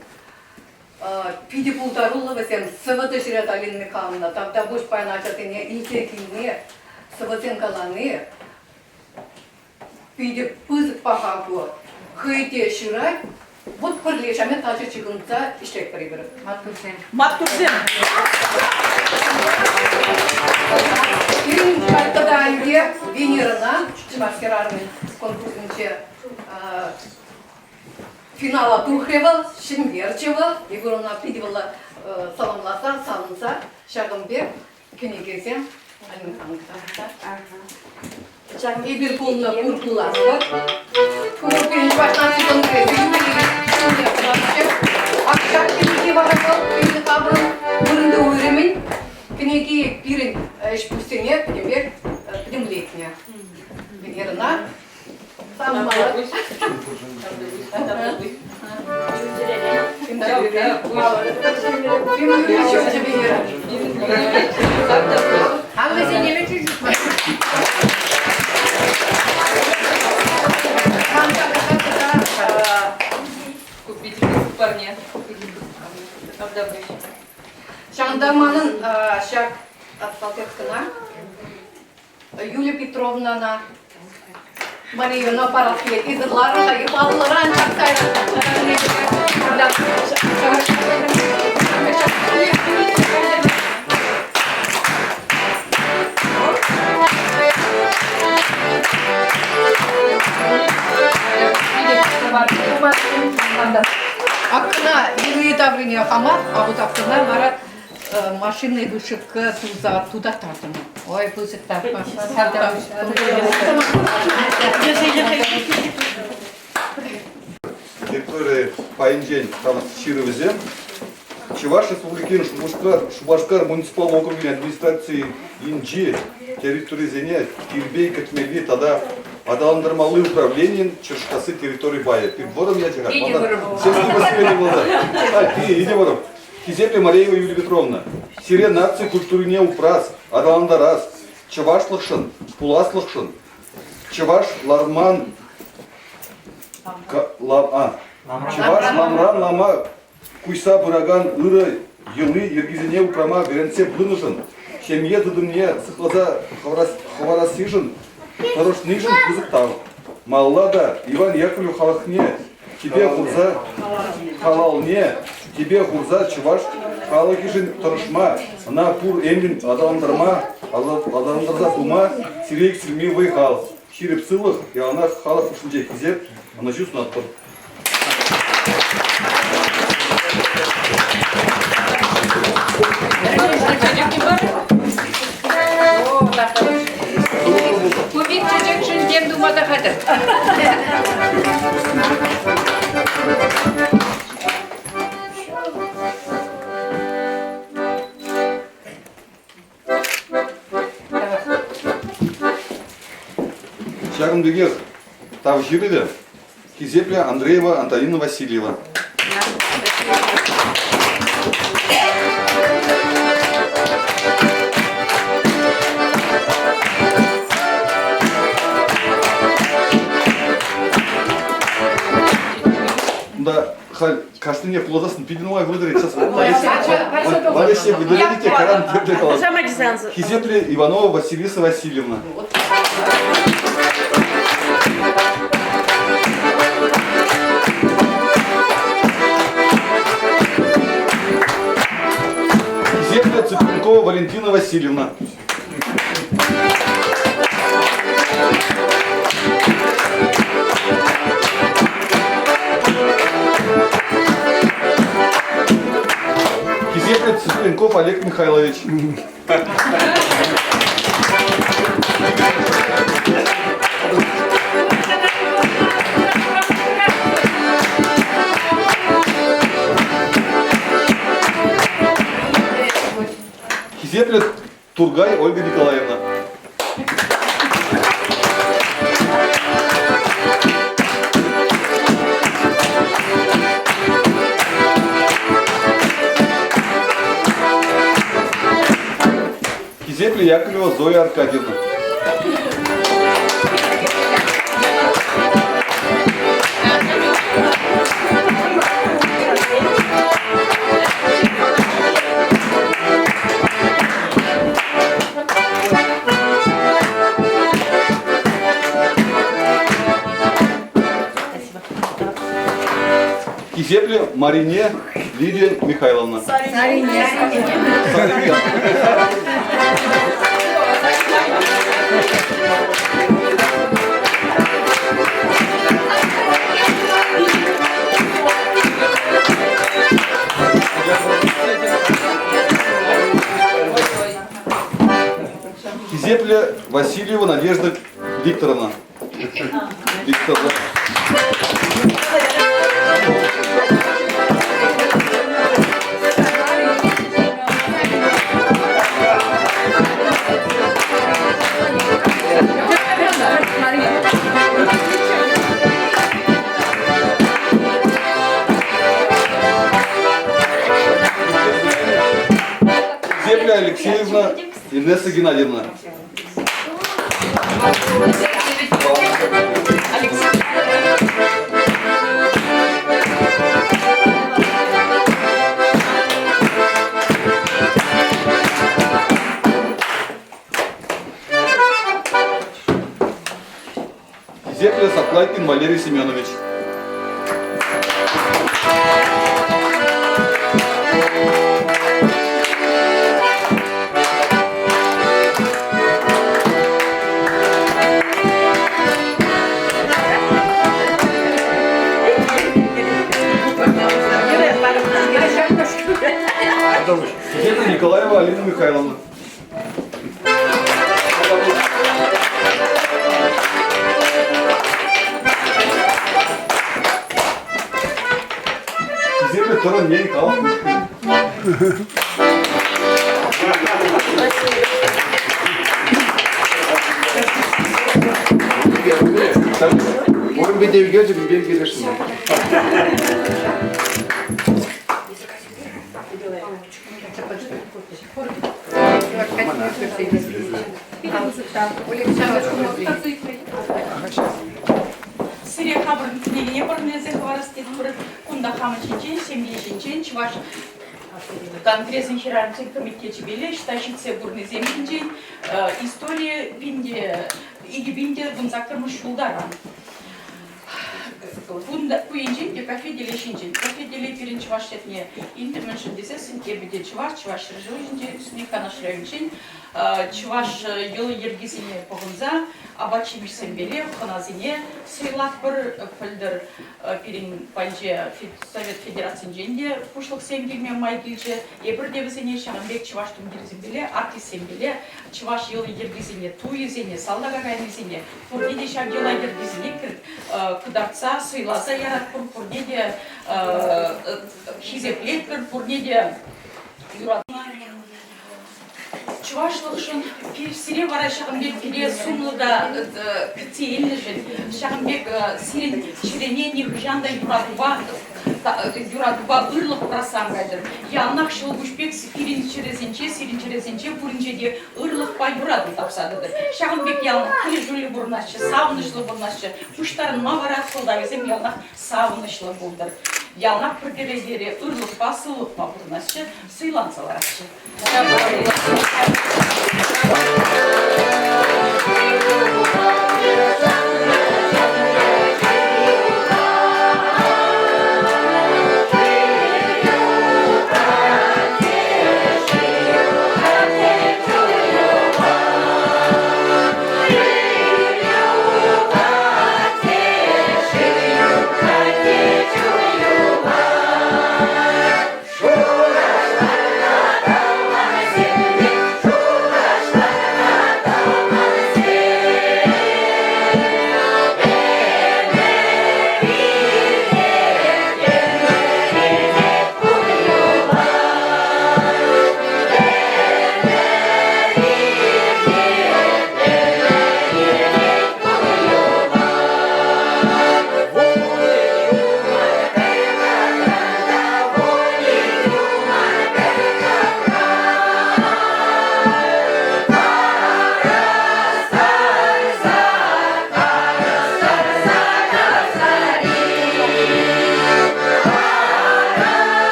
Перепутарула всем, саватыширят Алина Михайловна, там будешь понять, что не илтекине, саватен каланы, перепутать пахагу, хейте ширать. Вот подлежаме тача чигунца иштек поребет. Маткурсен. Фильм «Когда Анге» Венерана, Чувашский армин конкурсынче финала Тухревал, Шимберчева, Егоровна пидевала саламласа, салынса, Şagın bir kini gezem. Ayın kanka. Bir puluna kurtulasın. Bunu birinci baştan çıkın gezem. Akşam kini var bir tabrın burunda uyurumun. Kini birin işbüstüne bir dimlekne. Bir yerine. Tamam. Hangisi yemek çocuk mu? Купить парня. Когда вы? Жандарманын шак отсалкеткана Юлия Петровнана Марияна парафет изырлары тайы баллары Акына елі таврыне хама, а вот акына барат машинный вышивка туда тартым. Ой, пусть так. Территория Пайнжень, там Шировезе. Чуваш Республики Шубашкар муниципального округа администрации Инджи, территории Зене, Кирбей, Катмели, тогда Адаландырмалы управлением Чершкасы территории Бая. Перед вором я тебя. Сергей Васильевна была. Иди вором. Кизепли Мареева Юлия Петровна. Сире нации культуры не упрас, Адаландарас. Чуваш лахшин, Пулас лахшин. Чуваш Ларман. Чуваш Ламран Лама. Куйса Бураган Иры Елы Ергизине Украма Веренце Блынышин. Семье Дудымне Сыхлаза Хаварасижин. Хорошнижин Кузыктав. Маллада Иван Яковлев Халахне. Тебе Хурза Халалне. Тебе Хурза Чуваш Халахижин Торшма. На Пур Эмин Адаландарма. Адаландарза Тума. Сирейк Сильми Вайхал. Ширип Сылых. И она Халах Ушинджей Кизеп. Она чувствует отпор. Kuvvet çocuk şimdi dumada kadar. Шагом Дегер, Тавжирыда, Кизепля Андреева Антонина Васильева. Да, каштыне пуладасын пидиновай выдарить сейчас. Валесе выдарите каран терпекала. Кизепля Иванова Василиса Васильевна. Кизепля Цыпленкова Валентина Васильевна. Кизепля Цыпленков Олег Михайлович. Кизепля Тургай Ольга Николаевна. Кизепля Яковлева Зоя Аркадьевна. Кизепля Марине Лидия Михайловна. Сарине. Изепля Васильева Надежда Викторовна. Викторовна. Изепля Алексеевна Инесса Геннадьевна. Изепля Саплайкин Валерий Семенович. Изепля Николаева Алина Михайловна. Изепля Торон Николаевна. Может быть, девгете, бен келешін. Сирия хабарын книгіне бір нәзір варастет бір кунда хамын чинчен, семье чинчен, чуваш Конгрессен хирармсен комитет беле, штащице бурны землинчен, история бинде, иги бинде бунзактырмыш шулдаран. Bunda kuyunca diyor kafe dili şince, kafe dili birinci başletmeye indi mümkün dese sinkebide çuvaş rejimce üstüne kanaşırayınçın çuvaş yılı yergisine pohunza abaçıymış sembeli kanazine sıylak bir pıldır birin bence Sovet Federasyon'cende kuşluk semgilme maygilce ebir devizine şahambek çuvaş tümgirizin bile artist sembeli çuvaş yılı yergisine tuyizine saldaga gaynizine purnede şavgela yergisine kıdartsa sıylasa yarat purnede hizeplet purnede yurat Чувашлық үшін сире бара Шағынбек келе сумлыда кітейілі жын. Шағынбек сирен шіренені жанда юрадуба ұрлық бұрасан қайдыр. Ялнақ шыл күшпек сирен черезінче бұрынжеде ұрлық ба юрады тапсадыдыр. Шағынбек ялнақ келе жөлі бұрынашчы, сауынышлы бұрынашчы. Күштарын маварат қолда безем ялнақ сауынышлы болдыр. Ялнақ бірдерегері ұрлық ба, сылық ба бұрынашчы, сыйлансаларашчы.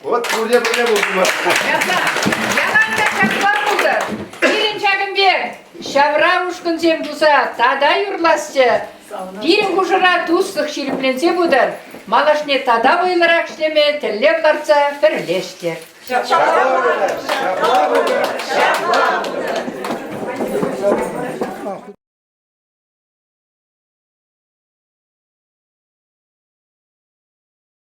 Вот, бурня, бурня, бурня. Шавра ушкынсем буса, тада юрласчы. Бирин кушыра туслық ширипленсе будар. Малашне тада бойларақ шлеме, тіллеп ларца, фірлештер.